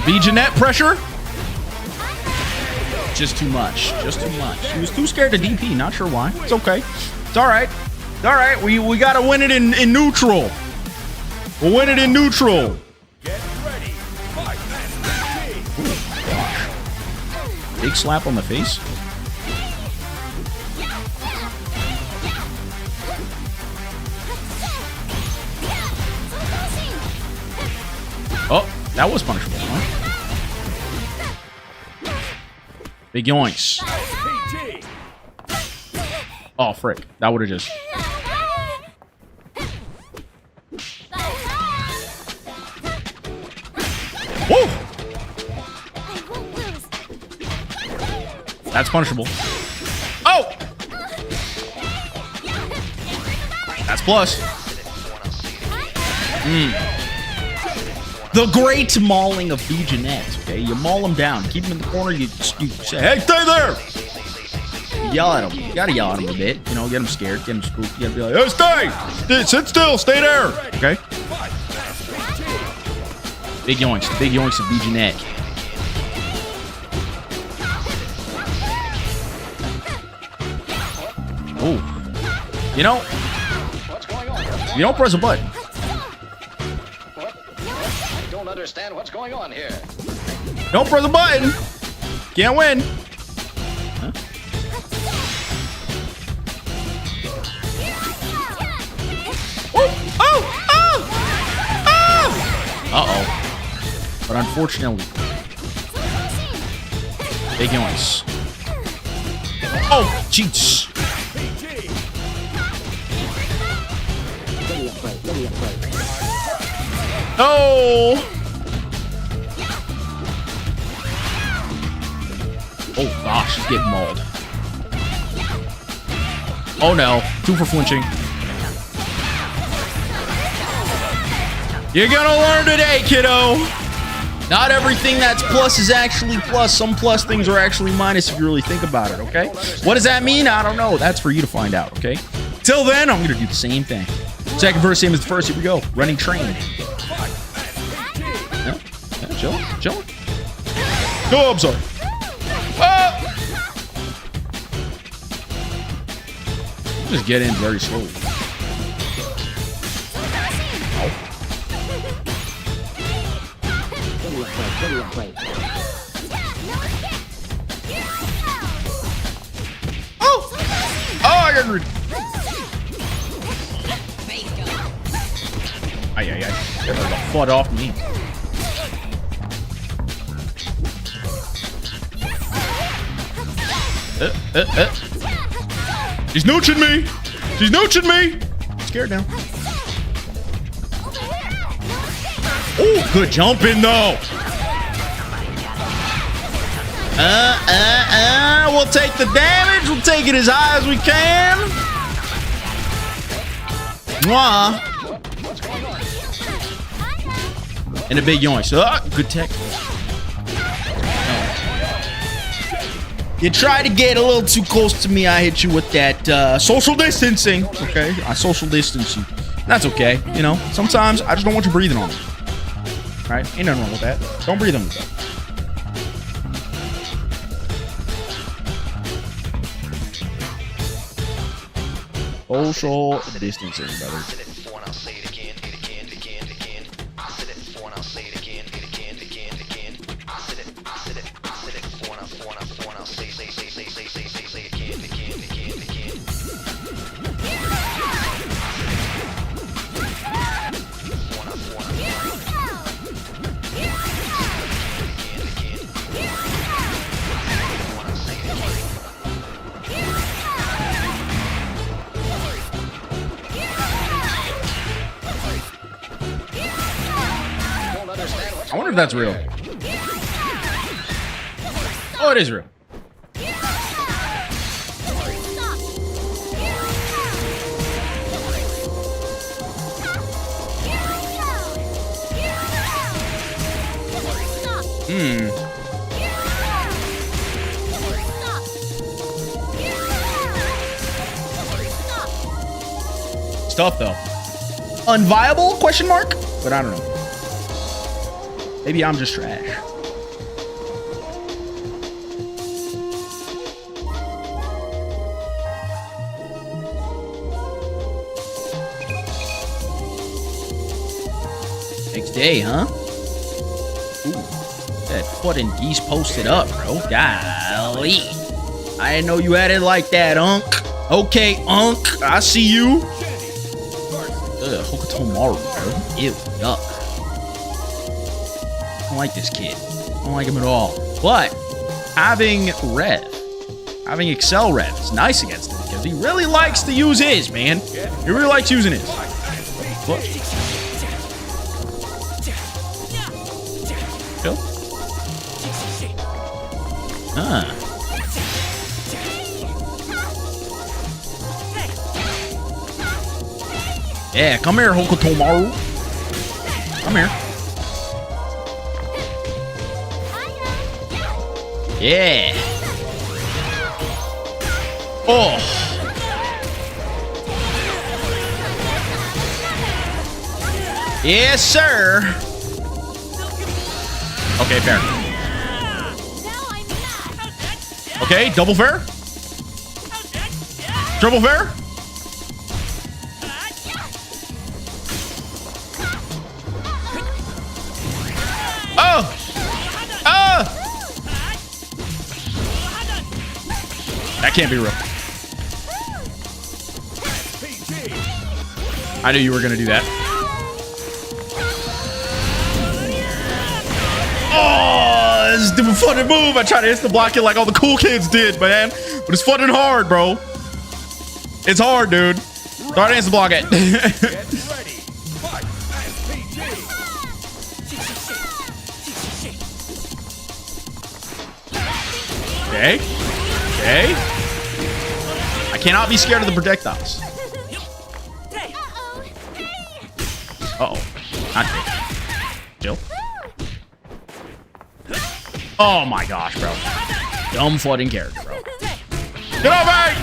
B Jeanette pressure? Just too much. Just too much. He was too scared to DP. Not sure why. It's okay. It's all right. It's all right. We got to win it in neutral. We'll win it in neutral. Get ready. Fight. Ooh, gosh. Big slap on the face. Oh, that was punishable, huh? Big yoinks. Oh, frick. That would have just... Woo! That's punishable. Oh! That's plus. The great mauling of B Jeanette. Okay, you maul him down, keep him in the corner. You say, "Hey, stay there!" You yell at him. You gotta yell at him a bit. You know, get him scared, get him spooked. You gotta be like, hey, stay! Sit still, stay there! Okay? Big yoinks. The big yoinks of BGNet. Oh. You know, you don't press a button. I don't understand what's going on here. Don't press a button. Can't win. Huh? Oh! Uh-oh. But unfortunately, big yoinks. Oh, jeez. Oh! Oh gosh, he's getting mauled. Oh no, 2 for flinching. You're gonna learn today, kiddo. Not everything that's plus is actually plus. Some plus things are actually minus if you really think about it, okay? What does that mean? I don't know. That's for you to find out, okay? Till then, I'm gonna do the same thing. Second verse, same as the first. Here we go. Running train. Yeah, chill. Oh, I'm sorry. Ah! Just get in very slowly. Oh! Oh, I got rude. Ay. Get the FUD off me. She's nooching me. She's nooching me. I'm scared now. Oh, good jumping though. We'll take the damage. We'll take it as high as we can. Mwah. And a big yoink. So, good tech. You try to get a little too close to me, I hit you with that social distancing. Okay, I social distance you. That's okay. You know, sometimes I just don't want you breathing on me. All right, ain't nothing wrong with that. Don't breathe on me. Social distancing, brother. I wonder if that's real. Oh, it is real. It's tough though. Unviable? Question mark? But I don't know. Maybe I'm just trash. Next day, huh? Ooh, that foot and geese posted up, bro. Golly. I didn't know you had it like that, Unk. Okay, Unk. I see you. Hokutomaru, bro. Ew, yuck. I don't like this kid. I don't like him at all. But having Rev, having Excel Rev is nice against him because he really likes to use his, man. He really likes using his. Look. Chill. Yeah, come here, Hokutomaru. Come here. Yeah. Oh. Yes, sir. Okay, fair. Now I'm mad. Okay, double fair. Triple fair. Oh. That can't be real. I knew you were gonna do that. Oh, this is a funny move. I tried to instant block it like all the cool kids did, man. But it's fun and hard, bro. It's hard, dude. Start instant block it. Okay. Okay. I cannot be scared of the projectiles. Uh-oh. Not chill. Oh my gosh, bro. Dumb flooding character, bro. Get over!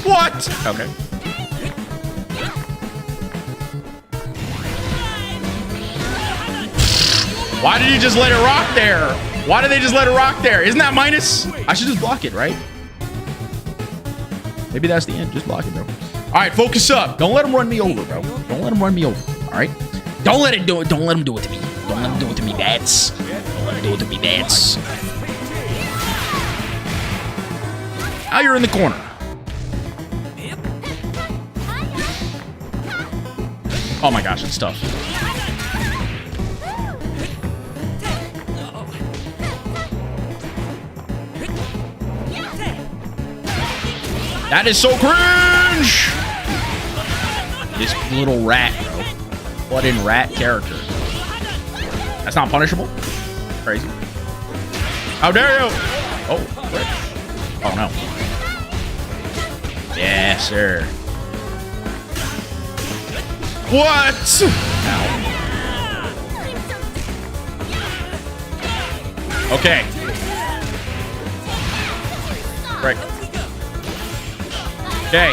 What? Okay. Why did you just let it rock there? Why did they just let it rock there? Isn't that minus? I should just block it, right? Maybe that's the end. Just block it, bro. All right, focus up. Don't let him run me over, bro. Don't let him run me over. All right? Don't let it do it. Don't let him do it to me. Don't let him do it to me, bats. Don't let him do it to me, bats. Now you're in the corner. Oh my gosh, it's tough. That is so cringe! This little rat, bro. What in rat character? That's not punishable? Crazy. How dare you? Oh, frick. Oh no. Yeah, sir. What? Ow. Okay. Right. Okay.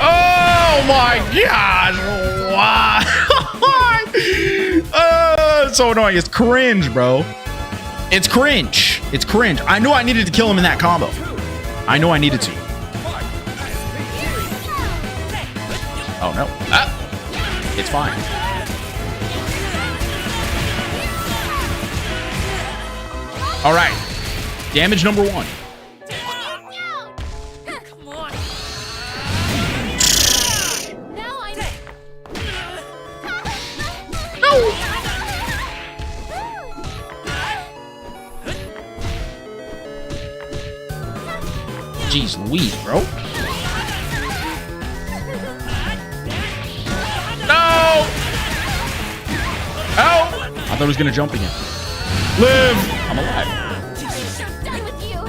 Oh my gosh! Why? It's so annoying. It's cringe, bro. It's cringe. It's cringe. I knew I needed to kill him in that combo. I know I needed to. Oh no. Ah. It's fine. All right. Damage number 1. Come on. Now I'm No. Jeez Louise, bro. No. Oh. I thought he was gonna jump again. Live. I'm alive. done with you.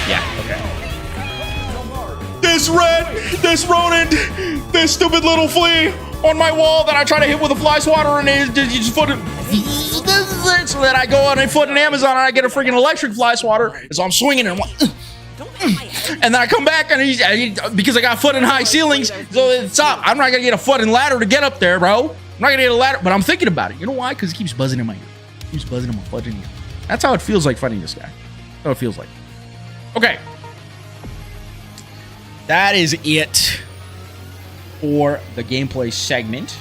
Yeah, okay. This red, this rodent, this stupid little flea on my wall that I try to hit with a fly swatter and you just foot it. So that I go on and foot in Amazon and I get a freaking electric fly swatter. So I'm swinging and I'm like, and then I come back and because I got foot in high ceilings, so it's up. I'm not gonna get a foot in ladder to get up there, bro. I'm not gonna get a ladder, but I'm thinking about it. You know why? Because it keeps buzzing in my ear. It keeps buzzing in my fudging ear. That's how it feels like fighting this guy. That's how it feels like. Okay. That is it for the gameplay segment.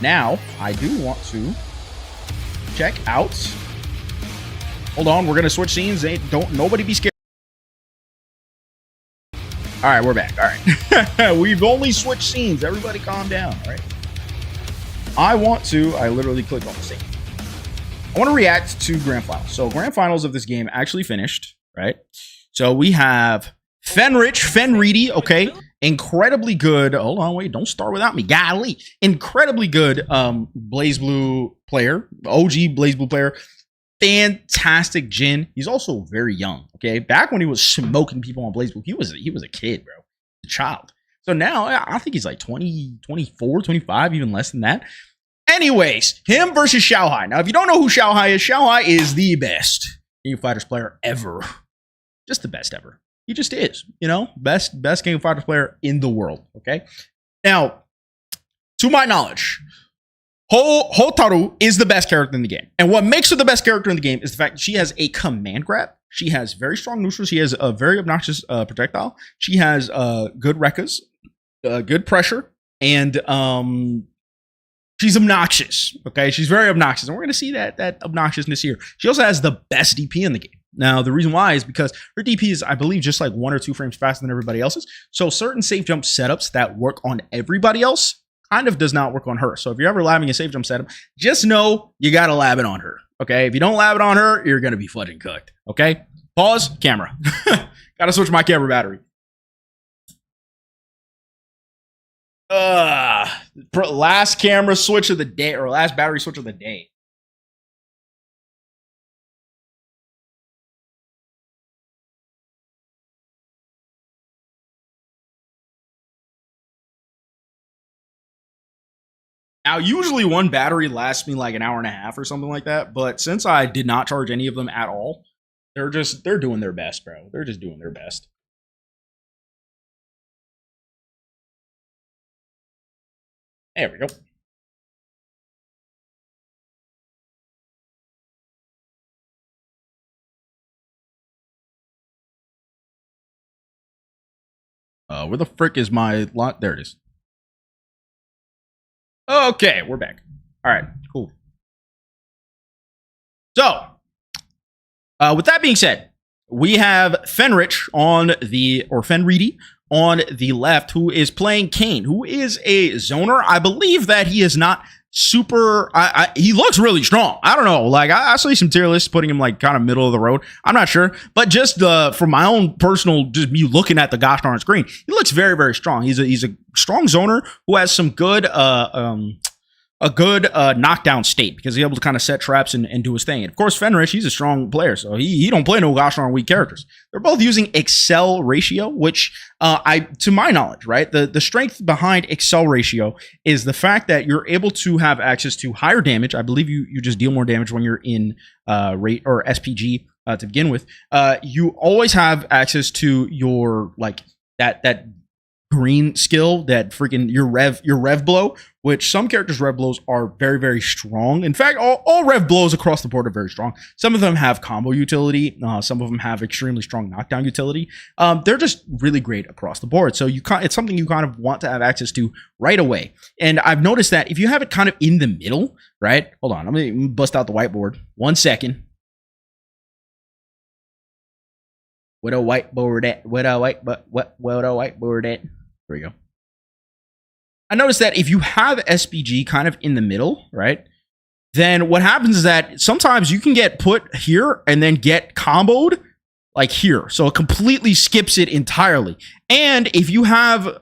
Now, I do want to check out. Hold on, we're gonna switch scenes. Don't nobody be scared. All right, we're back. All right. We've only switched scenes. Everybody calm down. All right. I literally clicked on the scene. I want to react to grand finals. So grand finals of this game actually finished, right? So we have Fenreedy, okay? Incredibly good. Hold on, wait, don't start without me. Golly. Incredibly good BlazBlue player, OG BlazBlue player. Fantastic Jin. He's also very young, okay? Back when he was smoking people on BlazBlue, he was a kid, bro. A child. So now I think he's like 20, 24, 25, even less than that. anyways, him versus Xiaohai. Now, if you don't know who Xiaohai is the best King of Fighters player ever. Just the best ever. He just is, you know, best King of Fighters player in the world. Okay. Now, to my knowledge, Hotaru is the best character in the game. And what makes her the best character in the game is the fact that she has a command grab. She has very strong neutrals. She has a very obnoxious projectile. She has good rekkas, good pressure, and she's obnoxious. Okay, she's very obnoxious, and we're gonna see that obnoxiousness here. She also has the best DP in the game. Now, the reason why is because her DP is, I believe, just like 1 or 2 frames faster than everybody else's. So certain safe jump setups that work on everybody else kind of does not work on her. So if you're ever labbing a safe jump setup, just know you gotta lab it on her. Okay, if you don't lab it on her, you're gonna be fucking cooked. Okay, pause, camera. Gotta switch my camera battery. Last camera switch of the day, or last battery switch of the day. Now, usually one battery lasts me like an hour and a half or something like that. But since I did not charge any of them at all, they're doing their best, bro. They're just doing their best. There we go. Where the frick is my lot? There it is. Okay, we're back. All right, cool. So, with that being said, we have Fenrich on the, or Fenridi on the left, who is playing Kane, who is a zoner. I believe that he is not super, he looks really strong. I don't know, like I saw some tier lists putting him like kind of middle of the road. I'm not sure, but just from my own personal, just me looking at the gosh darn screen, he looks very, very strong. He's a strong zoner who has some good knockdown state because he's able to kind of set traps and do his thing. And of course, Fenrich, he's a strong player, so he don't play no gosh darn weak characters. They're both using Excel ratio, which to my knowledge, right, the strength behind Excel ratio is the fact that you're able to have access to higher damage. I believe you just deal more damage when you're in rate or SPG to begin with. You always have access to your like that green skill, that freaking your rev blow, which some characters' rev blows are very, very strong. In fact, all rev blows across the board are very strong. Some of them have combo utility. Some of them have extremely strong knockdown utility. They're just really great across the board. So it's something you kind of want to have access to right away. And I've noticed that if you have it kind of in the middle, right? Hold on, let me bust out the whiteboard. 1 second. What a whiteboard at? What a whiteboard at? There we go. I noticed that if you have SPG kind of in the middle, right, then what happens is that sometimes you can get put here and then get comboed like here. So it completely skips it entirely. And if you have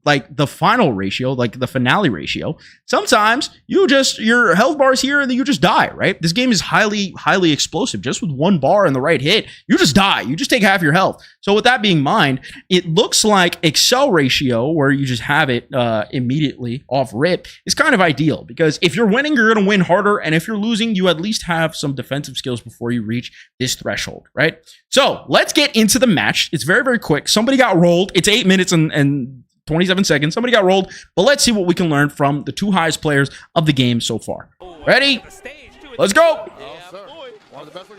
like the final ratio, like the finale ratio, sometimes your health bar is here and then you just die, right? This game is highly explosive. Just with 1 bar and the right hit, you just die. You just take half your health. So with that being in mind, it looks like Excel ratio, where you just have it immediately off rip, is kind of ideal, because if you're winning, you're going to win harder. And if you're losing, you at least have some defensive skills before you reach this threshold, right? So let's get into the match. It's very, very quick. Somebody got rolled. It's 8 minutes and 27 seconds. Somebody got rolled, but let's see what we can learn from the 2 highest players of the game so far. Ready? Let's go.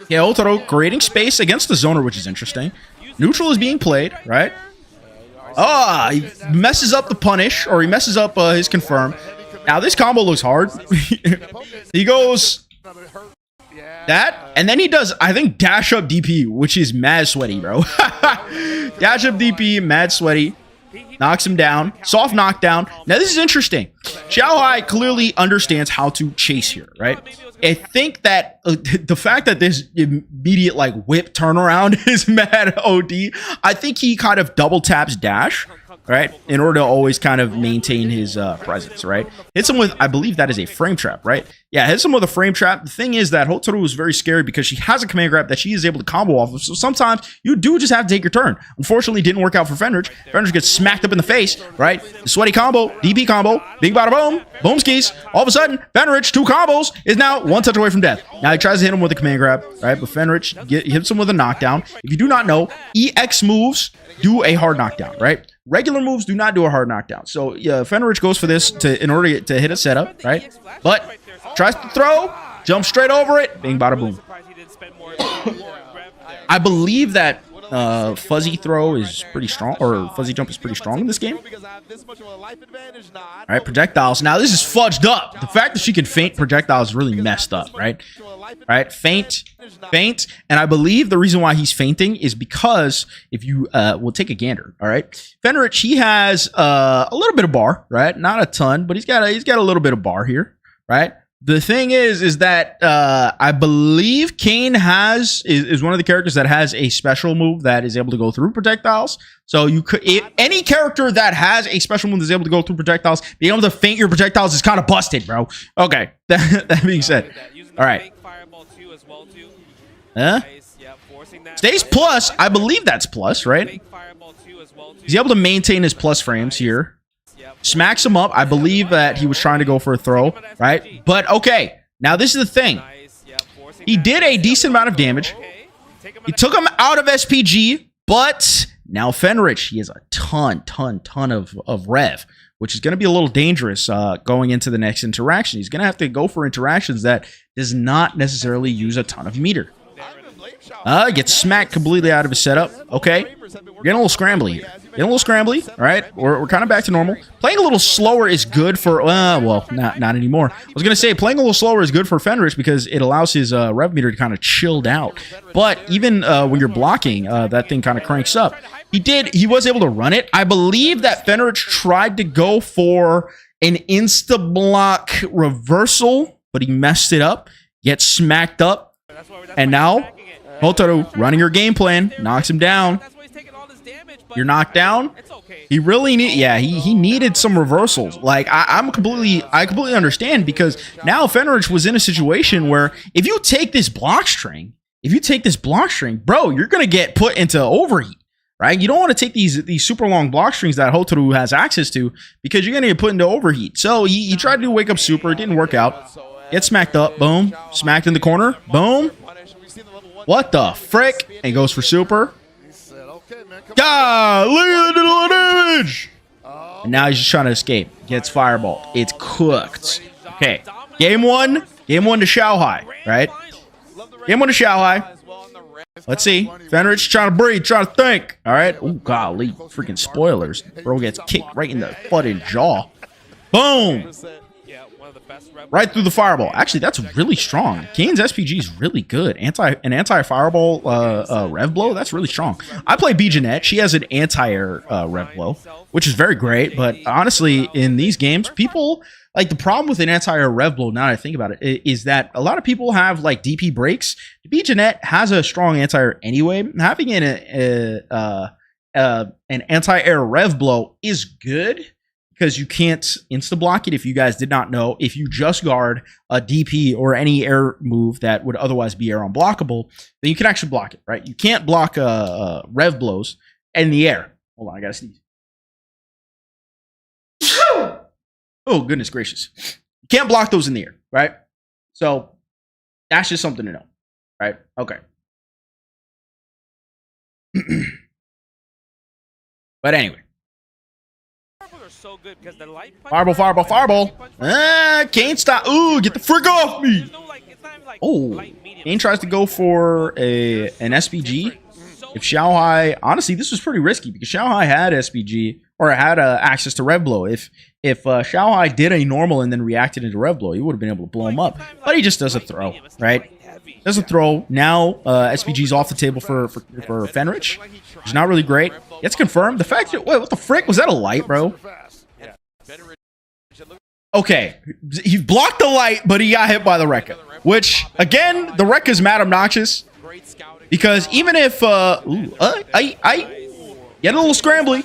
Yeah, Otaro creating space against the zoner, which is interesting. Neutral is being played, right? He messes up the punish, or he messes up his confirm. Now this combo looks hard. He goes that, and then he does, I think, dash up DP, which is mad sweaty, bro. Dash up DP, mad sweaty. Knocks him down. Soft knockdown. Now, this is interesting. Xiaohai clearly understands how to chase here, right? I think that the fact that this immediate, like, whip turnaround is mad OD, I think he kind of double taps dash right? In order to always kind of maintain his presence, right? Hits him with, I believe that is a frame trap, right? Yeah, hits him with a frame trap. The thing is that Hotaru is very scary because she has a command grab that she is able to combo off of. So sometimes you do just have to take your turn. Unfortunately, it didn't work out for Fenrich. Fenrich gets smacked up in the face, right? The sweaty combo, DP combo, bing bada boom, boom skis. All of a sudden, Fenrich, 2 combos, is now 1 touch away from death. Now he tries to hit him with a command grab, right? But Fenrich hits him with a knockdown. If you do not know, EX moves do a hard knockdown, right? Regular moves do not do a hard knockdown. So Fenrich goes for this in order to hit a setup, right? But tries to throw, jumps straight over it, bing bada boom. I believe that fuzzy throw is pretty strong, or fuzzy jump is pretty strong in this game. All right, projectiles. Now this is fudged up. The fact that she can feint projectiles is really messed up, right? Right, feint, and I believe the reason why he's fainting is because if you will take a gander, all right, Fenrich, he has a little bit of bar, right? Not a ton, but he's got a little bit of bar here, right? The thing is that I believe Kane is one of the characters that has a special move that is able to go through projectiles. So you could any character that has a special move that's able to go through projectiles, being able to feint your projectiles is kind of busted, bro. Okay, that being said, all right. Huh? Stays plus. I believe that's plus, right? He's able to maintain his plus frames here. Smacks him up. I believe that he was trying to go for a throw, right? But okay, now this is the thing. He did a decent amount of damage. He took him out of SPG, but now Fenrich, he has a ton of rev, which is going to be a little dangerous going into the next interaction. He's going to have to go for interactions that does not necessarily use a ton of meter. Gets smacked completely out of his setup. Okay, we're getting a little scrambly here. All right, we're kind of back to normal. Playing a little slower is good for, well, not anymore. I was going to say playing a little slower is good for Fenrich because it allows his rev meter to kind of chilled out. But even when you're blocking, that thing kind of cranks up. He was able to run it. I believe that Fenrich tried to go for an insta-block reversal, but he messed it up. Gets smacked up. And now, Hotaru, running your game plan, knocks him down. You're knocked down. He really he needed some reversals. Like I completely understand, because now Fenrich was in a situation where if you take this block string, bro, you're gonna get put into overheat, right? You don't want to take these super long block strings that Hotaru has access to, because you're gonna get put into overheat. So he tried to do wake up super, it didn't work out. Gets smacked up, boom, smacked in the corner, boom. What the frick? And goes for super. God, look at the little damage. And now he's just trying to escape. Gets fireball. It's cooked. Okay. Game one to Xiaohai, right? Game 1 to Xiaohai. Let's see. Fenrich trying to breathe, trying to think. All right. Oh, golly. Freaking spoilers. Bro gets kicked right in the fucking jaw. Boom. Right through the fireball. Actually, that's really strong. Kane's SPG is really good. Anti-fireball rev blow, that's really strong. I play B Jeanette. She has an anti-air rev blow, which is very great. But honestly, in these games, people like the problem with an anti-air rev blow, now that I think about it, is that a lot of people have like DP breaks. B Jeanette has a strong anti-air anyway. Having an anti-air rev blow is good, because you can't insta-block it. If you guys did not know, if you just guard a DP or any air move that would otherwise be air unblockable, then you can actually block it, right? You can't block rev blows in the air. Hold on, I gotta sneeze. Oh, goodness gracious. You can't block those in the air, right? So that's just something to know, right? Okay. But anyway. Fireball. Kane stop. Ooh, get the frick off me. Oh, Kane tries to go for an SPG. If Xiaohai, honestly, this was pretty risky because Xiaohai had SPG, or had access to rev blow. If Xiaohai did a normal and then reacted into rev blow, he would have been able to blow him up. But he just does a throw, right? Does a throw. Now SPG's off the table for Fenrich. Which is not really great. It's confirmed. The fact that, wait, what the frick? Was that a light, bro? Okay. He blocked the light, but he got hit by the Rekka. Which, again, the Rekka is mad obnoxious. Because even if, I get a little scrambly.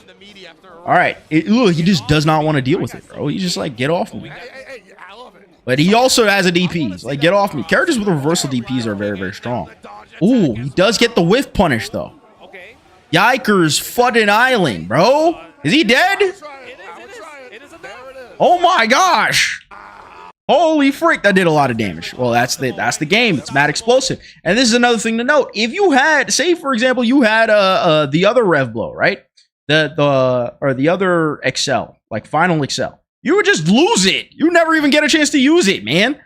All right. Look, he just does not want to deal with it, bro. He's just like, get off me. But he also has a DP. He's like, get off me. Characters with reversal DPs are very, very strong. Ooh, he does get the whiff punish, though. Yikers, Fuddin Island, bro. Is he dead? Oh my gosh. Holy frick, that did a lot of damage. Well, that's the game. It's mad explosive. And this is another thing to note. If you had, say for example, you had the other Rev Blow, right? The other Excel, like Final Excel. You would just lose it. You never even get a chance to use it, man.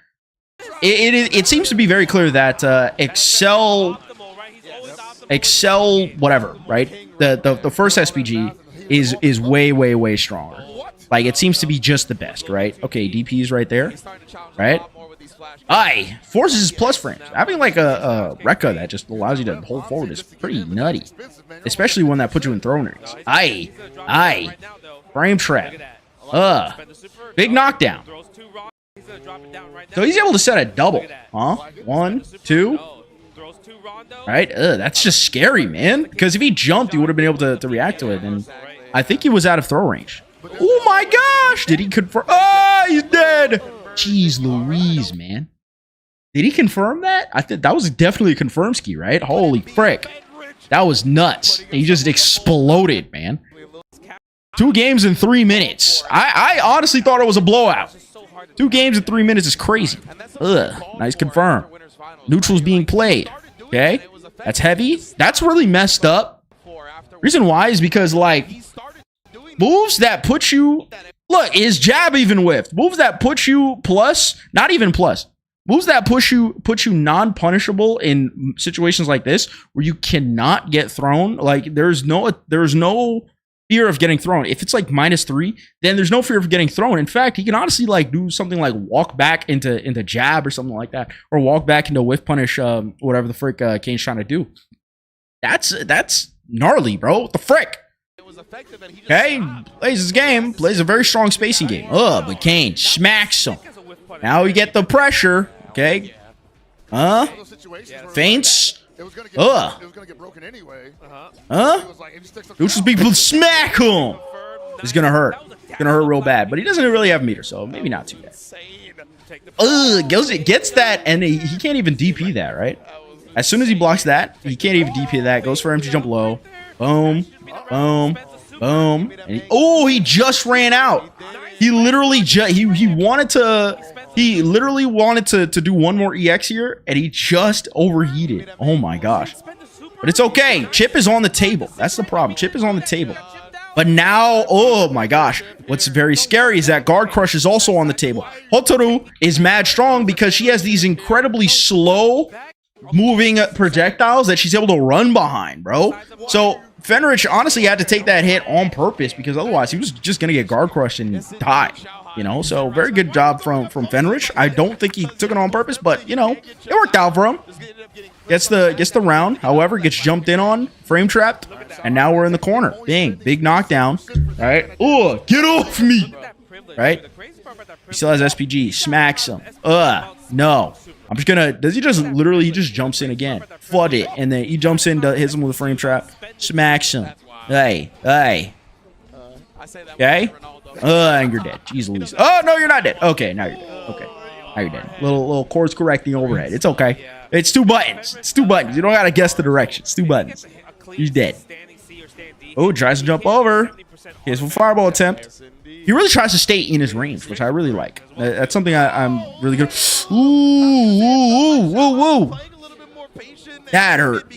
It seems to be very clear that Excel whatever, right? The first SPG is way stronger. Like, it seems to be just the best, right? Okay, DP is right there, right? Aye, forces his plus frames. Having like a Rekka that just allows you to hold forward is pretty nutty, especially one that puts you in throwing rings. Aye, frame trap. Big knockdown. So he's able to set a double, huh? 1, 2. Right? That's just scary, man. Because if he jumped, he would have been able to react to it. And I think he was out of throw range. Oh my gosh! Did he confirm? Oh, he's dead! Jeez Louise, man. Did he confirm that? I think that was definitely a confirm ski, right? Holy frick. That was nuts. He just exploded, man. 2 games in 3 minutes. I honestly thought it was a blowout. 2 games in 3 minutes is crazy. Nice confirm. Neutral's being played. Okay? That's heavy. That's really messed up. Reason why is because, like, moves that put you... Look, his jab even whiffed. Moves that put you plus... Not even plus. Moves that put you non-punishable in situations like this where you cannot get thrown. Like, there's no fear of getting thrown. If it's like -3, then there's no fear of getting thrown. In fact, he can honestly like do something like walk back into jab or something like that, or walk back into whiff punish, whatever the frick Kane's trying to do. That's gnarly, bro. What the frick? Okay, plays his game, plays a very strong spacing game. But Kane smacks him. Now we get the pressure. Okay, feints. Neutral's people smack him. It's gonna hurt. It's gonna hurt real bad. But he doesn't really have meter, so maybe not too bad. Gets that, and he can't even DP that, right? As soon as he blocks that, he can't even DP that. Goes for him to jump low. Boom. Boom. Boom. And he just ran out. He literally he literally wanted to do one more EX here, and he just overheated. Oh my gosh. But it's okay. Chip is on the table. That's the problem. Chip is on the table. But now, oh my gosh. What's very scary is that Guard Crush is also on the table. Hotaru is mad strong because she has these incredibly slow moving projectiles that she's able to run behind, bro. So Fenrich honestly had to take that hit on purpose because otherwise he was just going to get Guard Crushed and die. You know, so very good job from Fenrich. I don't think he took it on purpose, but you know, it worked out for him. Gets the round, however, gets jumped in on, frame trapped, and now we're in the corner. Bang, big knockdown. All right. Oh, get off me. Right? He still has SPG. Smacks him. No. I'm just gonna. Does he just literally? He just jumps in again. Flood it, and then he jumps in, hits him with a frame trap, smacks him. Hey. Okay. And you're dead. Jeez Louise. Oh no, you're not dead. Okay, now you're dead. Okay, now you're dead. Little course correcting overhead. It's okay. It's 2 buttons. It's 2 buttons. You don't gotta guess the direction. It's 2 buttons. He's dead. Oh, tries to jump over. Here's a fireball attempt. He really tries to stay in his range, which I really like. That's something I'm really good. Ooh. That hurt.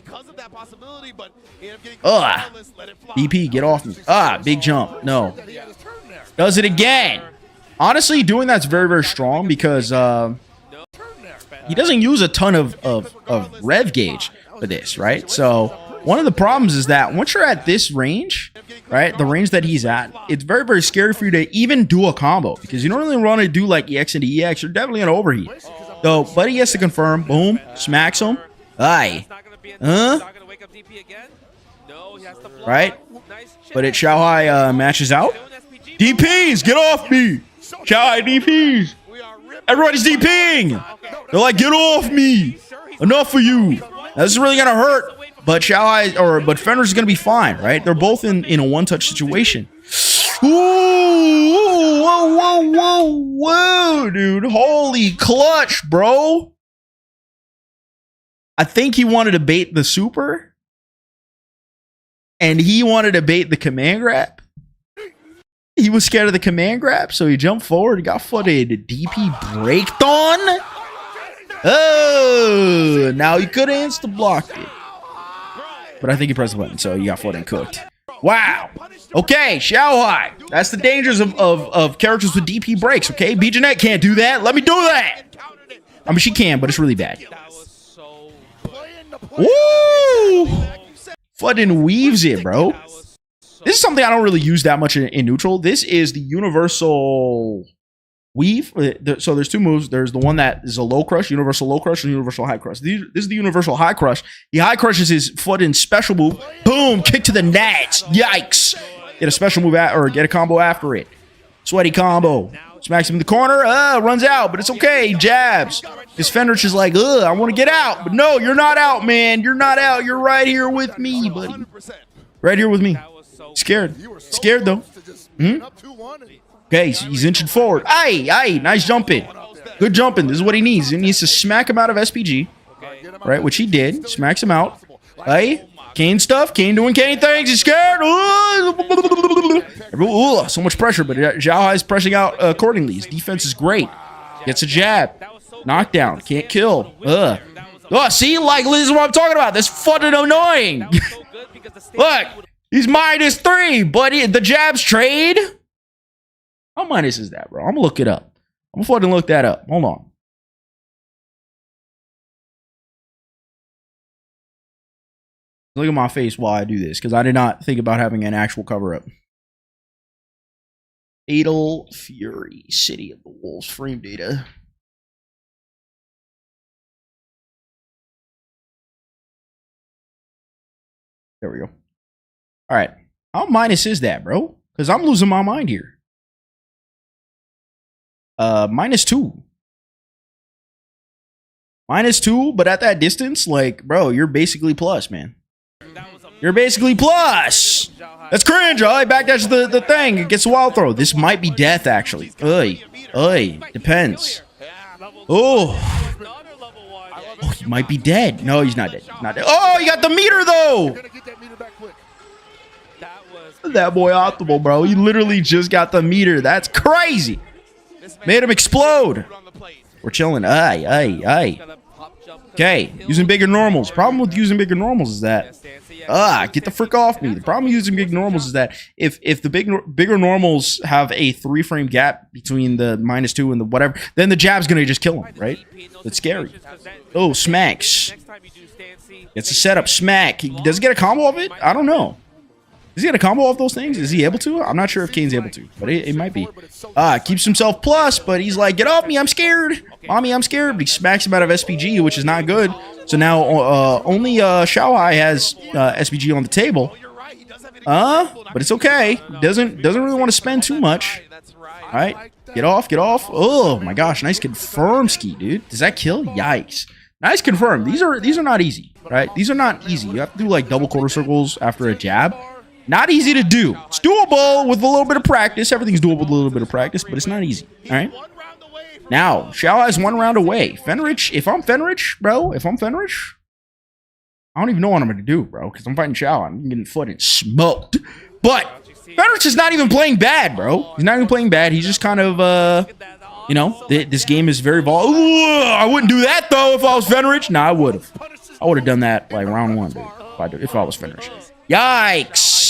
BP, get off me. Big jump. No. Does it again. Honestly, doing that's very, very strong because he doesn't use a ton of rev gauge for this, right? So one of the problems is that once you're at this range, right, the range that he's at, it's very, very scary for you to even do a combo because you don't really want to do like EX into EX. You're definitely going to overheat. So Buddy has to confirm. Boom. Smacks him. Aye. Right? But it Xiaohai matches out. DPs, get off me. Xiaohai DPs. Everybody's DPing. They're like, get off me. Enough for you. Now, this is really going to hurt. But Fenrir's is going to be fine, right? They're both in a one-touch situation. whoa, dude. Holy clutch, bro. I think he wanted to bait the super. And he wanted to bait the command grab. He was scared of the command grab, so he jumped forward. He got footed. DP braked on. Oh, now he could have insta-blocked it. But I think he pressed the button, so he got footed and cooked. Wow. Okay, Xiaohai. That's the dangers of characters with DP breaks, okay? B Jeanette can't do that. Let me do that. I mean, she can, but it's really bad. Woo! Fucking weaves it, bro. This is something I don't really use that much in neutral. This is the universal weave. So there's two moves. There's the one that is a low crush, universal low crush, and universal high crush. This is the universal high crush. The high crush is his fucking special move. Boom, kick to the nats. Yikes. Get a special move or get a combo after it. Sweaty combo. Smacks him in the corner. Runs out, but it's okay. Jabs. His Fenrich is like, I want to get out. But no, you're not out, man. You're not out. You're right here with me, buddy. Right here with me. Scared. Scared, though. Okay, so he's inching forward. Aye, nice jumping. Good jumping. This is what he needs. He needs to smack him out of SPG. Right, which he did. Smacks him out. Aye. Kane stuff. Kane doing Kane things. He's scared. Ooh, so much pressure, but Xiaohai is pressing out accordingly. His defense is great. Gets a jab. Knockdown. Can't kill. Oh, see? Like, this is what I'm talking about. This fucking annoying. Look. He's -3, but the jabs trade. How minus is that, bro? I'm gonna look it up. I'm gonna fucking look that up. Hold on. Look at my face while I do this, because I did not think about having an actual cover-up. Fatal Fury, City of the Wolves, frame data. There we go. All right. How minus is that, bro? Because I'm losing my mind here. -2. -2, but at that distance, like, bro, you're basically plus, man. You're basically plus. That's cringe. I backdash the thing. It gets a wild throw. This might be death, actually. Depends. Oh, he might be dead. No, he's not dead. He's not dead. Oh, he got the meter, though. That boy optimal, bro. He literally just got the meter. That's crazy. Made him explode. We're chilling. Aye. Okay, using bigger normals. Problem with using bigger normals is that get the frick off me. The problem with using big normals is that if the bigger normals have a 3-frame gap between the -2 and the whatever, then the jab's gonna just kill him, right? That's scary. Oh, smacks. It's a setup smack. Does he get a combo of it? I don't know. Does he get a combo off those things? Is he able to? I'm not sure if Kane's able to, but it might be. Keeps himself plus, but he's like, get off me, I'm scared. Mommy, I'm scared. But he smacks him out of SPG, which is not good. So now only Xiaohai has SPG on the table. But it's okay. Doesn't really want to spend too much. All right, get off. Oh my gosh, nice confirm ski, dude. Does that kill? Yikes. Nice confirm. These are not easy, right? These are not easy. You have to do like double quarter circles after a jab. Not easy to do. It's doable with a little bit of practice. Everything's doable with a little bit of practice, but it's not easy. All right. Now, Xiaohai's 1 round away. Fenrich, if I'm Fenrich, bro, I don't even know what I'm going to do, bro, because I'm fighting Xiao. I'm getting fucking smoked. But Fenrich is not even playing bad, bro. He's not even playing bad. He's just kind of, you know, this game is very volatile. I wouldn't do that, though, if I was Fenrich. Nah, I would have. I would have done that, like, round 1, dude, if I was Fenrich. Yikes.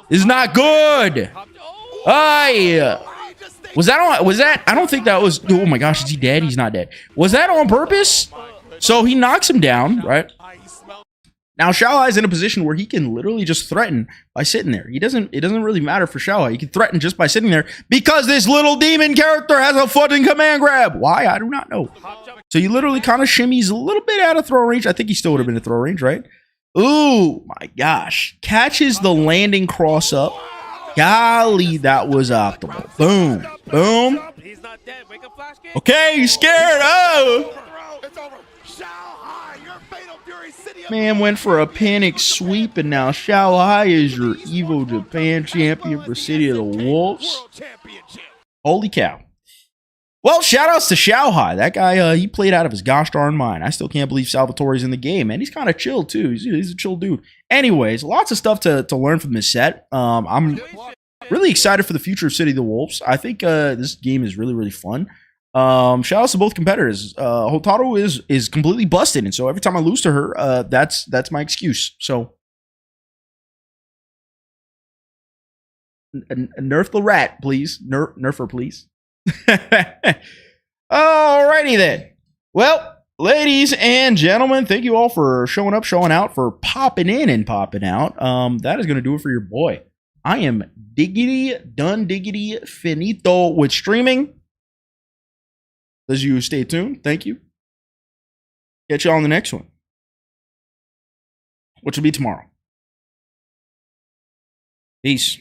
This is not good. Was that? I don't think that was. Oh my gosh, is he dead? He's not dead. Was that on purpose? So he knocks him down, right? Now Xiaohai is in a position where he can literally just threaten by sitting there. It doesn't really matter for Xiaohai. He can threaten just by sitting there because this little demon character has a fucking command grab. Why? I do not know. So he literally kind of shimmies a little bit out of throw range. I think he still would have been in throw range, right? Ooh, my gosh. Catches the landing cross up. Golly, that was optimal. Boom. Boom. Okay, he's scared. Oh. Man went for a panic sweep, and now Xiaohai is your Evo Japan champion for City of the Wolves. Holy cow. Well, shout outs to Xiaohai. That guy, he played out of his gosh darn mind. I still can't believe Salvatore's in the game, and he's kind of chill too. He's a chill dude. Anyways, lots of stuff to learn from this set. I'm really excited for the future of City of the Wolves. I think this game is really, really fun. Shout outs to both competitors. Hotaru is completely busted, and so every time I lose to her, that's my excuse. So nerf the rat, please. Nerf her, please. Alrighty then. Well, ladies and gentlemen, thank you all for showing up, showing out, for popping in and popping out. That is going to do it for your boy. I am diggity finito with streaming. As you stay tuned, thank you. Catch you all on the next one, which will be tomorrow. Peace.